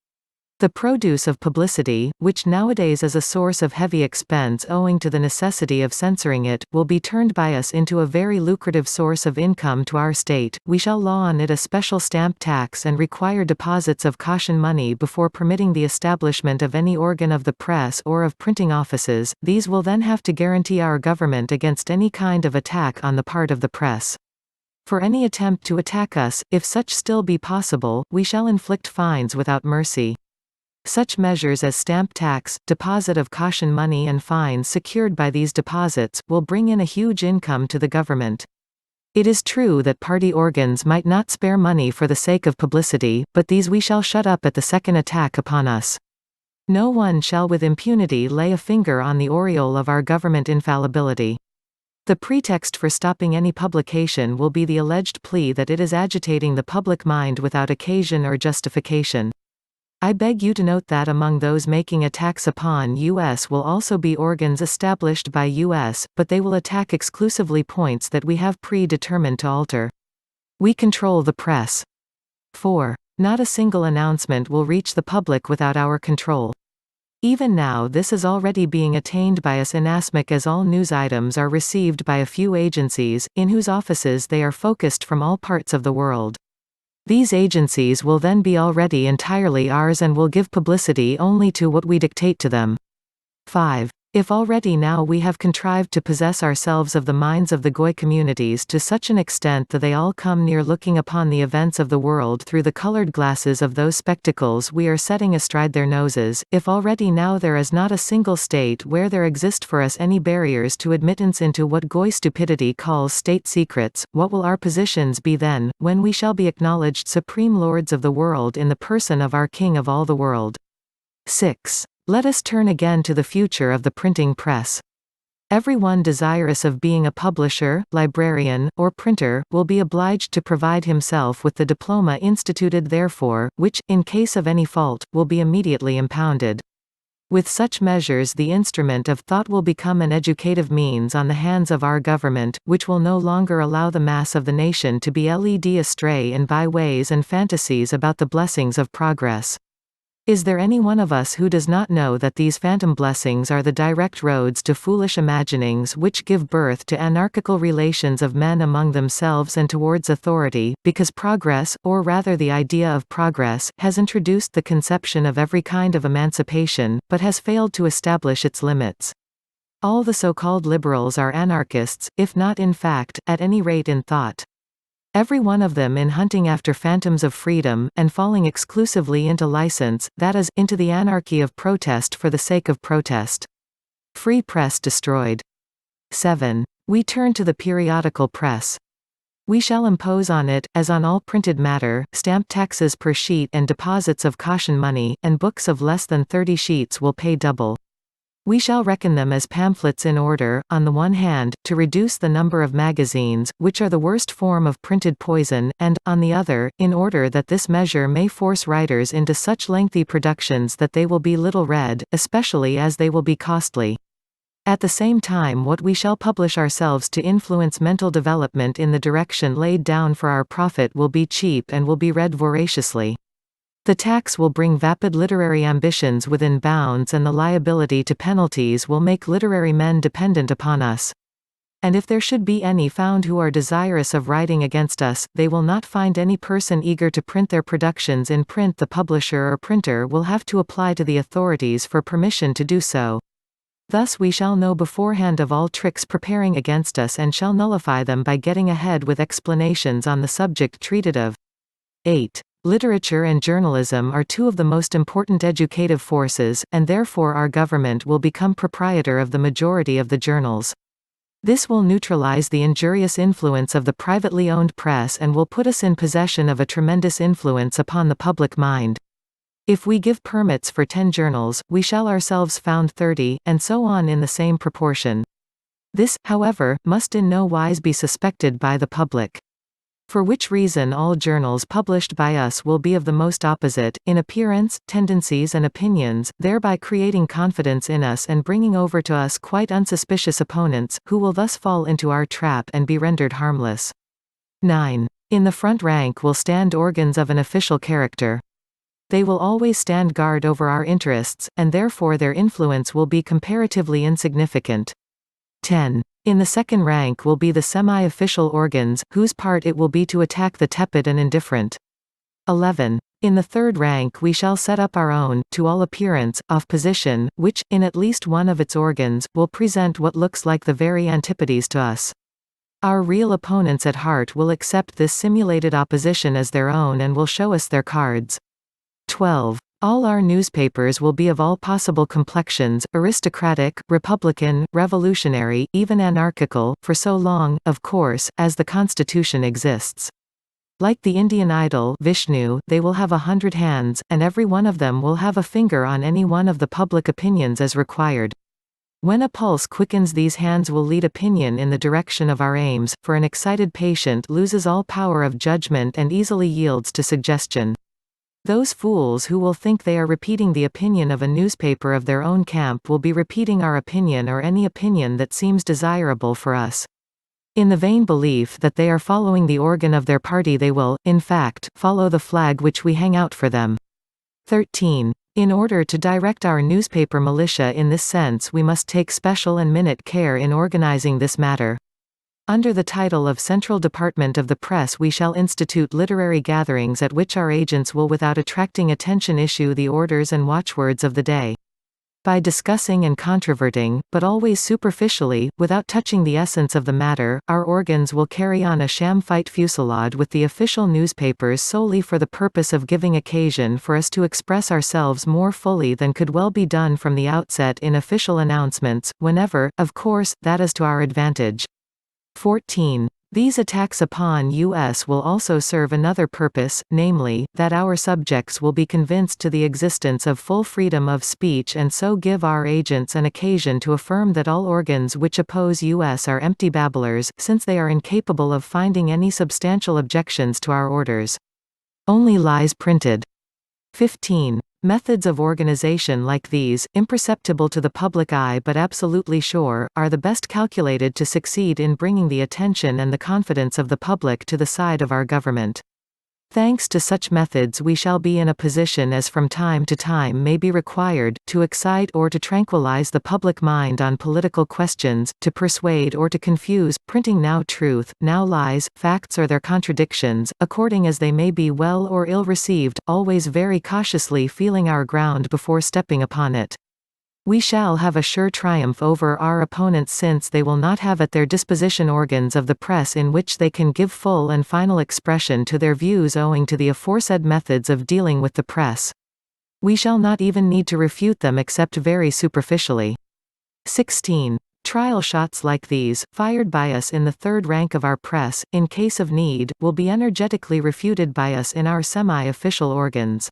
The produce of publicity, which nowadays is a source of heavy expense owing to the necessity of censoring it, will be turned by us into a very lucrative source of income to our state. We shall law on it a special stamp tax and require deposits of caution money before permitting the establishment of any organ of the press or of printing offices. These will then have to guarantee our government against any kind of attack on the part of the press. For any attempt to attack us, if such still be possible, we shall inflict fines without mercy. Such measures as stamp tax, deposit of caution money and fines secured by these deposits, will bring in a huge income to the government. It is true that party organs might not spare money for the sake of publicity, but these we shall shut up at the second attack upon us. No one shall with impunity lay a finger on the aureole of our government infallibility. The pretext for stopping any publication will be the alleged plea that it is agitating the public mind without occasion or justification. I beg you to note that among those making attacks upon U.S. will also be organs established by U.S., but they will attack exclusively points that we have predetermined to alter. We control the press. 4. Not a single announcement will reach the public without our control. Even now this is already being attained by us inasmuch as all news items are received by a few agencies, in whose offices they are focused from all parts of the world. These agencies will then be already entirely ours and will give publicity only to what we dictate to them. 5. If already now we have contrived to possess ourselves of the minds of the Goy communities to such an extent that they all come near looking upon the events of the world through the colored glasses of those spectacles we are setting astride their noses, if already now there is not a single state where there exist for us any barriers to admittance into what Goy stupidity calls state secrets, what will our positions be then, when we shall be acknowledged supreme lords of the world in the person of our King of all the world? 6. Let us turn again to the future of the printing press. Everyone desirous of being a publisher, librarian, or printer, will be obliged to provide himself with the diploma instituted therefor, which, in case of any fault, will be immediately impounded. With such measures the instrument of thought will become an educative means on the hands of our government, which will no longer allow the mass of the nation to be led astray in byways and fantasies about the blessings of progress. Is there any one of us who does not know that these phantom blessings are the direct roads to foolish imaginings which give birth to anarchical relations of men among themselves and towards authority, because progress, or rather the idea of progress, has introduced the conception of every kind of emancipation, but has failed to establish its limits? All the so-called liberals are anarchists, if not in fact, at any rate in thought. Every one of them in hunting after phantoms of freedom, and falling exclusively into license, that is, into the anarchy of protest for the sake of protest. Free press destroyed. 7. We turn to the periodical press. We shall impose on it, as on all printed matter, stamp taxes per sheet and deposits of caution money, and books of less than 30 sheets will pay double. We shall reckon them as pamphlets in order, on the one hand, to reduce the number of magazines, which are the worst form of printed poison, and, on the other, in order that this measure may force writers into such lengthy productions that they will be little read, especially as they will be costly. At the same time what we shall publish ourselves to influence mental development in the direction laid down for our profit will be cheap and will be read voraciously. The tax will bring vapid literary ambitions within bounds and the liability to penalties will make literary men dependent upon us. And if there should be any found who are desirous of writing against us, they will not find any person eager to print their productions in print. The publisher or printer will have to apply to the authorities for permission to do so. Thus we shall know beforehand of all tricks preparing against us and shall nullify them by getting ahead with explanations on the subject treated of. 8. Literature and journalism are two of the most important educative forces, and therefore our government will become proprietor of the majority of the journals. This will neutralize the injurious influence of the privately owned press and will put us in possession of a tremendous influence upon the public mind. If we give permits for 10 journals, we shall ourselves found 30, and so on in the same proportion. This, however, must in no wise be suspected by the public. For which reason all journals published by us will be of the most opposite, in appearance, tendencies and opinions, thereby creating confidence in us and bringing over to us quite unsuspicious opponents, who will thus fall into our trap and be rendered harmless. 9. In the front rank will stand organs of an official character. They will always stand guard over our interests, and therefore their influence will be comparatively insignificant. 10. In the second rank will be the semi-official organs, whose part it will be to attack the tepid and indifferent. 11. In the third rank we shall set up our own, to all appearance, opposition, which, in at least one of its organs, will present what looks like the very antipodes to us. Our real opponents at heart will accept this simulated opposition as their own and will show us their cards. 12. All our newspapers will be of all possible complexions, aristocratic, republican, revolutionary, even anarchical, for so long, of course, as the Constitution exists. Like the Indian idol, Vishnu, they will have 100 hands, and every one of them will have a finger on any one of the public opinions as required. When a pulse quickens, these hands will lead opinion in the direction of our aims, for an excited patient loses all power of judgment and easily yields to suggestion. Those fools who will think they are repeating the opinion of a newspaper of their own camp will be repeating our opinion or any opinion that seems desirable for us. In the vain belief that they are following the organ of their party, they will, in fact, follow the flag which we hang out for them. 13. In order to direct our newspaper militia in this sense, we must take special and minute care in organizing this matter. Under the title of Central Department of the Press we shall institute literary gatherings at which our agents will, without attracting attention, issue the orders and watchwords of the day. By discussing and controverting, but always superficially, without touching the essence of the matter, our organs will carry on a sham fight fusillade with the official newspapers solely for the purpose of giving occasion for us to express ourselves more fully than could well be done from the outset in official announcements, whenever, of course, that is to our advantage. 14. These attacks upon us will also serve another purpose, namely, that our subjects will be convinced to the existence of full freedom of speech and so give our agents an occasion to affirm that all organs which oppose us are empty babblers, since they are incapable of finding any substantial objections to our orders. Only lies printed. 15. Methods of organization like these, imperceptible to the public eye but absolutely sure, are the best calculated to succeed in bringing the attention and the confidence of the public to the side of our government. Thanks to such methods we shall be in a position, as from time to time may be required, to excite or to tranquilize the public mind on political questions, to persuade or to confuse, printing now truth, now lies, facts or their contradictions, according as they may be well or ill received, always very cautiously feeling our ground before stepping upon it. We shall have a sure triumph over our opponents, since they will not have at their disposition organs of the press in which they can give full and final expression to their views owing to the aforesaid methods of dealing with the press. We shall not even need to refute them except very superficially. 16. Trial shots like these, fired by us in the third rank of our press, in case of need, will be energetically refuted by us in our semi-official organs.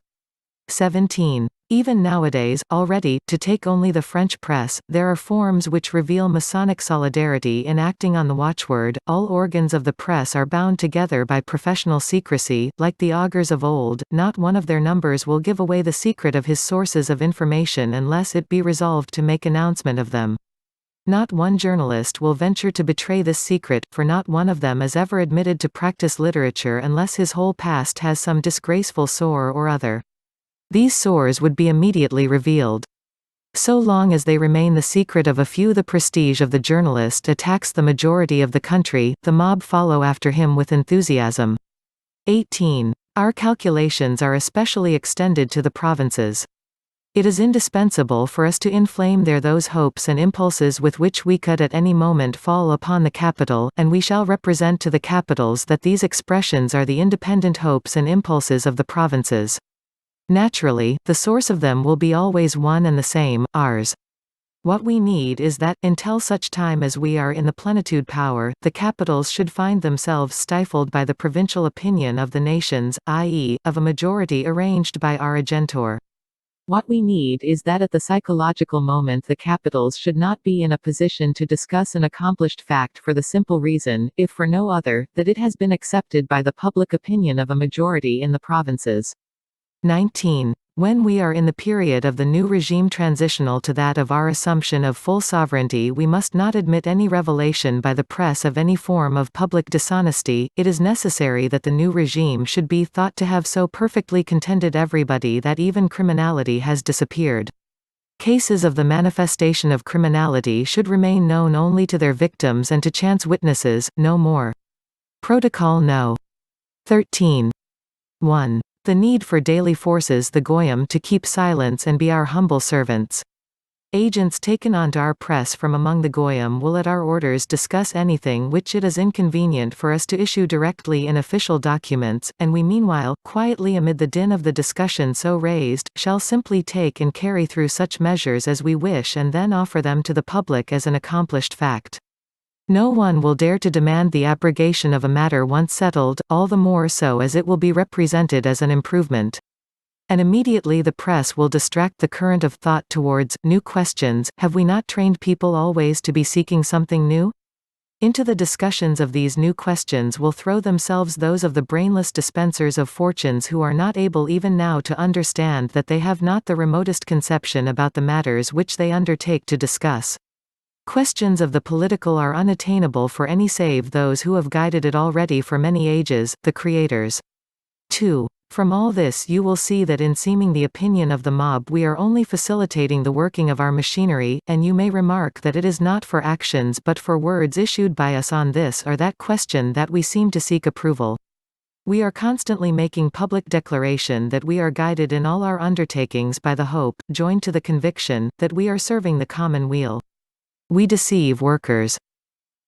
17. Even nowadays, already, to take only the French press, there are forms which reveal Masonic solidarity in acting on the watchword. All organs of the press are bound together by professional secrecy, like the augurs of old. Not one of their numbers will give away the secret of his sources of information unless it be resolved to make announcement of them. Not one journalist will venture to betray this secret, for not one of them is ever admitted to practice literature unless his whole past has some disgraceful sore or other. These sores would be immediately revealed. So long as they remain the secret of a few, the prestige of the journalist attacks the majority of the country, the mob follow after him with enthusiasm. 18. Our calculations are especially extended to the provinces. It is indispensable for us to inflame there those hopes and impulses with which we could at any moment fall upon the capital, and we shall represent to the capitals that these expressions are the independent hopes and impulses of the provinces. Naturally, the source of them will be always one and the same, ours. What we need is that, until such time as we are in the plenitude power, the capitals should find themselves stifled by the provincial opinion of the nations, i.e., of a majority arranged by our agentor. What we need is that at the psychological moment the capitals should not be in a position to discuss an accomplished fact, for the simple reason, if for no other, that it has been accepted by the public opinion of a majority in the provinces. 19. When we are in the period of the new regime transitional to that of our assumption of full sovereignty, we must not admit any revelation by the press of any form of public dishonesty. It is necessary that the new regime should be thought to have so perfectly contented everybody that even criminality has disappeared. Cases of the manifestation of criminality should remain known only to their victims and to chance witnesses, no more. Protocol No. 13. 1. The need for daily forces the Goyim to keep silence and be our humble servants. Agents taken onto our press from among the Goyim will at our orders discuss anything which it is inconvenient for us to issue directly in official documents, and we meanwhile, quietly amid the din of the discussion so raised, shall simply take and carry through such measures as we wish and then offer them to the public as an accomplished fact. No one will dare to demand the abrogation of a matter once settled, all the more so as it will be represented as an improvement. And immediately the press will distract the current of thought towards new questions. Have we not trained people always to be seeking something new? Into the discussions of these new questions will throw themselves those of the brainless dispensers of fortunes who are not able even now to understand that they have not the remotest conception about the matters which they undertake to discuss. Questions of the political are unattainable for any save those who have guided it already for many ages, the creators. 2. From all this you will see that in seeming the opinion of the mob we are only facilitating the working of our machinery, and you may remark that it is not for actions but for words issued by us on this or that question that we seem to seek approval. We are constantly making public declaration that we are guided in all our undertakings by the hope, joined to the conviction, that we are serving the common weal. We deceive workers.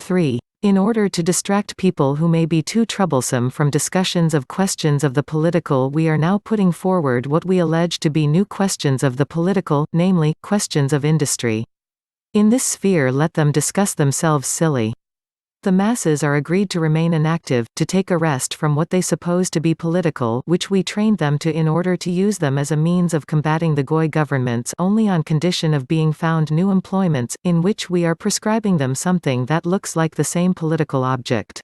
3. In order to distract people who may be too troublesome from discussions of questions of the political, we are now putting forward what we allege to be new questions of the political, namely, questions of industry. In this sphere let them discuss themselves silly. The masses are agreed to remain inactive, to take a rest from what they suppose to be political, which we trained them to in order to use them as a means of combating the Goy governments only on condition of being found new employments, in which we are prescribing them something that looks like the same political object.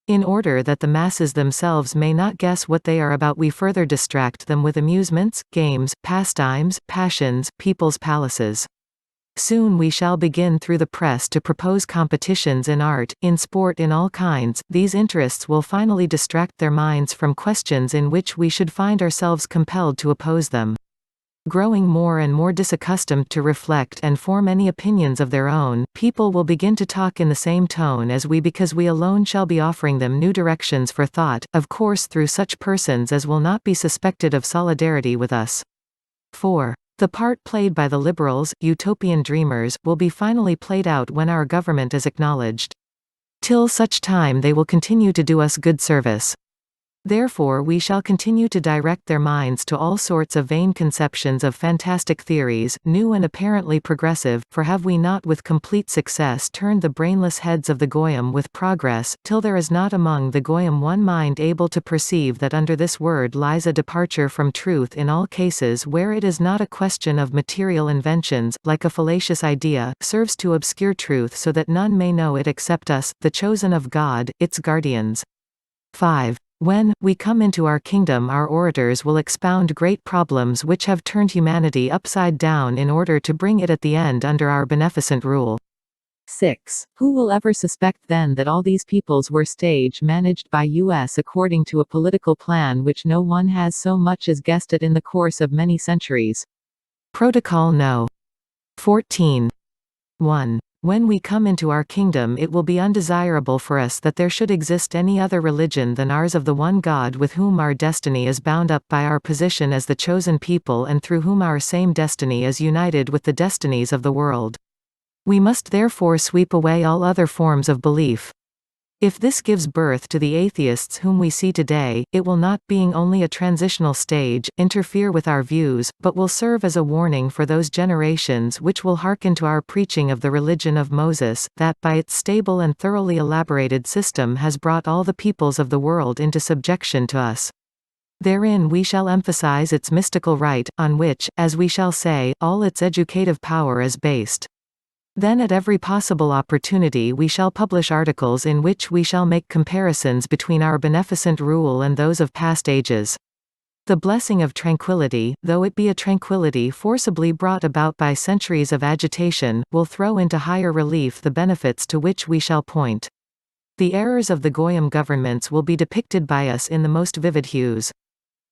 In order that the masses themselves may not guess what they are about, we further distract them with amusements, games, pastimes, passions, people's palaces. Soon we shall begin through the press to propose competitions in art, in sport, in all kinds. These interests will finally distract their minds from questions in which we should find ourselves compelled to oppose them. Growing more and more disaccustomed to reflect and form any opinions of their own, people will begin to talk in the same tone as we, because we alone shall be offering them new directions for thought, of course through such persons as will not be suspected of solidarity with us. 4. The part played by the liberals, utopian dreamers, will be finally played out when our government is acknowledged. Till such time they will continue to do us good service. Therefore we shall continue to direct their minds to all sorts of vain conceptions of fantastic theories, new and apparently progressive, for have we not with complete success turned the brainless heads of the Goyim with progress, till there is not among the Goyim one mind able to perceive that under this word lies a departure from truth in all cases where it is not a question of material inventions, like a fallacious idea, serves to obscure truth so that none may know it except us, the chosen of God, its guardians. 5. When we come into our kingdom, our orators will expound great problems which have turned humanity upside down in order to bring it at the end under our beneficent rule. 6. Who will ever suspect then that all these peoples were stage managed by us according to a political plan which no one has so much as guessed at in the course of many centuries? Protocol No. 14. 1. When we come into our kingdom, it will be undesirable for us that there should exist any other religion than ours, of the one God with whom our destiny is bound up by our position as the chosen people and through whom our same destiny is united with the destinies of the world. We must therefore sweep away all other forms of belief. If this gives birth to the atheists whom we see today, it will not, being only a transitional stage, interfere with our views, but will serve as a warning for those generations which will hearken to our preaching of the religion of Moses, that, by its stable and thoroughly elaborated system, has brought all the peoples of the world into subjection to us. Therein we shall emphasize its mystical right, on which, as we shall say, all its educative power is based. Then at every possible opportunity we shall publish articles in which we shall make comparisons between our beneficent rule and those of past ages. The blessing of tranquility, though it be a tranquility forcibly brought about by centuries of agitation, will throw into higher relief the benefits to which we shall point. The errors of the Goyim governments will be depicted by us in the most vivid hues.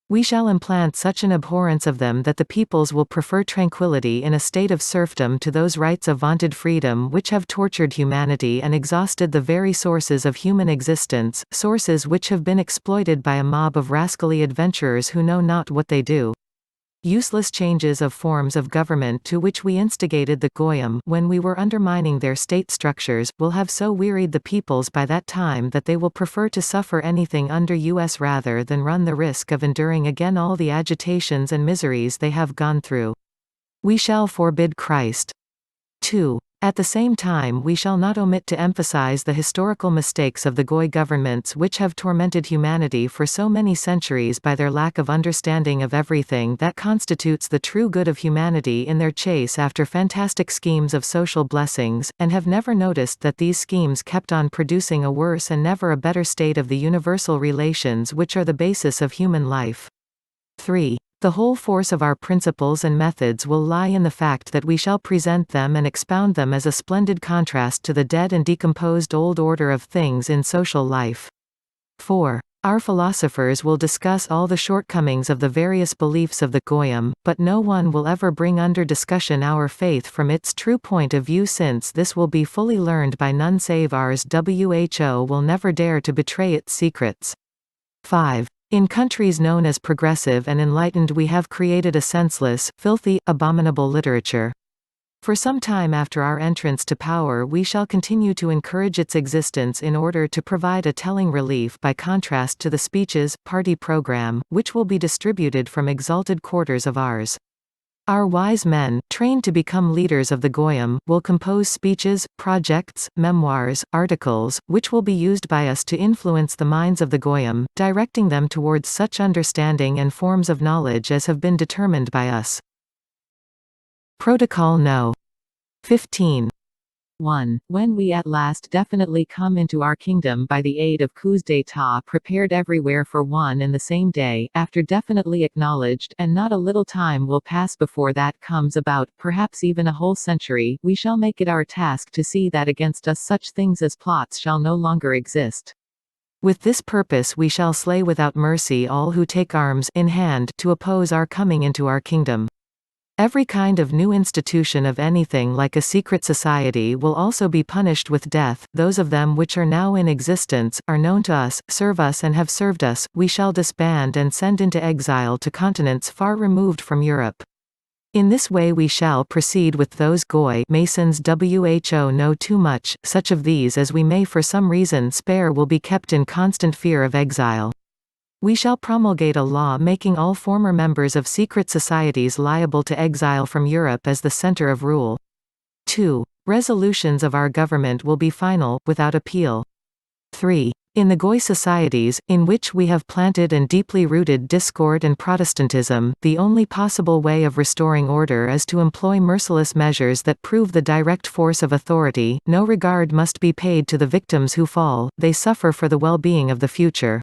We shall implant such an abhorrence of them that the peoples will prefer tranquility in a state of serfdom to those rights of vaunted freedom which have tortured humanity and exhausted the very sources of human existence, sources which have been exploited by a mob of rascally adventurers who know not what they do. Useless changes of forms of government to which we instigated the Goyim when we were undermining their state structures, will have so wearied the peoples by that time that they will prefer to suffer anything under us rather than run the risk of enduring again all the agitations and miseries they have gone through. We shall forbid Christ. 2. At the same time we shall not omit to emphasize the historical mistakes of the Goy governments which have tormented humanity for so many centuries by their lack of understanding of everything that constitutes the true good of humanity in their chase after fantastic schemes of social blessings, and have never noticed that these schemes kept on producing a worse and never a better state of the universal relations which are the basis of human life. 3. The whole force of our principles and methods will lie in the fact that we shall present them and expound them as a splendid contrast to the dead and decomposed old order of things in social life. 4. Our philosophers will discuss all the shortcomings of the various beliefs of the Goyim, but no one will ever bring under discussion our faith from its true point of view, since this will be fully learned by none save ours. Who will never dare to betray its secrets. 5. In countries known as progressive and enlightened we have created a senseless, filthy, abominable literature. For some time after our entrance to power we shall continue to encourage its existence in order to provide a telling relief by contrast to the speeches, party program, which will be distributed from exalted quarters of ours. Our wise men, trained to become leaders of the Goyim, will compose speeches, projects, memoirs, articles, which will be used by us to influence the minds of the Goyim, directing them towards such understanding and forms of knowledge as have been determined by us. Protocol No. 15. 1. When we at last definitely come into our kingdom by the aid of coups d'état prepared everywhere for one and the same day, after definitely acknowledged, and not a little time will pass before that comes about, perhaps even a whole century, we shall make it our task to see that against us such things as plots shall no longer exist. With this purpose we shall slay without mercy all who take arms in hand to oppose our coming into our kingdom. Every kind of new institution of anything like a secret society will also be punished with death. Those of them which are now in existence, are known to us, serve us and have served us, we shall disband and send into exile to continents far removed from Europe. In this way we shall proceed with those Goy Masons who know too much, such of these as we may for some reason spare will be kept in constant fear of exile. We shall promulgate a law making all former members of secret societies liable to exile from Europe as the center of rule. 2. Resolutions of our government will be final, without appeal. 3. In the Goy societies, in which we have planted and deeply rooted discord and Protestantism, the only possible way of restoring order is to employ merciless measures that prove the direct force of authority. No regard must be paid to the victims who fall, they suffer for the well-being of the future.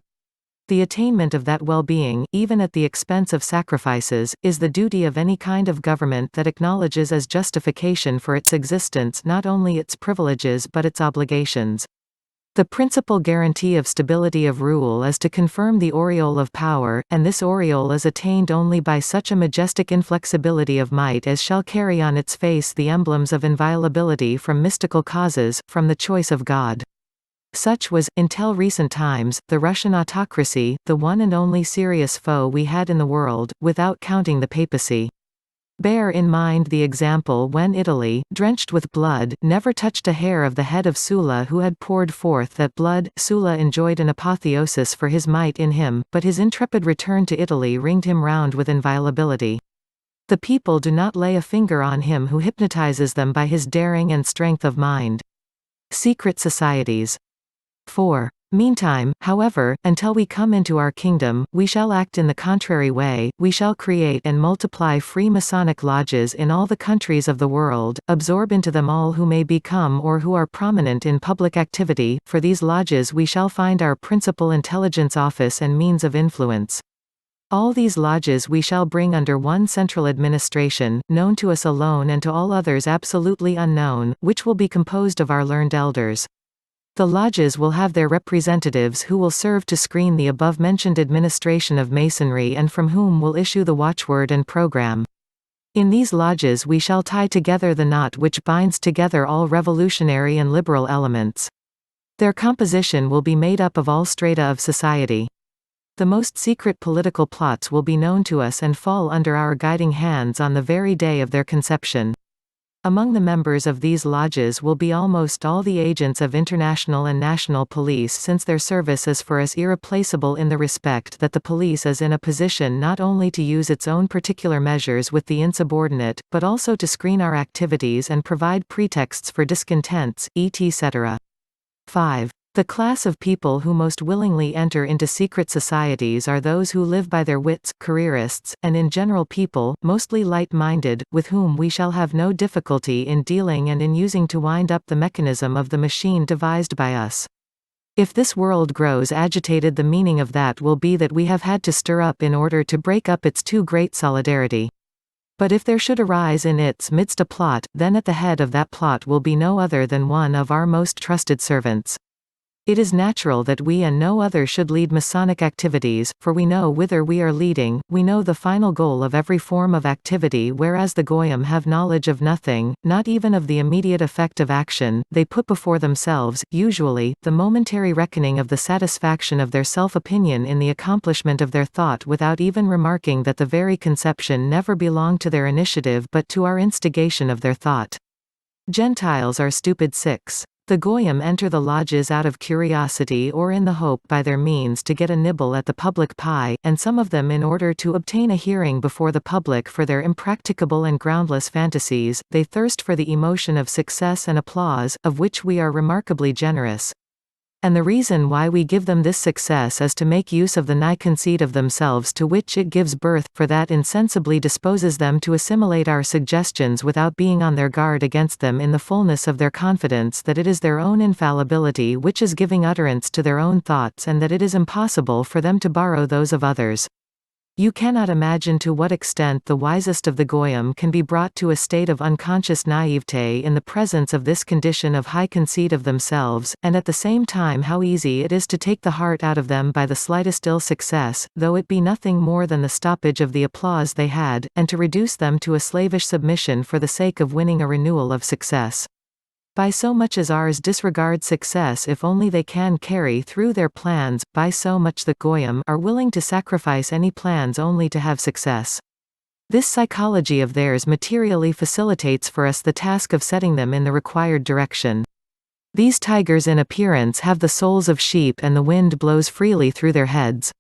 The attainment of that well-being, even at the expense of sacrifices, is the duty of any kind of government that acknowledges as justification for its existence not only its privileges but its obligations. The principal guarantee of stability of rule is to confirm the aureole of power, and this aureole is attained only by such a majestic inflexibility of might as shall carry on its face the emblems of inviolability from mystical causes, from the choice of God. Such was, until recent times, the Russian autocracy, the one and only serious foe we had in the world, without counting the papacy. Bear in mind the example when Italy, drenched with blood, never touched a hair of the head of Sulla who had poured forth that blood. Sulla enjoyed an apotheosis for his might in him, but his intrepid return to Italy ringed him round with inviolability. The people do not lay a finger on him who hypnotizes them by his daring and strength of mind. Secret societies. 4. Meantime, however, until we come into our kingdom, we shall act in the contrary way. We shall create and multiply free Masonic lodges in all the countries of the world, absorb into them all who may become or who are prominent in public activity. For these lodges we shall find our principal intelligence office and means of influence. All these lodges we shall bring under one central administration, known to us alone and to all others absolutely unknown, which will be composed of our learned elders. The lodges will have their representatives who will serve to screen the above-mentioned administration of Masonry and from whom will issue the watchword and program. In these lodges we shall tie together the knot which binds together all revolutionary and liberal elements. Their composition will be made up of all strata of society. The most secret political plots will be known to us and fall under our guiding hands on the very day of their conception. Among the members of these lodges will be almost all the agents of international and national police, since their service is for us irreplaceable in the respect that the police is in a position not only to use its own particular measures with the insubordinate, but also to screen our activities and provide pretexts for discontents, etc. 5. The class of people who most willingly enter into secret societies are those who live by their wits, careerists, and in general people, mostly light-minded, with whom we shall have no difficulty in dealing and in using to wind up the mechanism of the machine devised by us. If this world grows agitated, the meaning of that will be that we have had to stir up in order to break up its too great solidarity. But if there should arise in its midst a plot, then at the head of that plot will be no other than one of our most trusted servants. It is natural that we and no other should lead Masonic activities, for we know whither we are leading, we know the final goal of every form of activity, whereas the Goyim have knowledge of nothing, not even of the immediate effect of action. They put before themselves, usually, the momentary reckoning of the satisfaction of their self-opinion in the accomplishment of their thought, without even remarking that the very conception never belonged to their initiative but to our instigation of their thought. Gentiles are stupid. 6. The Goyim enter the lodges out of curiosity or in the hope by their means to get a nibble at the public pie, and some of them in order to obtain a hearing before the public for their impracticable and groundless fantasies. They thirst for the emotion of success and applause, of which we are remarkably generous. And the reason why we give them this success is to make use of the nigh conceit of themselves to which it gives birth, for that insensibly disposes them to assimilate our suggestions without being on their guard against them, in the fullness of their confidence that it is their own infallibility which is giving utterance to their own thoughts, and that it is impossible for them to borrow those of others. You cannot imagine to what extent the wisest of the Goyim can be brought to a state of unconscious naivete in the presence of this condition of high conceit of themselves, and at the same time how easy it is to take the heart out of them by the slightest ill success, though it be nothing more than the stoppage of the applause they had, and to reduce them to a slavish submission for the sake of winning a renewal of success. By so much as ours disregard success if only they can carry through their plans, by so much the Goyim are willing to sacrifice any plans only to have success. This psychology of theirs materially facilitates for us the task of setting them in the required direction. These tigers in appearance have the souls of sheep, and the wind blows freely through their heads.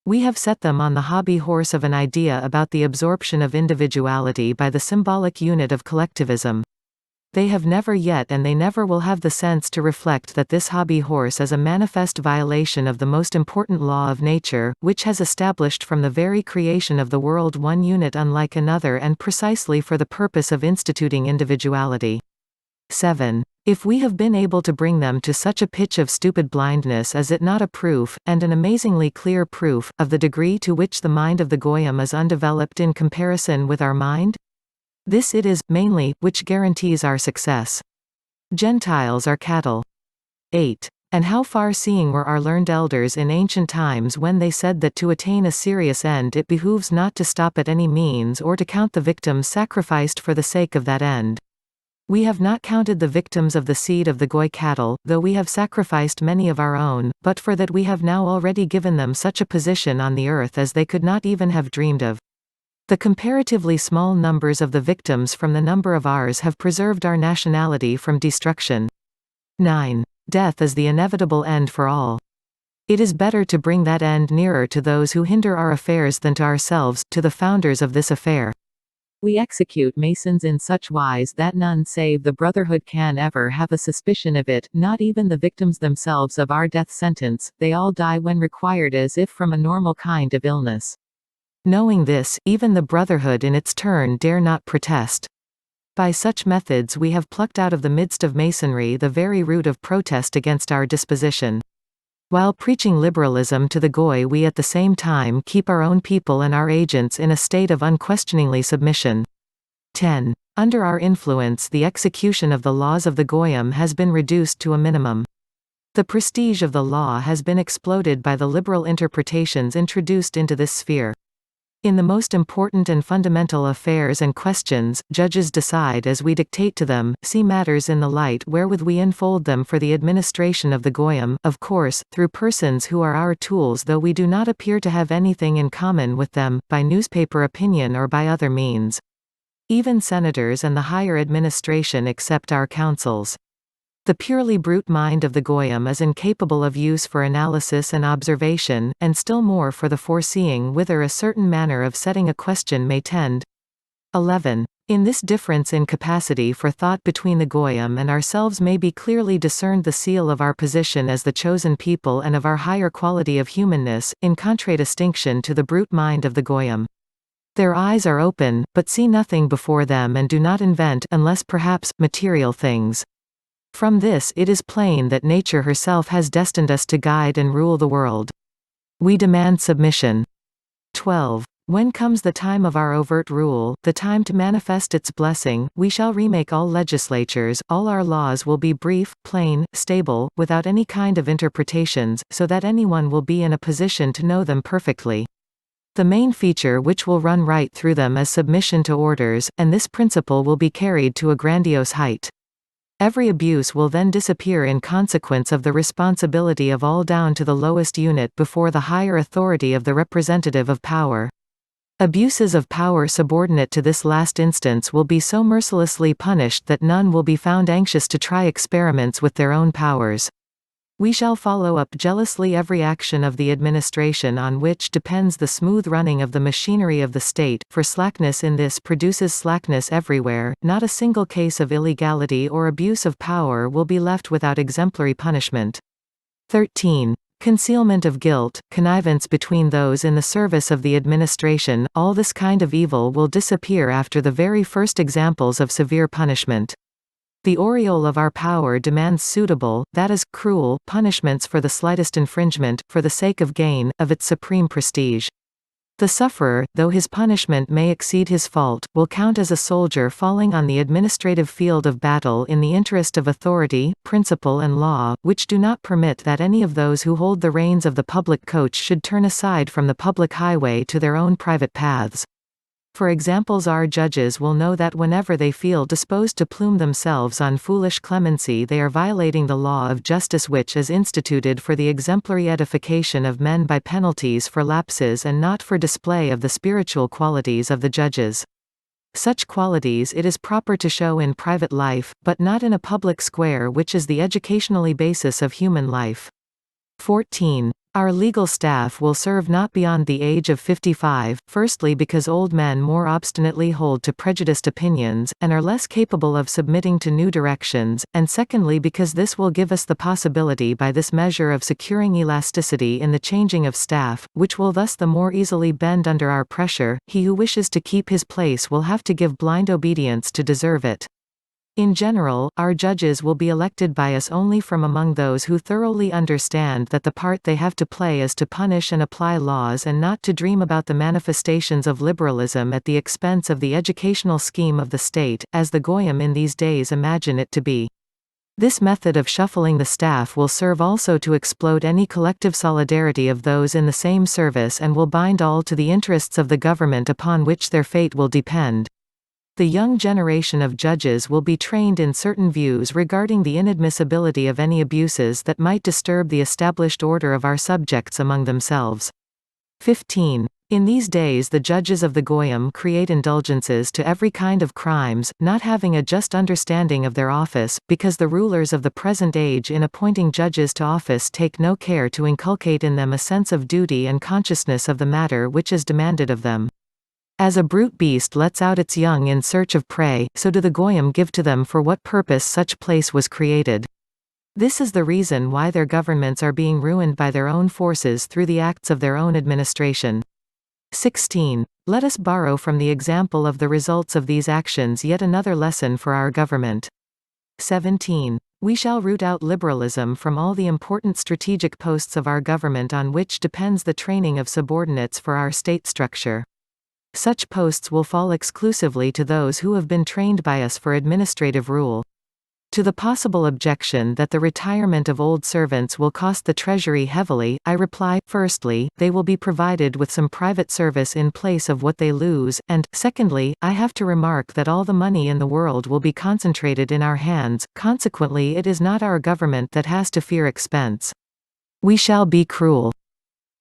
We have set them on the hobby horse of an idea about the absorption of individuality by the symbolic unit of collectivism. They have never yet, and they never will have, the sense to reflect that this hobby horse is a manifest violation of the most important law of nature, which has established from the very creation of the world one unit unlike another, and precisely for the purpose of instituting individuality. 7. If we have been able to bring them to such a pitch of stupid blindness, is it not a proof, and an amazingly clear proof, of the degree to which the mind of the Goyim is undeveloped in comparison with our mind? This it is, mainly, which guarantees our success. Gentiles are cattle. 8. And how far-seeing were our learned elders in ancient times when they said that to attain a serious end it behooves not to stop at any means or to count the victims sacrificed for the sake of that end. We have not counted the victims of the seed of the Goy cattle, though we have sacrificed many of our own, but for that we have now already given them such a position on the earth as they could not even have dreamed of. The comparatively small numbers of the victims from the number of ours have preserved our nationality from destruction. 9. Death is the inevitable end for all. It is better to bring that end nearer to those who hinder our affairs than to ourselves, to the founders of this affair. We execute Masons in such wise that none save the Brotherhood can ever have a suspicion of it, not even the victims themselves of our death sentence. They all die when required, as if from a normal kind of illness. Knowing this, even the Brotherhood in its turn dare not protest. By such methods we have plucked out of the midst of Masonry the very root of protest against our disposition. While preaching liberalism to the Goy, we at the same time keep our own people and our agents in a state of unquestioningly submission. 10. Under our influence, the execution of the laws of the Goyim has been reduced to a minimum. The prestige of the law has been exploded by the liberal interpretations introduced into this sphere. In the most important and fundamental affairs and questions, judges decide as we dictate to them, see matters in the light wherewith we unfold them for the administration of the Goyim, of course, through persons who are our tools, though we do not appear to have anything in common with them, by newspaper opinion or by other means. Even senators and the higher administration accept our counsels. The purely brute mind of the Goyim is incapable of use for analysis and observation, and still more for the foreseeing whither a certain manner of setting a question may tend. 11. In this difference in capacity for thought between the Goyim and ourselves may be clearly discerned the seal of our position as the chosen people and of our higher quality of humanness, in contradistinction to the brute mind of the Goyim. Their eyes are open, but see nothing before them and do not invent, unless perhaps, material things. From this it is plain that nature herself has destined us to guide and rule the world. We demand submission. 12. When comes the time of our overt rule, the time to manifest its blessing, we shall remake all legislatures, all our laws will be brief, plain, stable, without any kind of interpretations, so that anyone will be in a position to know them perfectly. The main feature which will run right through them is submission to orders, and this principle will be carried to a grandiose height. Every abuse will then disappear in consequence of the responsibility of all down to the lowest unit before the higher authority of the representative of power. Abuses of power subordinate to this last instance will be so mercilessly punished that none will be found anxious to try experiments with their own powers. We shall follow up jealously every action of the administration on which depends the smooth running of the machinery of the state, for slackness in this produces slackness everywhere. Not a single case of illegality or abuse of power will be left without exemplary punishment. 13. Concealment of guilt, connivance between those in the service of the administration, all this kind of evil will disappear after the very first examples of severe punishment. The aureole of our power demands suitable, that is, cruel, punishments for the slightest infringement, for the sake of gain, of its supreme prestige. The sufferer, though his punishment may exceed his fault, will count as a soldier falling on the administrative field of battle in the interest of authority, principle and law, which do not permit that any of those who hold the reins of the public coach should turn aside from the public highway to their own private paths. For examples, our judges will know that whenever they feel disposed to plume themselves on foolish clemency, they are violating the law of justice which is instituted for the exemplary edification of men by penalties for lapses and not for display of the spiritual qualities of the judges. Such qualities it is proper to show in private life, but not in a public square, which is the educationally basis of human life. 14. Our legal staff will serve not beyond the age of 55, firstly because old men more obstinately hold to prejudiced opinions, and are less capable of submitting to new directions, and secondly because this will give us the possibility by this measure of securing elasticity in the changing of staff, which will thus the more easily bend under our pressure. He who wishes to keep his place will have to give blind obedience to deserve it. In general, our judges will be elected by us only from among those who thoroughly understand that the part they have to play is to punish and apply laws and not to dream about the manifestations of liberalism at the expense of the educational scheme of the state, as the Goyim in these days imagine it to be. This method of shuffling the staff will serve also to explode any collective solidarity of those in the same service and will bind all to the interests of the government upon which their fate will depend. The young generation of judges will be trained in certain views regarding the inadmissibility of any abuses that might disturb the established order of our subjects among themselves. 15. In these days the judges of the Goyim create indulgences to every kind of crimes, not having a just understanding of their office, because the rulers of the present age in appointing judges to office take no care to inculcate in them a sense of duty and consciousness of the matter which is demanded of them. As a brute beast lets out its young in search of prey, so do the Goyim give to them for what purpose such place was created. This is the reason why their governments are being ruined by their own forces through the acts of their own administration. 16. Let us borrow from the example of the results of these actions yet another lesson for our government. 17. We shall root out liberalism from all the important strategic posts of our government on which depends the training of subordinates for our state structure. Such posts will fall exclusively to those who have been trained by us for administrative rule. To the possible objection that the retirement of old servants will cost the Treasury heavily, I reply, firstly, they will be provided with some private service in place of what they lose, and, secondly, I have to remark that all the money in the world will be concentrated in our hands, consequently it is not our government that has to fear expense. We shall be cruel.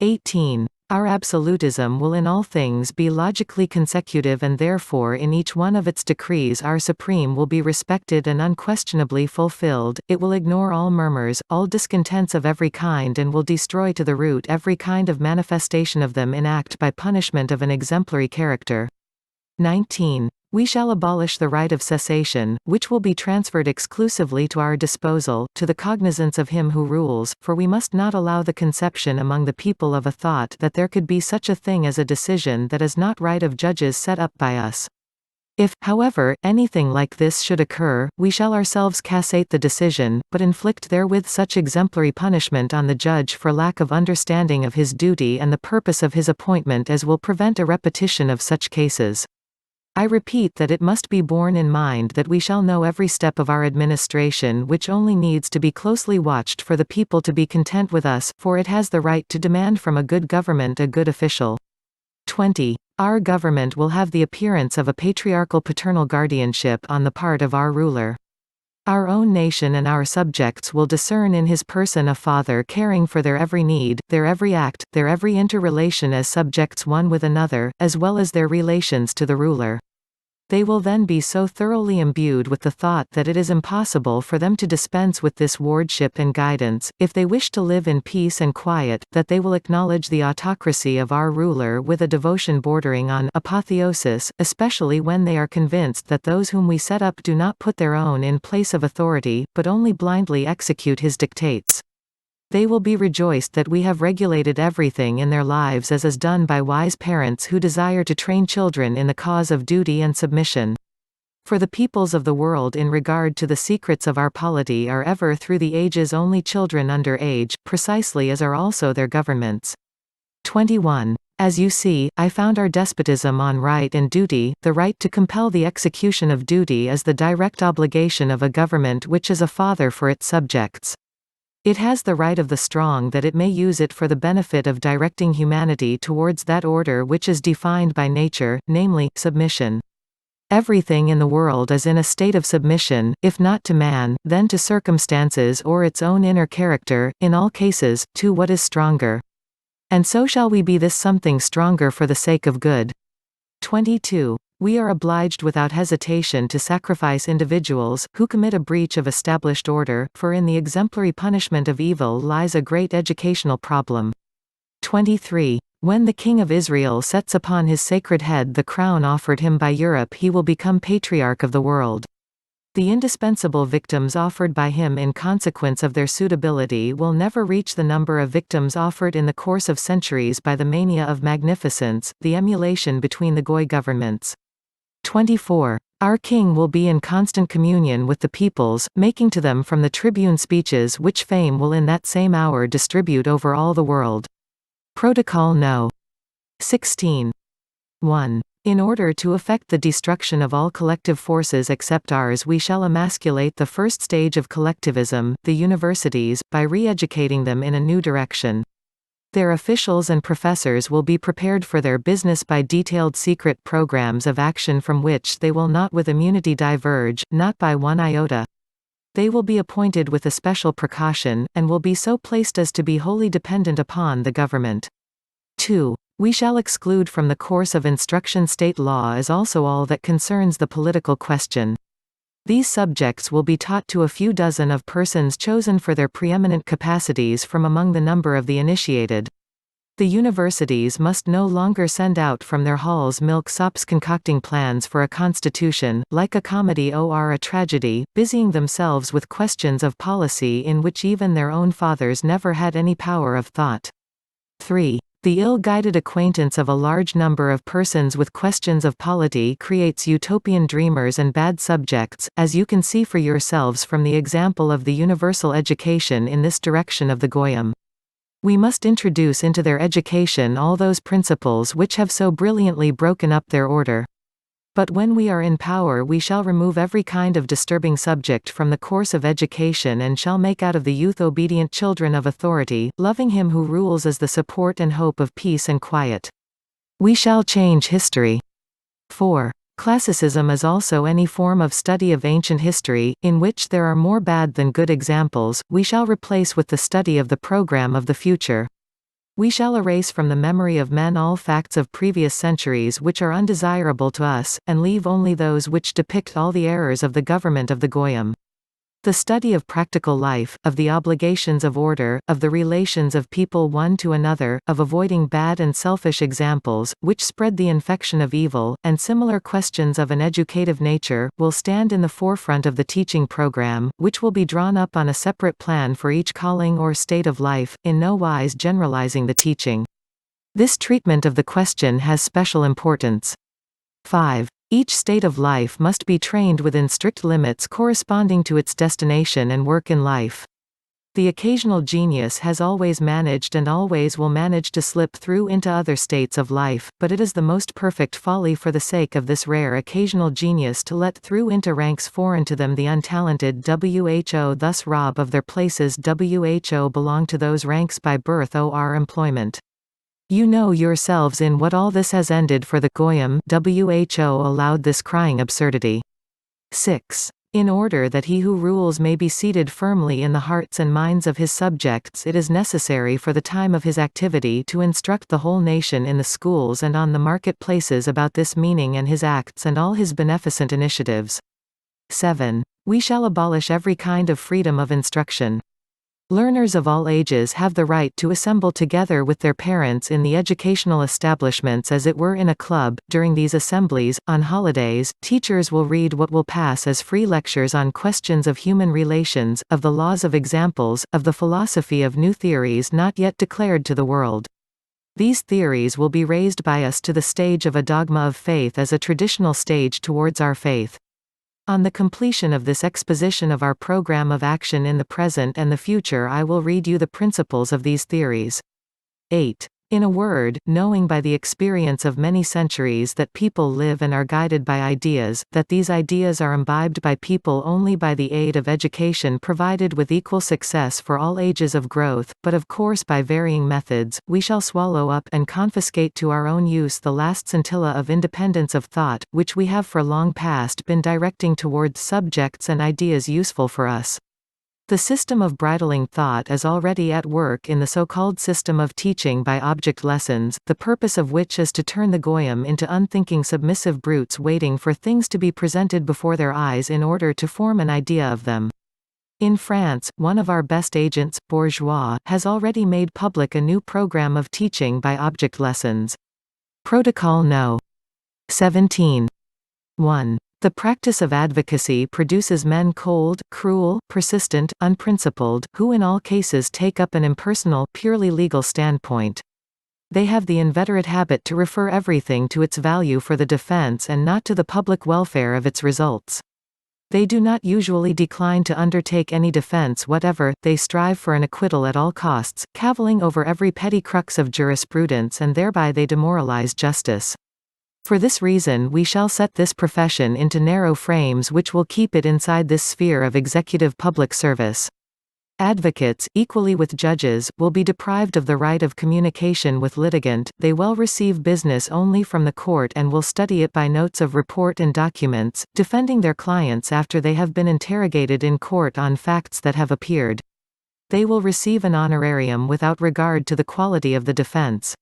18. Our absolutism will in all things be logically consecutive, and therefore in each one of its decrees our supreme will be respected and unquestionably fulfilled. It will ignore all murmurs, all discontents of every kind, and will destroy to the root every kind of manifestation of them in act by punishment of an exemplary character. 19. We shall abolish the right of cessation, which will be transferred exclusively to our disposal, to the cognizance of him who rules, for we must not allow the conception among the people of a thought that there could be such a thing as a decision that is not right of judges set up by us. If, however, anything like this should occur, we shall ourselves cassate the decision, but inflict therewith such exemplary punishment on the judge for lack of understanding of his duty and the purpose of his appointment as will prevent a repetition of such cases. I repeat that it must be borne in mind that we shall know every step of our administration, which only needs to be closely watched for the people to be content with us, for it has the right to demand from a good government a good official. 20. Our government will have the appearance of a patriarchal paternal guardianship on the part of our ruler. Our own nation and our subjects will discern in his person a father caring for their every need, their every act, their every interrelation as subjects one with another, as well as their relations to the ruler. They will then be so thoroughly imbued with the thought that it is impossible for them to dispense with this wardship and guidance, if they wish to live in peace and quiet, that they will acknowledge the autocracy of our ruler with a devotion bordering on apotheosis, especially when they are convinced that those whom we set up do not put their own in place of authority, but only blindly execute his dictates. They will be rejoiced that we have regulated everything in their lives as is done by wise parents who desire to train children in the cause of duty and submission. For the peoples of the world in regard to the secrets of our polity are ever through the ages only children under age, precisely as are also their governments. 21. As you see, I found our despotism on right and duty. The right to compel the execution of duty is the direct obligation of a government which is a father for its subjects. It has the right of the strong that it may use it for the benefit of directing humanity towards that order which is defined by nature, namely, submission. Everything in the world is in a state of submission, if not to man, then to circumstances or its own inner character, in all cases, to what is stronger. And so shall we be this something stronger for the sake of good. 22. We are obliged without hesitation to sacrifice individuals who commit a breach of established order, for in the exemplary punishment of evil lies a great educational problem. 23. When the King of Israel sets upon his sacred head the crown offered him by Europe, he will become patriarch of the world. The indispensable victims offered by him in consequence of their suitability will never reach the number of victims offered in the course of centuries by the mania of magnificence, the emulation between the Goy governments. 24. Our king will be in constant communion with the peoples, making to them from the tribune speeches which fame will in that same hour distribute over all the world. Protocol No. 16. 1. In order to effect the destruction of all collective forces except ours, we shall emasculate the first stage of collectivism, the universities, by re-educating them in a new direction. Their officials and professors will be prepared for their business by detailed secret programs of action from which they will not with immunity diverge, not by one iota. They will be appointed with especial precaution, and will be so placed as to be wholly dependent upon the government. 2. We shall exclude from the course of instruction state law as also all that concerns the political question. These subjects will be taught to a few dozen of persons chosen for their preeminent capacities from among the number of the initiated. The universities must no longer send out from their halls milksops concocting plans for a constitution, like a comedy or a tragedy, busying themselves with questions of policy in which even their own fathers never had any power of thought. 3. The ill-guided acquaintance of a large number of persons with questions of polity creates utopian dreamers and bad subjects, as you can see for yourselves from the example of the universal education in this direction of the Goyim. We must introduce into their education all those principles which have so brilliantly broken up their order. But when we are in power we shall remove every kind of disturbing subject from the course of education and shall make out of the youth obedient children of authority, loving him who rules as the support and hope of peace and quiet. We shall change history. 4. Classicism is also any form of study of ancient history, in which there are more bad than good examples, we shall replace with the study of the program of the future. We shall erase from the memory of men all facts of previous centuries which are undesirable to us, and leave only those which depict all the errors of the government of the Goyim. The study of practical life, of the obligations of order, of the relations of people one to another, of avoiding bad and selfish examples, which spread the infection of evil, and similar questions of an educative nature, will stand in the forefront of the teaching program, which will be drawn up on a separate plan for each calling or state of life, in no wise generalizing the teaching. This treatment of the question has special importance. 5. Each state of life must be trained within strict limits corresponding to its destination and work in life. The occasional genius has always managed and always will manage to slip through into other states of life, but it is the most perfect folly for the sake of this rare occasional genius to let through into ranks foreign to them the untalented who thus rob of their places who belong to those ranks by birth or employment. You know yourselves in what all this has ended for the Goyim who allowed this crying absurdity. 6. In order that he who rules may be seated firmly in the hearts and minds of his subjects, it is necessary for the time of his activity to instruct the whole nation in the schools and on the market-places about this meaning and his acts and all his beneficent initiatives. 7. We shall abolish every kind of freedom of instruction. Learners of all ages have the right to assemble together with their parents in the educational establishments as it were in a club. During these assemblies, on holidays, teachers will read what will pass as free lectures on questions of human relations, of the laws of examples, of the philosophy of new theories not yet declared to the world. These theories will be raised by us to the stage of a dogma of faith as a traditional stage towards our faith. On the completion of this exposition of our program of action in the present and the future, I will read you the principles of these theories. 8. In a word, knowing by the experience of many centuries that people live and are guided by ideas, that these ideas are imbibed by people only by the aid of education provided with equal success for all ages of growth, but of course by varying methods, we shall swallow up and confiscate to our own use the last scintilla of independence of thought, which we have for long past been directing towards subjects and ideas useful for us. The system of bridling thought is already at work in the so-called system of teaching by object lessons, the purpose of which is to turn the Goyim into unthinking submissive brutes waiting for things to be presented before their eyes in order to form an idea of them. In France, one of our best agents, Bourgeois, has already made public a new program of teaching by object lessons. Protocol No. 17. 1. The practice of advocacy produces men cold, cruel, persistent, unprincipled, who in all cases take up an impersonal, purely legal standpoint. They have the inveterate habit to refer everything to its value for the defense and not to the public welfare of its results. They do not usually decline to undertake any defense whatever, they strive for an acquittal at all costs, cavilling over every petty crux of jurisprudence, and thereby they demoralize justice. For this reason we shall set this profession into narrow frames which will keep it inside this sphere of executive public service. Advocates, equally with judges, will be deprived of the right of communication with litigant, they will receive business only from the court and will study it by notes of report and documents, defending their clients after they have been interrogated in court on facts that have appeared. They will receive an honorarium without regard to the quality of the defense.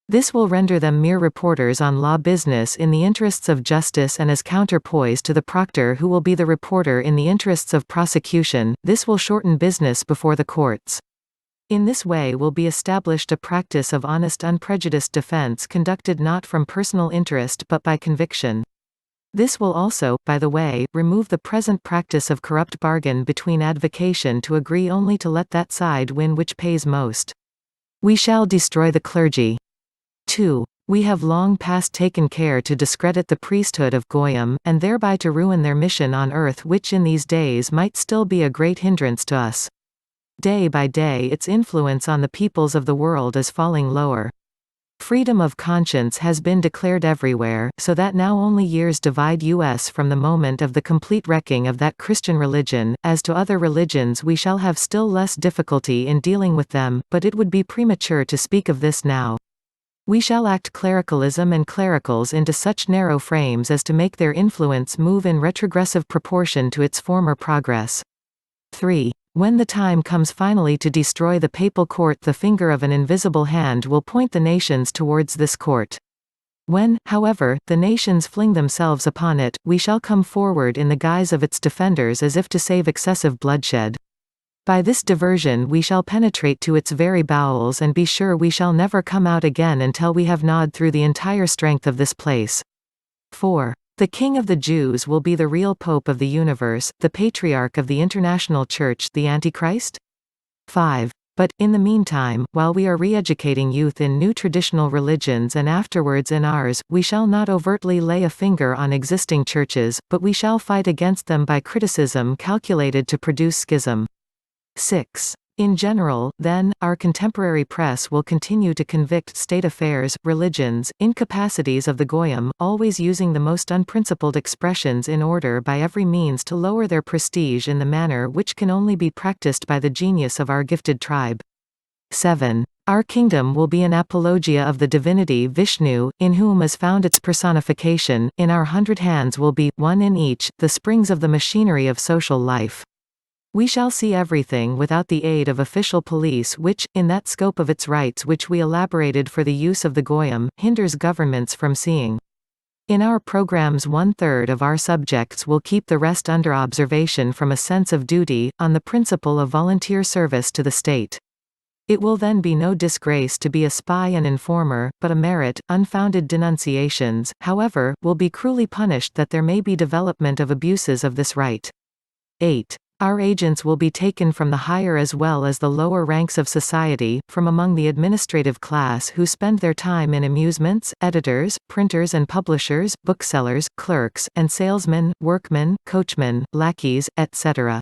This will render them mere reporters on law business in the interests of justice and as counterpoise to the proctor who will be the reporter in the interests of prosecution. This will shorten business before the courts. In this way will be established a practice of honest unprejudiced defense conducted not from personal interest but by conviction. This will also, by the way, remove the present practice of corrupt bargain between advocation to agree only to let that side win which pays most. We shall destroy the clergy. 2. We have long past taken care to discredit the priesthood of Goyim, and thereby to ruin their mission on earth, which in these days might still be a great hindrance to us. Day by day its influence on the peoples of the world is falling lower. Freedom of conscience has been declared everywhere, so that now only years divide us from the moment of the complete wrecking of that Christian religion. As to other religions, we shall have still less difficulty in dealing with them, but it would be premature to speak of this now. We shall act clericalism and clericals into such narrow frames as to make their influence move in retrogressive proportion to its former progress. 3. When the time comes finally to destroy the papal court, the finger of an invisible hand will point the nations towards this court. When, however, the nations fling themselves upon it, we shall come forward in the guise of its defenders as if to save excessive bloodshed. By this diversion we shall penetrate to its very bowels, and be sure we shall never come out again until we have gnawed through the entire strength of this place. 4. The King of the Jews will be the real Pope of the universe, the Patriarch of the International Church, the Antichrist? 5. But, in the meantime, while we are re-educating youth in new traditional religions and afterwards in ours, we shall not overtly lay a finger on existing churches, but we shall fight against them by criticism calculated to produce schism. 6. In general, then, our contemporary press will continue to convict state affairs, religions, incapacities of the Goyim, always using the most unprincipled expressions in order by every means to lower their prestige in the manner which can only be practiced by the genius of our gifted tribe. 7. Our kingdom will be an apologia of the divinity Vishnu, in whom is found its personification. In our 100 hands will be, one in each, the springs of the machinery of social life. We shall see everything without the aid of official police which, in that scope of its rights which we elaborated for the use of the Goyim, hinders governments from seeing. In our programs 1/3 of our subjects will keep the rest under observation from a sense of duty, on the principle of volunteer service to the state. It will then be no disgrace to be a spy and informer, but a merit. Unfounded denunciations, however, will be cruelly punished that there may be development of abuses of this right. 8. Our agents will be taken from the higher as well as the lower ranks of society, from among the administrative class who spend their time in amusements, editors, printers and publishers, booksellers, clerks, and salesmen, workmen, coachmen, lackeys, etc.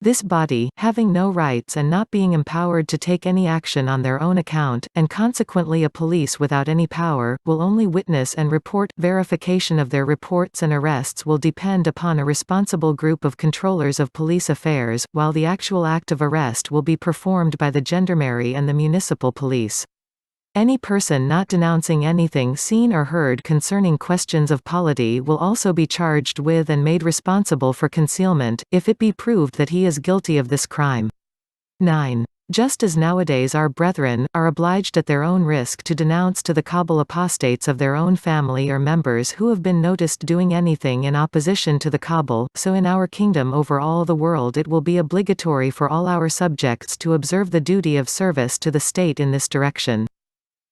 This body, having no rights and not being empowered to take any action on their own account, and consequently a police without any power, will only witness and report. Verification of their reports and arrests will depend upon a responsible group of controllers of police affairs, while the actual act of arrest will be performed by the gendarmerie and the municipal police. Any person not denouncing anything seen or heard concerning questions of polity will also be charged with and made responsible for concealment, if it be proved that he is guilty of this crime. 9. Just as nowadays our brethren are obliged at their own risk to denounce to the cabal apostates of their own family or members who have been noticed doing anything in opposition to the cabal, so in our kingdom over all the world it will be obligatory for all our subjects to observe the duty of service to the state in this direction.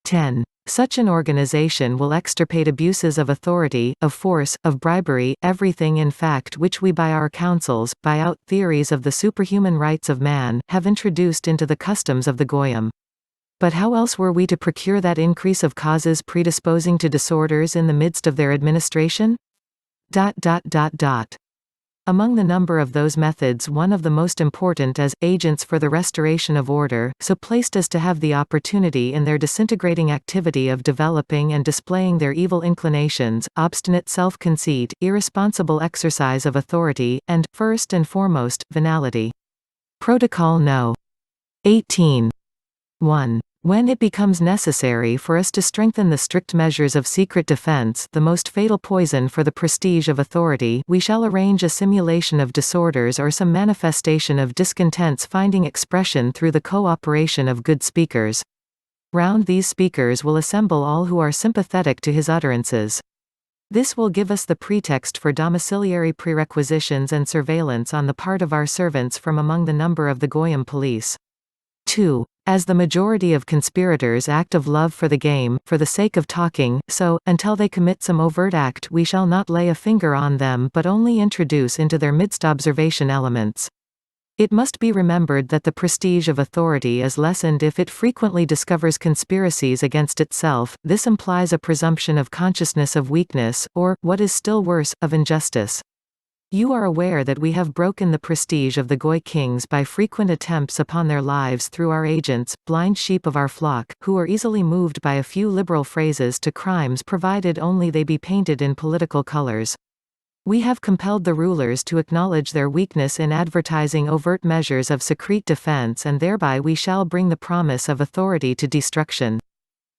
10. Such an organization will extirpate abuses of authority, of force, of bribery, everything in fact which we by our counsels, by out theories of the superhuman rights of man, have introduced into the customs of the Goyim. But how else were we to procure that increase of causes predisposing to disorders in the midst of their administration? Among the number of those methods, one of the most important as agents for the restoration of order, so placed as to have the opportunity in their disintegrating activity of developing and displaying their evil inclinations, obstinate self-conceit, irresponsible exercise of authority, and, first and foremost, venality. Protocol No. 18. 1. When it becomes necessary for us to strengthen the strict measures of secret defense, the most fatal poison for the prestige of authority, we shall arrange a simulation of disorders or some manifestation of discontents finding expression through the co-operation of good speakers. Round these speakers will assemble all who are sympathetic to his utterances. This will give us the pretext for domiciliary prerequisitions and surveillance on the part of our servants from among the number of the Goyim police. 2. As the majority of conspirators act of love for the game, for the sake of talking, so, until they commit some overt act we shall not lay a finger on them but only introduce into their midst observation elements. It must be remembered that the prestige of authority is lessened if it frequently discovers conspiracies against itself. This implies a presumption of consciousness of weakness, or, what is still worse, of injustice. You are aware that we have broken the prestige of the Goy kings by frequent attempts upon their lives through our agents, blind sheep of our flock, who are easily moved by a few liberal phrases to crimes provided only they be painted in political colors. We have compelled the rulers to acknowledge their weakness in advertising overt measures of secret defense, and thereby we shall bring the promise of authority to destruction.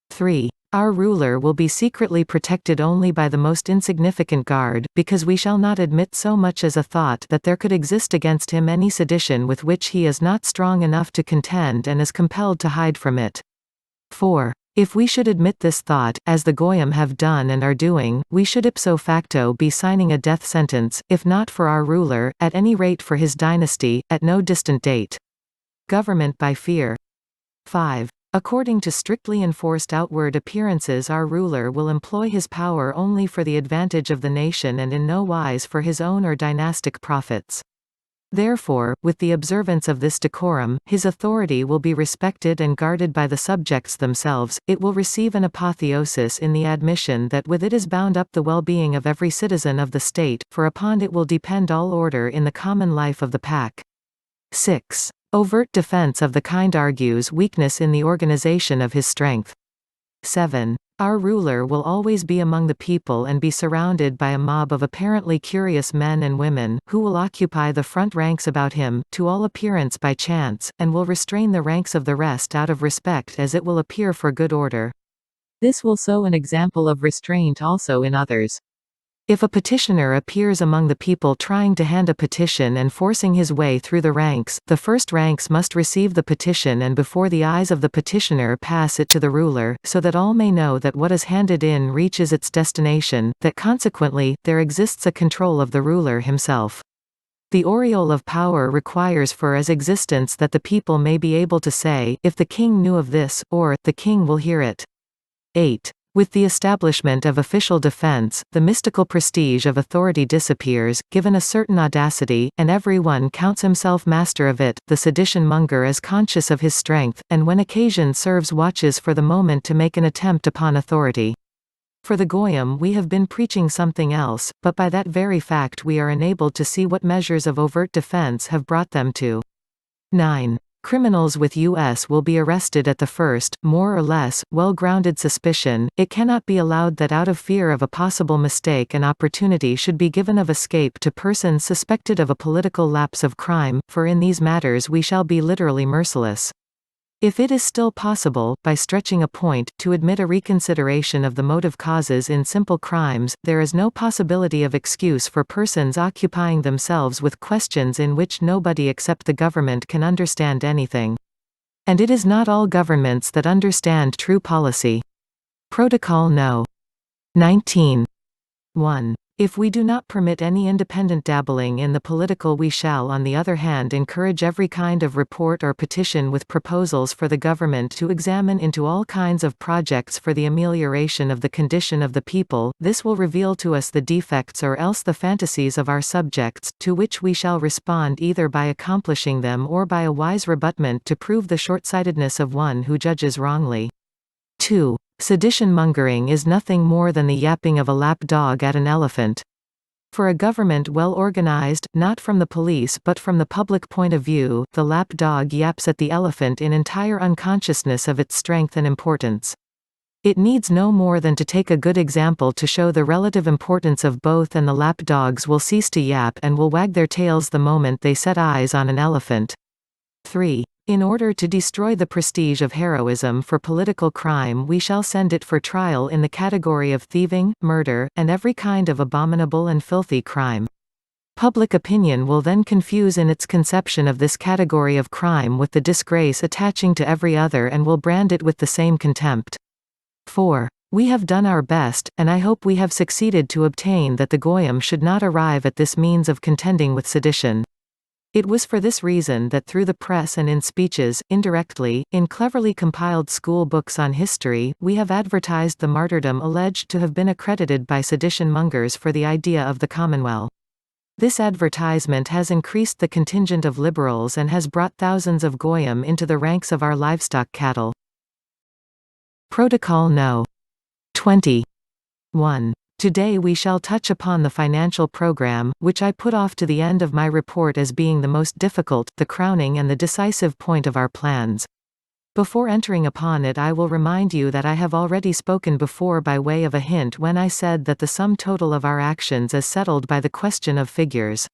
3. Our ruler will be secretly protected only by the most insignificant guard, because we shall not admit so much as a thought that there could exist against him any sedition with which he is not strong enough to contend and is compelled to hide from it. 4. If we should admit this thought, as the Goyim have done and are doing, we should ipso facto be signing a death sentence, if not for our ruler, at any rate for his dynasty, at no distant date. Government by fear. 5. According to strictly enforced outward appearances, our ruler will employ his power only for the advantage of the nation and in no wise for his own or dynastic profits. Therefore, with the observance of this decorum, his authority will be respected and guarded by the subjects themselves. It will receive an apotheosis in the admission that with it is bound up the well-being of every citizen of the state, for upon it will depend all order in the common life of the pack. 6. Overt defense of the kind argues weakness in the organization of his strength. 7. Our ruler will always be among the people and be surrounded by a mob of apparently curious men and women, who will occupy the front ranks about him, to all appearance by chance, and will restrain the ranks of the rest out of respect as it will appear for good order. This will show an example of restraint also in others. If a petitioner appears among the people trying to hand a petition and forcing his way through the ranks, the first ranks must receive the petition and before the eyes of the petitioner pass it to the ruler, so that all may know that what is handed in reaches its destination, that consequently, there exists a control of the ruler himself. The aureole of power requires for its existence that the people may be able to say, if the king knew of this, or, the king will hear it. 8. With the establishment of official defense, the mystical prestige of authority disappears, given a certain audacity, and every one counts himself master of it. The sedition-monger is conscious of his strength, and when occasion serves watches for the moment to make an attempt upon authority. For the Goyim we have been preaching something else, but by that very fact we are enabled to see what measures of overt defense have brought them to. 9. Criminals with U.S. will be arrested at the first, more or less, well-grounded suspicion. It cannot be allowed that out of fear of a possible mistake an opportunity should be given of escape to persons suspected of a political lapse of crime, for in these matters we shall be literally merciless. If it is still possible, by stretching a point, to admit a reconsideration of the motive causes in simple crimes, there is no possibility of excuse for persons occupying themselves with questions in which nobody except the government can understand anything. And it is not all governments that understand true policy. Protocol No. 19. 1. If we do not permit any independent dabbling in the political, we shall on the other hand encourage every kind of report or petition with proposals for the government to examine into all kinds of projects for the amelioration of the condition of the people. This will reveal to us the defects or else the fantasies of our subjects, to which we shall respond either by accomplishing them or by a wise rebutment to prove the short-sightedness of one who judges wrongly. 2. Sedition-mongering is nothing more than the yapping of a lap dog at an elephant. For a government well organized, not from the police but from the public point of view, the lap dog yaps at the elephant in entire unconsciousness of its strength and importance. It needs no more than to take a good example to show the relative importance of both, and the lap dogs will cease to yap and will wag their tails the moment they set eyes on an elephant. 3. In order to destroy the prestige of heroism for political crime, we shall send it for trial in the category of thieving, murder, and every kind of abominable and filthy crime. Public opinion will then confuse in its conception of this category of crime with the disgrace attaching to every other and will brand it with the same contempt. 4. We have done our best, and I hope we have succeeded to obtain that the Goyim should not arrive at this means of contending with sedition. It was for this reason that through the press and in speeches, indirectly, in cleverly compiled school books on history, we have advertised the martyrdom alleged to have been accredited by sedition mongers for the idea of the Commonwealth. This advertisement has increased the contingent of liberals and has brought thousands of goyim into the ranks of our livestock cattle. Protocol No. 20. 1. Today we shall touch upon the financial program, which I put off to the end of my report as being the most difficult, the crowning and the decisive point of our plans. Before entering upon it, I will remind you that I have already spoken before by way of a hint when I said that the sum total of our actions is settled by the question of figures.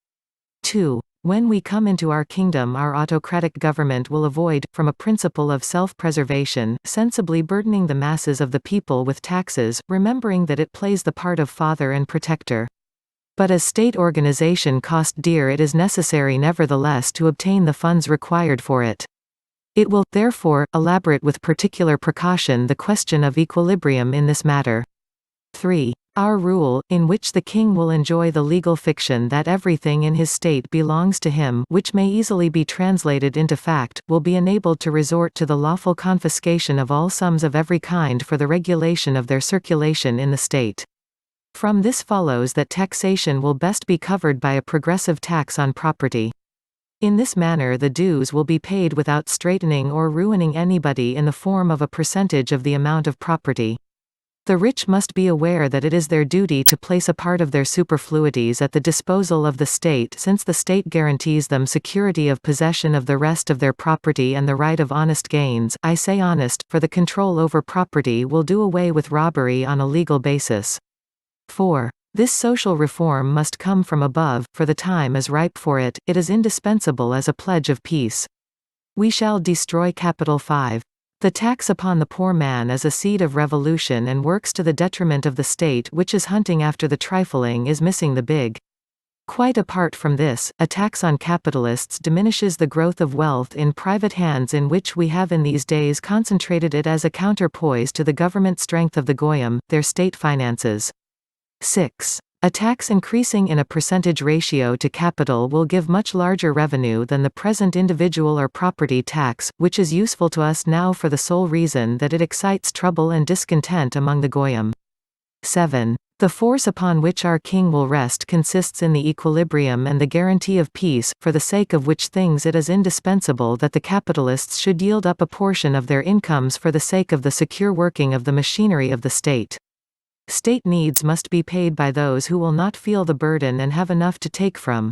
2. When we come into our kingdom, our autocratic government will avoid, from a principle of self-preservation, sensibly burdening the masses of the people with taxes, remembering that it plays the part of father and protector. But as state organization cost dear, it is necessary nevertheless to obtain the funds required for it. It will, therefore, elaborate with particular precaution the question of equilibrium in this matter. 3. Our rule, in which the king will enjoy the legal fiction that everything in his state belongs to him, which may easily be translated into fact, will be enabled to resort to the lawful confiscation of all sums of every kind for the regulation of their circulation in the state. From this follows that taxation will best be covered by a progressive tax on property. In this manner the dues will be paid without straitening or ruining anybody in the form of a percentage of the amount of property. The rich must be aware that it is their duty to place a part of their superfluities at the disposal of the state, since the state guarantees them security of possession of the rest of their property and the right of honest gains. I say honest, for the control over property will do away with robbery on a legal basis. 4. This social reform must come from above, for the time is ripe for it. It is indispensable as a pledge of peace. We shall destroy capital. 5. The tax upon the poor man is a seed of revolution and works to the detriment of the state, which is hunting after the trifling is missing the big. Quite apart from this, a tax on capitalists diminishes the growth of wealth in private hands, in which we have in these days concentrated it as a counterpoise to the government strength of the goyim, their state finances. 6. A tax increasing in a percentage ratio to capital will give much larger revenue than the present individual or property tax, which is useful to us now for the sole reason that it excites trouble and discontent among the goyim. 7. The force upon which our king will rest consists in the equilibrium and the guarantee of peace, for the sake of which things it is indispensable that the capitalists should yield up a portion of their incomes for the sake of the secure working of the machinery of the state. State needs must be paid by those who will not feel the burden and have enough to take from.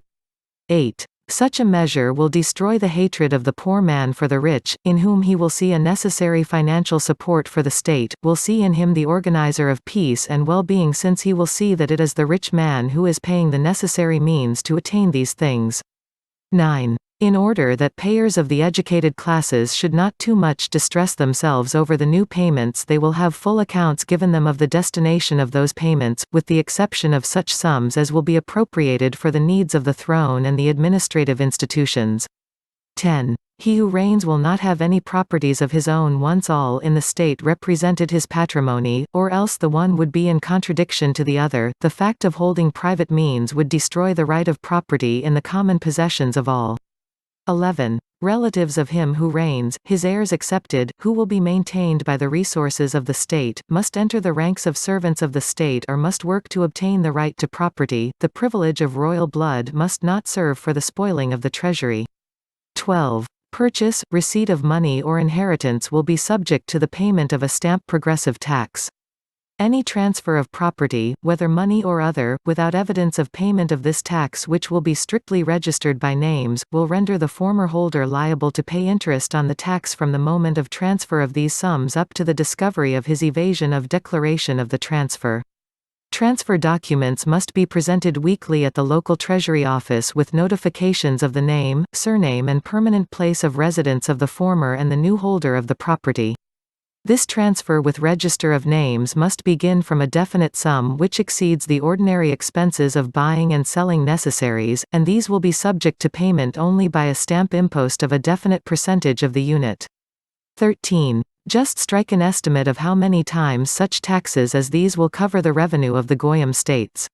8. Such a measure will destroy the hatred of the poor man for the rich, in whom he will see a necessary financial support for the state, will see in him the organizer of peace and well-being, since he will see that it is the rich man who is paying the necessary means to attain these things. 9. In order that payers of the educated classes should not too much distress themselves over the new payments, they will have full accounts given them of the destination of those payments, with the exception of such sums as will be appropriated for the needs of the throne and the administrative institutions. 10. He who reigns will not have any properties of his own once all in the state represented his patrimony, or else the one would be in contradiction to the other. The fact of holding private means would destroy the right of property in the common possessions of all. 11. Relatives of him who reigns, his heirs excepted, who will be maintained by the resources of the state, must enter the ranks of servants of the state or must work to obtain the right to property. The privilege of royal blood must not serve for the spoiling of the treasury. 12. Purchase, receipt of money or inheritance will be subject to the payment of a stamp progressive tax. Any transfer of property, whether money or other, without evidence of payment of this tax, which will be strictly registered by names, will render the former holder liable to pay interest on the tax from the moment of transfer of these sums up to the discovery of his evasion of declaration of the transfer. Transfer documents must be presented weekly at the local treasury office with notifications of the name, surname and permanent place of residence of the former and the new holder of the property. This transfer with register of names must begin from a definite sum which exceeds the ordinary expenses of buying and selling necessaries, and these will be subject to payment only by a stamp impost of a definite percentage of the unit. 13. Just strike an estimate of how many times such taxes as these will cover the revenue of the goyim states.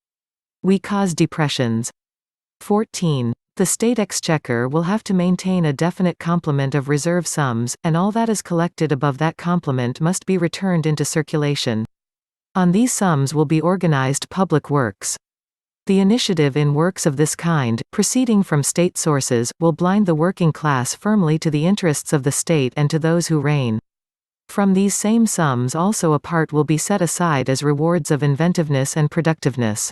We cause depressions. 14. The state exchequer will have to maintain a definite complement of reserve sums, and all that is collected above that complement must be returned into circulation. On these sums will be organized public works. The initiative in works of this kind, proceeding from state sources, will blind the working class firmly to the interests of the state and to those who reign. From these same sums also a part will be set aside as rewards of inventiveness and productiveness.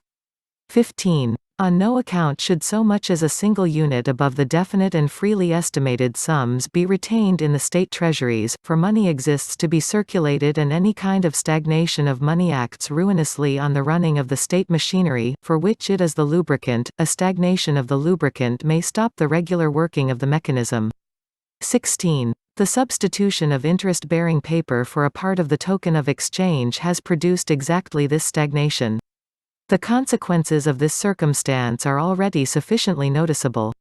15. On no account should so much as a single unit above the definite and freely estimated sums be retained in the state treasuries, for money exists to be circulated and any kind of stagnation of money acts ruinously on the running of the state machinery, for which it is the lubricant. A stagnation of the lubricant may stop the regular working of the mechanism. 16. The substitution of interest-bearing paper for a part of the token of exchange has produced exactly this stagnation. The consequences of this circumstance are already sufficiently noticeable.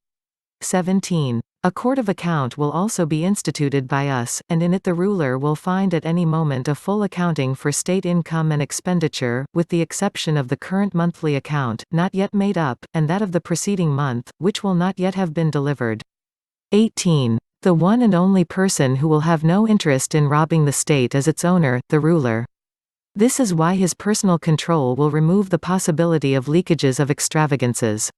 17. A court of account will also be instituted by us, and in it the ruler will find at any moment a full accounting for state income and expenditure, with the exception of the current monthly account, not yet made up, and that of the preceding month, which will not yet have been delivered. 18. The one and only person who will have no interest in robbing the state is its owner, the ruler. This is why his personal control will remove the possibility of leakages of extravagances.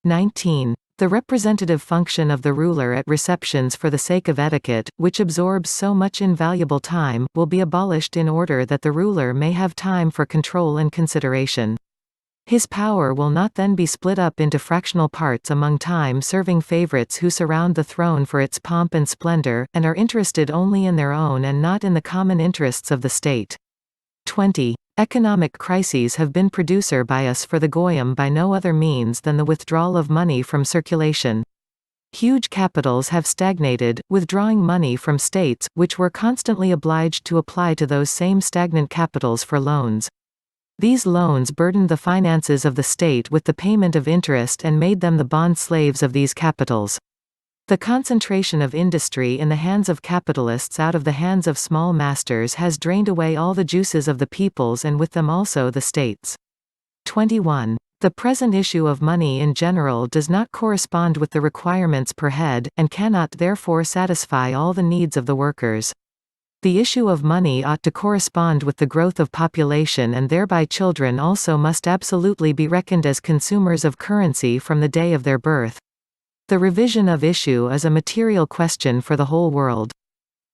19. The representative function of the ruler at receptions for the sake of etiquette, which absorbs so much invaluable time, will be abolished in order that the ruler may have time for control and consideration. His power will not then be split up into fractional parts among time-serving favorites who surround the throne for its pomp and splendor, and are interested only in their own and not in the common interests of the state. 20. Economic crises have been producer by us for the goyim by no other means than the withdrawal of money from circulation. Huge capitals have stagnated, withdrawing money from states, which were constantly obliged to apply to those same stagnant capitals for loans. These loans burdened the finances of the state with the payment of interest and made them the bond slaves of these capitals. The concentration of industry in the hands of capitalists out of the hands of small masters has drained away all the juices of the peoples and with them also the states. 21. The present issue of money in general does not correspond with the requirements per head, and cannot therefore satisfy all the needs of the workers. The issue of money ought to correspond with the growth of population, and thereby children also must absolutely be reckoned as consumers of currency from the day of their birth. The revision of issue is a material question for the whole world.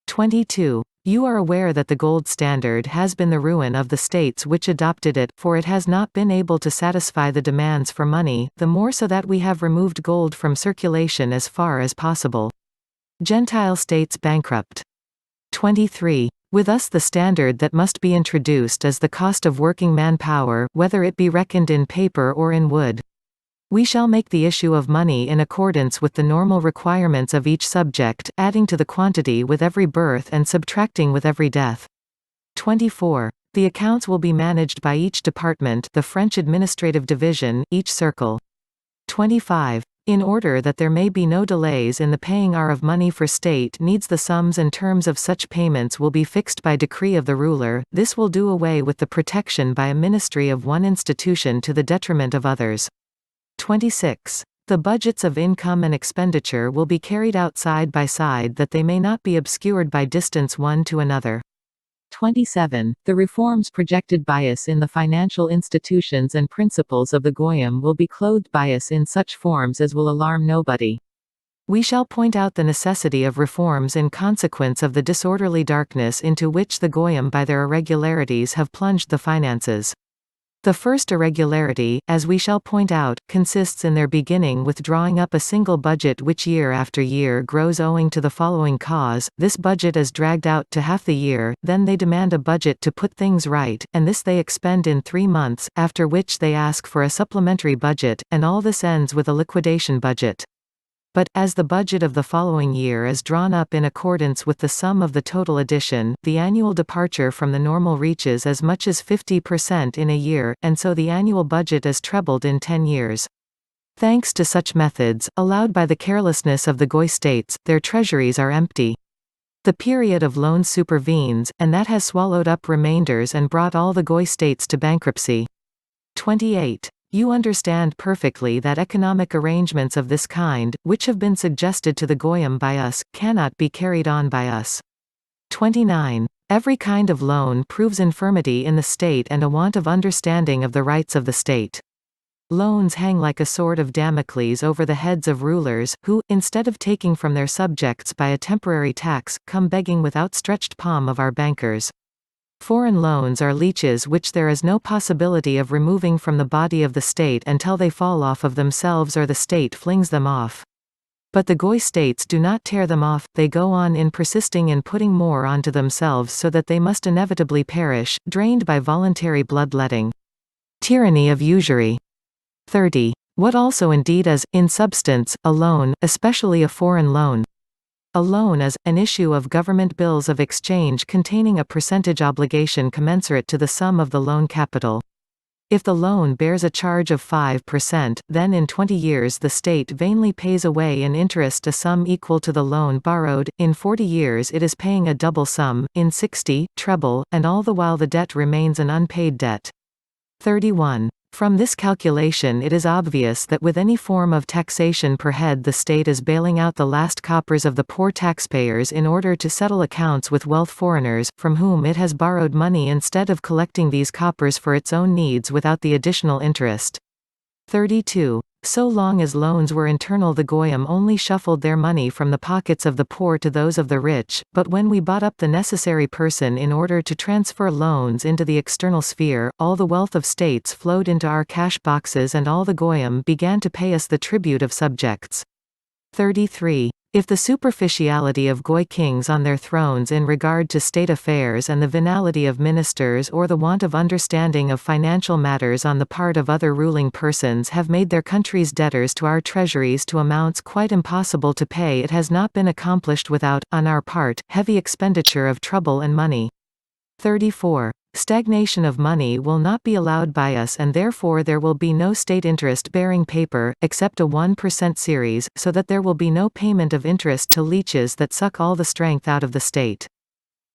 22. You are aware that the gold standard has been the ruin of the states which adopted it, for it has not been able to satisfy the demands for money, the more so that we have removed gold from circulation as far as possible. Gentile states bankrupt. 23. With us the standard that must be introduced is the cost of working manpower, whether it be reckoned in paper or in wood. We shall make the issue of money in accordance with the normal requirements of each subject, adding to the quantity with every birth and subtracting with every death. 24. The accounts will be managed by each department, the French administrative division, each circle. 25. In order that there may be no delays in the paying of money for state needs, the sums and terms of such payments will be fixed by decree of the ruler. This will do away with the protection by a ministry of one institution to the detriment of others. 26. The budgets of income and expenditure will be carried out side by side that they may not be obscured by distance one to another. 27. The reforms projected by us in the financial institutions and principles of the goyim will be clothed by us in such forms as will alarm nobody. We shall point out the necessity of reforms in consequence of the disorderly darkness into which the goyim by their irregularities have plunged the finances. The first irregularity, as we shall point out, consists in their beginning with drawing up a single budget which year after year grows owing to the following cause: this budget is dragged out to half the year, then they demand a budget to put things right, and this they expend in 3 months, after which they ask for a supplementary budget, and all this ends with a liquidation budget. But, as the budget of the following year is drawn up in accordance with the sum of the total addition, the annual departure from the normal reaches as much as 50% in a year, and so the annual budget is trebled in 10 years. Thanks to such methods, allowed by the carelessness of the Goy states, their treasuries are empty. The period of loans supervenes, and that has swallowed up remainders and brought all the Goy states to bankruptcy. 28. You understand perfectly that economic arrangements of this kind, which have been suggested to the goyim by us, cannot be carried on by us. 29. Every kind of loan proves infirmity in the state and a want of understanding of the rights of the state. Loans hang like a sword of Damocles over the heads of rulers, who, instead of taking from their subjects by a temporary tax, come begging with outstretched palm of our bankers. Foreign loans are leeches which there is no possibility of removing from the body of the state until they fall off of themselves or the state flings them off. But the Goy states do not tear them off, they go on in persisting in putting more onto themselves so that they must inevitably perish, drained by voluntary bloodletting. Tyranny of usury. 30. What also indeed is, in substance, a loan, especially a foreign loan. A loan is, an issue of government bills of exchange containing a percentage obligation commensurate to the sum of the loan capital. If the loan bears a charge of 5%, then in 20 years the state vainly pays away in interest a sum equal to the loan borrowed, in 40 years it is paying a double sum, in 60, treble, and all the while the debt remains an unpaid debt. 31. From this calculation it is obvious that with any form of taxation per head the state is bailing out the last coppers of the poor taxpayers in order to settle accounts with wealth foreigners, from whom it has borrowed money instead of collecting these coppers for its own needs without the additional interest. 32. So long as loans were internal the goyim only shuffled their money from the pockets of the poor to those of the rich, but when we bought up the necessary person in order to transfer loans into the external sphere, all the wealth of states flowed into our cash boxes and all the goyim began to pay us the tribute of subjects. 33. If the superficiality of Goy kings on their thrones in regard to state affairs and the venality of ministers or the want of understanding of financial matters on the part of other ruling persons have made their country's debtors to our treasuries to amounts quite impossible to pay, it has not been accomplished without, on our part, heavy expenditure of trouble and money. 34. Stagnation of money will not be allowed by us and therefore there will be no state interest-bearing paper, except a 1% series, so that there will be no payment of interest to leeches that suck all the strength out of the state.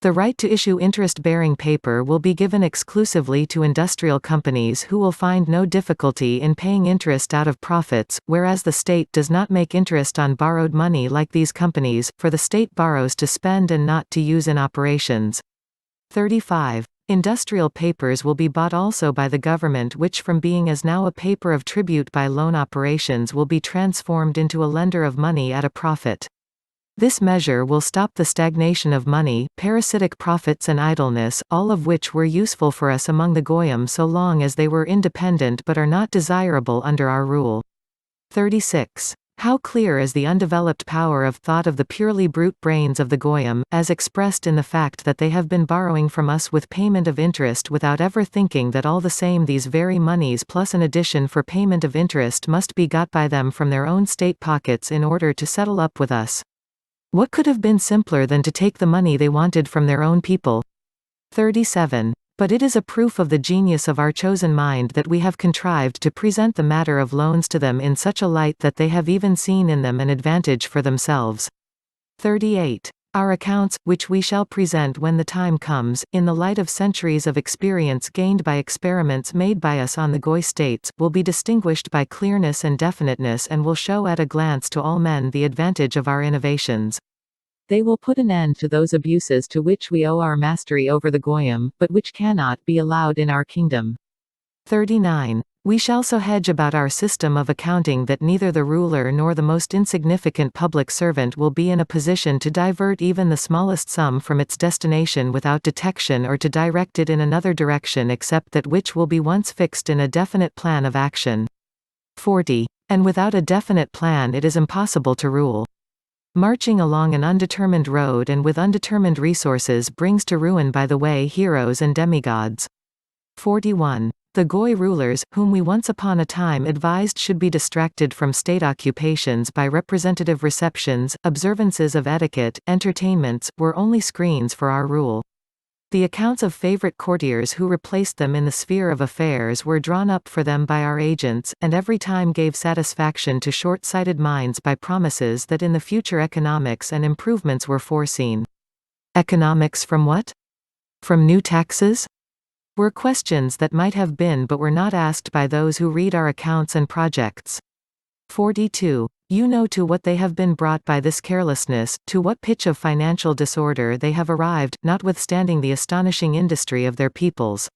The right to issue interest-bearing paper will be given exclusively to industrial companies who will find no difficulty in paying interest out of profits, whereas the state does not make interest on borrowed money like these companies, for the state borrows to spend and not to use in operations. 35. Industrial papers will be bought also by the government, which from being as now a paper of tribute by loan operations will be transformed into a lender of money at a profit. This measure will stop the stagnation of money, parasitic profits and idleness, all of which were useful for us among the goyim so long as they were independent but are not desirable under our rule. 36. How clear is the undeveloped power of thought of the purely brute brains of the goyim, as expressed in the fact that they have been borrowing from us with payment of interest without ever thinking that all the same these very monies plus an addition for payment of interest must be got by them from their own state pockets in order to settle up with us. What could have been simpler than to take the money they wanted from their own people? 37. But it is a proof of the genius of our chosen mind that we have contrived to present the matter of loans to them in such a light that they have even seen in them an advantage for themselves. 38. Our accounts, which we shall present when the time comes, in the light of centuries of experience gained by experiments made by us on the Goy states, will be distinguished by clearness and definiteness and will show at a glance to all men the advantage of our innovations. They will put an end to those abuses to which we owe our mastery over the goyim, but which cannot be allowed in our kingdom. 39. We shall so hedge about our system of accounting that neither the ruler nor the most insignificant public servant will be in a position to divert even the smallest sum from its destination without detection or to direct it in another direction except that which will be once fixed in a definite plan of action. 40. And without a definite plan it is impossible to rule. Marching along an undetermined road and with undetermined resources brings to ruin by the way heroes and demigods. 41. The Goy rulers, whom we once upon a time advised should be distracted from state occupations by representative receptions, observances of etiquette, entertainments, were only screens for our rule. The accounts of favorite courtiers who replaced them in the sphere of affairs were drawn up for them by our agents, and every time gave satisfaction to short-sighted minds by promises that in the future economics and improvements were foreseen. Economics from what? From new taxes? Were questions that might have been but were not asked by those who read our accounts and projects. 42. You know to what they have been brought by this carelessness, to what pitch of financial disorder they have arrived, notwithstanding the astonishing industry of their peoples.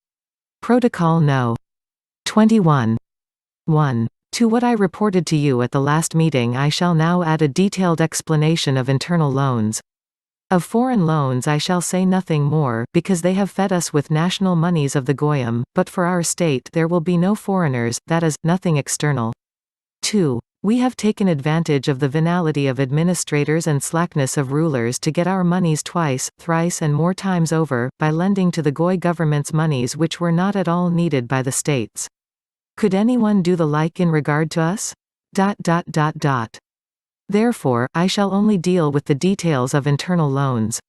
Protocol No. 21. 1. To what I reported to you at the last meeting I shall now add a detailed explanation of internal loans. Of foreign loans I shall say nothing more, because they have fed us with national monies of the Goyim, but for our state there will be no foreigners, that is, nothing external. 2. We have taken advantage of the venality of administrators and slackness of rulers to get our monies twice, thrice and more times over, by lending to the Goy government's monies which were not at all needed by the states. Could anyone do the like in regard to us? Therefore, I shall only deal with the details of internal loans.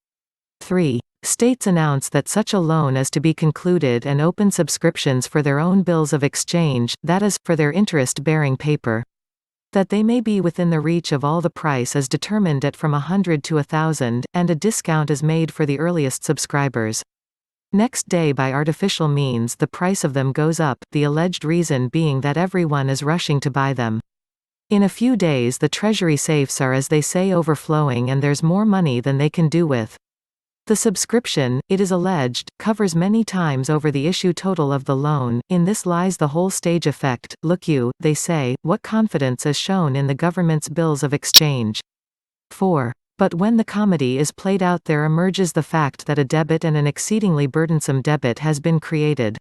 3. States announce that such a loan is to be concluded and open subscriptions for their own bills of exchange, that is, for their interest-bearing paper. That they may be within the reach of all the price is determined at from 100 to 1,000, and a discount is made for the earliest subscribers. Next day by artificial means the price of them goes up, the alleged reason being that everyone is rushing to buy them. In a few days the treasury safes are, as they say, overflowing and there's more money than they can do with. The subscription, it is alleged, covers many times over the issue total of the loan. In this lies the whole stage effect. Look you, they say, what confidence is shown in the government's bills of exchange. 4. But when the comedy is played out there emerges the fact that a debit, and an exceedingly burdensome debit, has been created.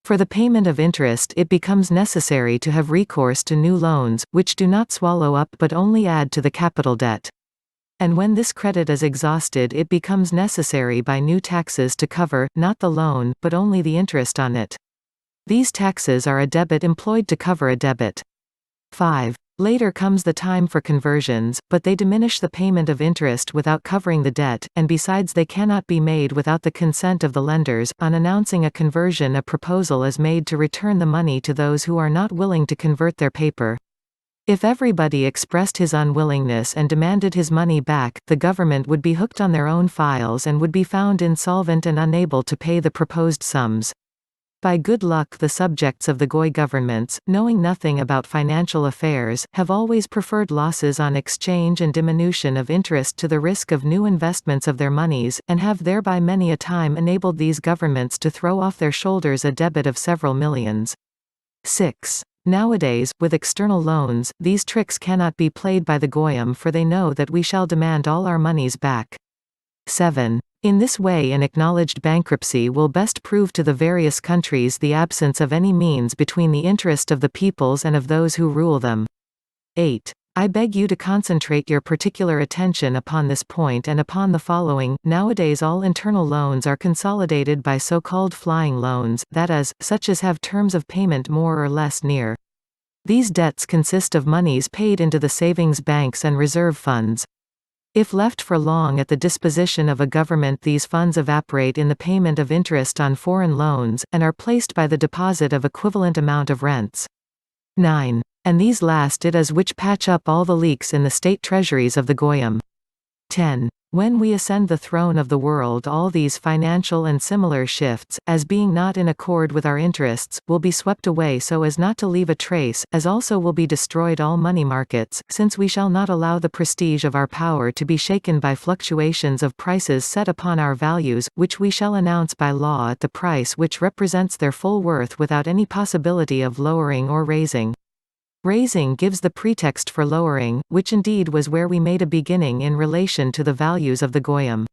For the payment of interest it becomes necessary to have recourse to new loans, which do not swallow up but only add to the capital debt. And when this credit is exhausted it becomes necessary by new taxes to cover, not the loan, but only the interest on it. These taxes are a debit employed to cover a debit. 5. Later comes the time for conversions, but they diminish the payment of interest without covering the debt, and besides they cannot be made without the consent of the lenders. On announcing a conversion a proposal is made to return the money to those who are not willing to convert their paper. If everybody expressed his unwillingness and demanded his money back, the government would be hooked on their own files and would be found insolvent and unable to pay the proposed sums. By good luck the subjects of the Goy governments, knowing nothing about financial affairs, have always preferred losses on exchange and diminution of interest to the risk of new investments of their monies, and have thereby many a time enabled these governments to throw off their shoulders a debit of several millions. 6. Nowadays, with external loans, these tricks cannot be played by the Goyim, for they know that we shall demand all our monies back. 7. In this way an acknowledged bankruptcy will best prove to the various countries the absence of any means between the interest of the peoples and of those who rule them. 8. I beg you to concentrate your particular attention upon this point and upon the following. Nowadays all internal loans are consolidated by so-called flying loans, that is, such as have terms of payment more or less near. These debts consist of monies paid into the savings banks and reserve funds. If left for long at the disposition of a government these funds evaporate in the payment of interest on foreign loans, and are placed by the deposit of equivalent amount of rents. 9. And these last it is which patch up all the leaks in the state treasuries of the Goyim. 10. When we ascend the throne of the world all these financial and similar shifts, as being not in accord with our interests, will be swept away so as not to leave a trace, as also will be destroyed all money markets, since we shall not allow the prestige of our power to be shaken by fluctuations of prices set upon our values, which we shall announce by law at the price which represents their full worth without any possibility of lowering or raising. Raising gives the pretext for lowering, which indeed was where we made a beginning in relation to the values of the Goyim.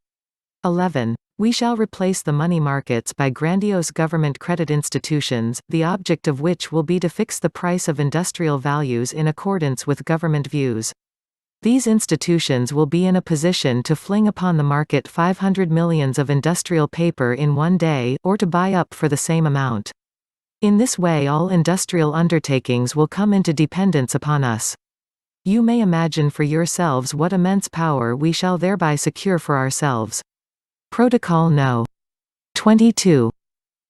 11. We shall replace the money markets by grandiose government credit institutions, the object of which will be to fix the price of industrial values in accordance with government views. These institutions will be in a position to fling upon the market 500 millions of industrial paper in one day, or to buy up for the same amount. In this way all industrial undertakings will come into dependence upon us. You may imagine for yourselves what immense power we shall thereby secure for ourselves. Protocol No. 22.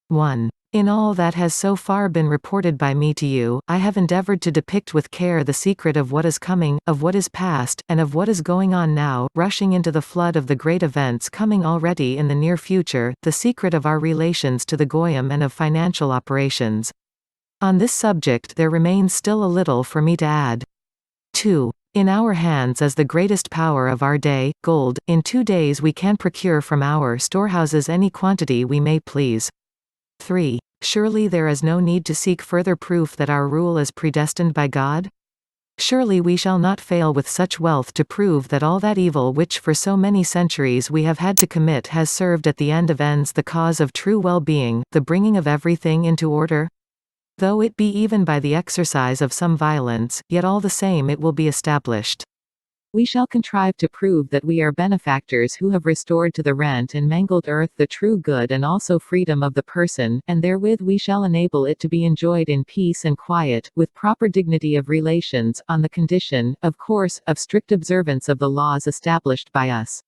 1. In all that has so far been reported by me to you, I have endeavored to depict with care the secret of what is coming, of what is past, and of what is going on now, rushing into the flood of the great events coming already in the near future, the secret of our relations to the Goyim and of financial operations. On this subject there remains still a little for me to add. 2. In our hands is the greatest power of our day, gold. In 2 days we can procure from our storehouses any quantity we may please. 3. Surely there is no need to seek further proof that our rule is predestined by God? Surely we shall not fail with such wealth to prove that all that evil which for so many centuries we have had to commit has served at the end of ends the cause of true well-being, the bringing of everything into order? Though it be even by the exercise of some violence, yet all the same it will be established. We shall contrive to prove that we are benefactors who have restored to the rent and mangled earth the true good and also freedom of the person, and therewith we shall enable it to be enjoyed in peace and quiet, with proper dignity of relations, on the condition, of course, of strict observance of the laws established by us.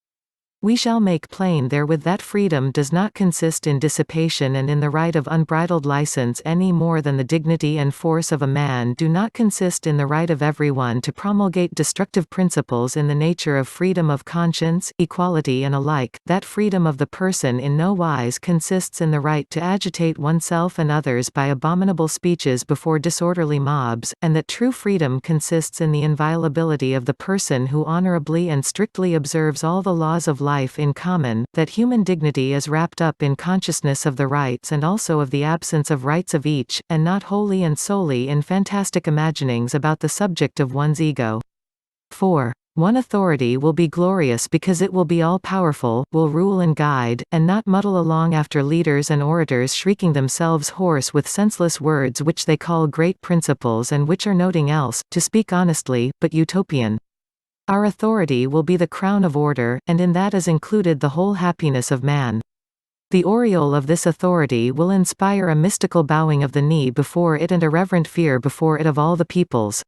We shall make plain therewith that freedom does not consist in dissipation and in the right of unbridled license any more than the dignity and force of a man do not consist in the right of everyone to promulgate destructive principles in the nature of freedom of conscience, equality and alike, that freedom of the person in no wise consists in the right to agitate oneself and others by abominable speeches before disorderly mobs, and that true freedom consists in the inviolability of the person who honorably and strictly observes all the laws of life in common, that human dignity is wrapped up in consciousness of the rights and also of the absence of rights of each, and not wholly and solely in fantastic imaginings about the subject of one's ego. 4. One authority will be glorious because it will be all-powerful, will rule and guide, and not muddle along after leaders and orators shrieking themselves hoarse with senseless words which they call great principles and which are nothing else, to speak honestly, but utopian. Our authority will be the crown of order, and in that is included the whole happiness of man. The aureole of this authority will inspire a mystical bowing of the knee before it and a reverent fear before it of all the peoples.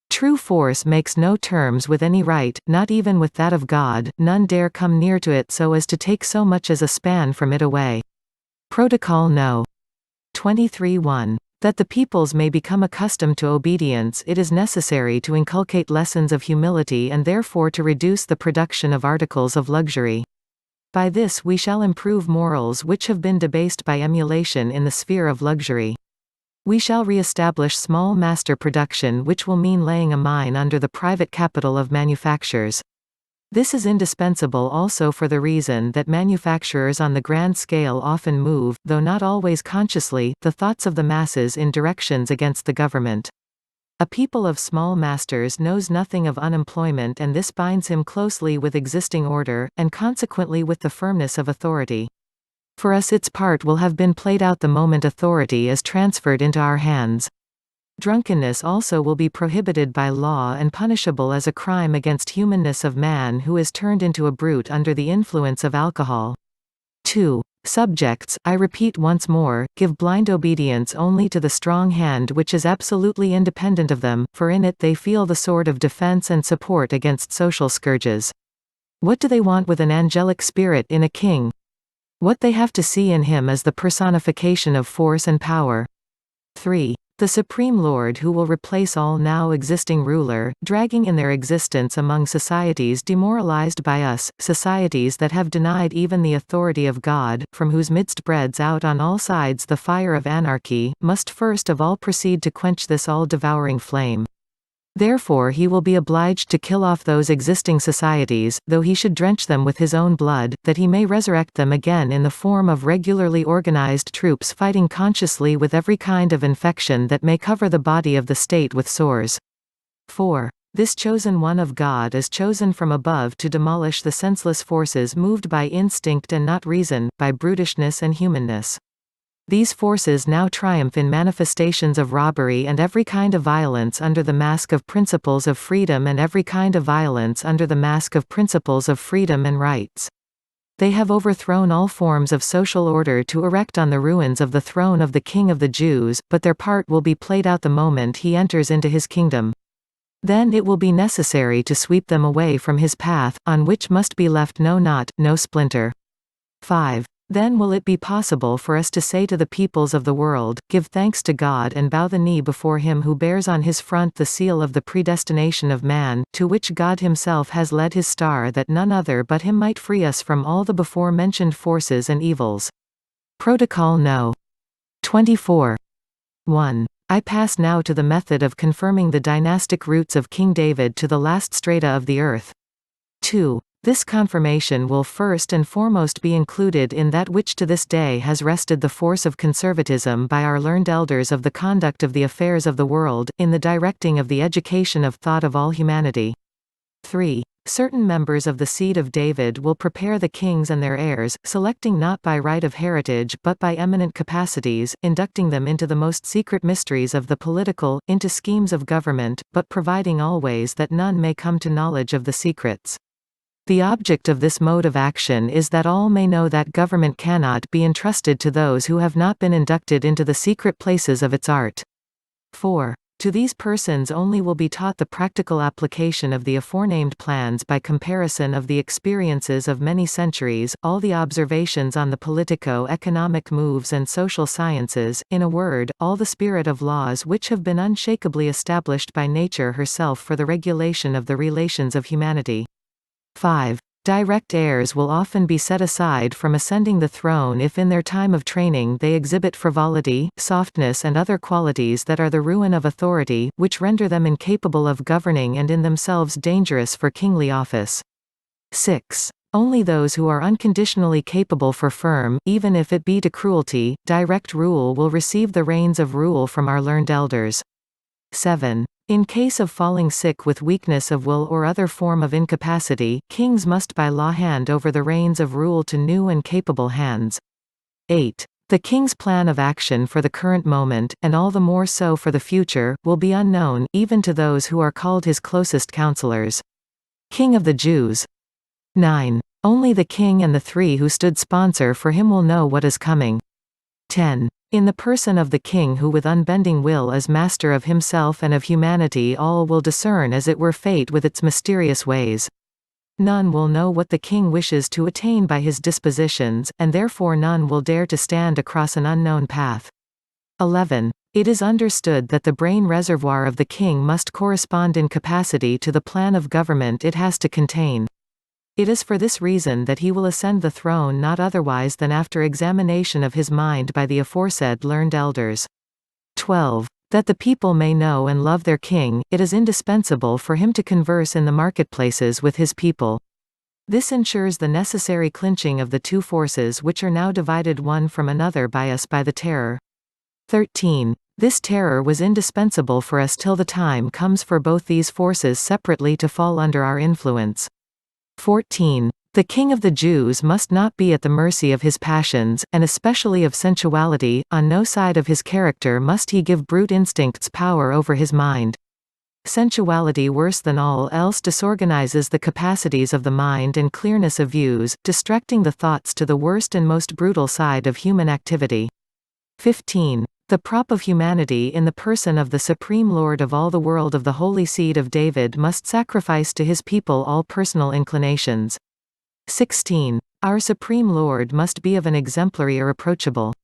True force makes no terms with any right, not even with that of God, none dare come near to it so as to take so much as a span from it away. Protocol No. 23:1. That the peoples may become accustomed to obedience, it is necessary to inculcate lessons of humility and therefore to reduce the production of articles of luxury. By this we shall improve morals which have been debased by emulation in the sphere of luxury. We shall re-establish small master production, which will mean laying a mine under the private capital of manufactures. This is indispensable also for the reason that manufacturers on the grand scale often move, though not always consciously, the thoughts of the masses in directions against the government. A people of small masters knows nothing of unemployment, and this binds him closely with existing order, and consequently with the firmness of authority. For us its part will have been played out the moment authority is transferred into our hands. Drunkenness also will be prohibited by law and punishable as a crime against humanness of man who is turned into a brute under the influence of alcohol. 2. Subjects, I repeat once more, give blind obedience only to the strong hand which is absolutely independent of them, for in it they feel the sword of defense and support against social scourges. What do they want with an angelic spirit in a king? What they have to see in him is the personification of force and power. 3. The Supreme Lord who will replace all now existing ruler, dragging in their existence among societies demoralized by us, societies that have denied even the authority of God, from whose midst breads out on all sides the fire of anarchy, must first of all proceed to quench this all-devouring flame. Therefore he will be obliged to kill off those existing societies, though he should drench them with his own blood, that he may resurrect them again in the form of regularly organized troops fighting consciously with every kind of infection that may cover the body of the state with sores. 4. This chosen one of God is chosen from above to demolish the senseless forces moved by instinct and not reason, by brutishness and humanness. These forces now triumph in manifestations of robbery and every kind of violence under the mask of principles of freedom and every kind of violence under the mask of principles of freedom and rights. They have overthrown all forms of social order to erect on the ruins of the throne of the King of the Jews, but their part will be played out the moment he enters into his kingdom. Then it will be necessary to sweep them away from his path, on which must be left no knot, no splinter. 5. Then will it be possible for us to say to the peoples of the world, give thanks to God and bow the knee before him who bears on his front the seal of the predestination of man, to which God himself has led his star that none other but him might free us from all the before-mentioned forces and evils. Protocol No. 24. 1. I pass now to the method of confirming the dynastic roots of King David to the last strata of the earth. 2. This confirmation will first and foremost be included in that which to this day has wrested the force of conservatism by our learned elders of the conduct of the affairs of the world, in the directing of the education of thought of all humanity. 3. Certain members of the seed of David will prepare the kings and their heirs, selecting not by right of heritage but by eminent capacities, inducting them into the most secret mysteries of the political, into schemes of government, but providing always that none may come to knowledge of the secrets. The object of this mode of action is that all may know that government cannot be entrusted to those who have not been inducted into the secret places of its art. 4. To these persons only will be taught the practical application of the aforenamed plans by comparison of the experiences of many centuries, all the observations on the politico-economic moves and social sciences, in a word, all the spirit of laws which have been unshakably established by nature herself for the regulation of the relations of humanity. 5. Direct heirs will often be set aside from ascending the throne if in their time of training they exhibit frivolity, softness and other qualities that are the ruin of authority, which render them incapable of governing and in themselves dangerous for kingly office. 6. Only those who are unconditionally capable for firm, even if it be to cruelty, direct rule will receive the reins of rule from our learned elders. 7. In case of falling sick with weakness of will or other form of incapacity, kings must by law hand over the reins of rule to new and capable hands. 8. The king's plan of action for the current moment, and all the more so for the future, will be unknown, even to those who are called his closest counselors. King of the Jews. 9. Only the king and the three who stood sponsor for him will know what is coming. 10. In the person of the king who with unbending will is master of himself and of humanity, all will discern as it were fate with its mysterious ways. None will know what the king wishes to attain by his dispositions, and therefore none will dare to stand across an unknown path. 11. It is understood that the brain reservoir of the king must correspond in capacity to the plan of government it has to contain. It is for this reason that he will ascend the throne not otherwise than after examination of his mind by the aforesaid learned elders. 12. That the people may know and love their king, it is indispensable for him to converse in the marketplaces with his people. This ensures the necessary clinching of the two forces which are now divided one from another by us by the terror. 13. This terror was indispensable for us till the time comes for both these forces separately to fall under our influence. 14. The king of the Jews must not be at the mercy of his passions, and especially of sensuality. On no side of his character must he give brute instincts power over his mind. Sensuality worse than all else disorganizes the capacities of the mind and clearness of views, distracting the thoughts to the worst and most brutal side of human activity. 15. The prop of humanity in the person of the Supreme Lord of all the world of the holy seed of David must sacrifice to his people all personal inclinations. 16. Our Supreme Lord must be of an exemplary irreproachable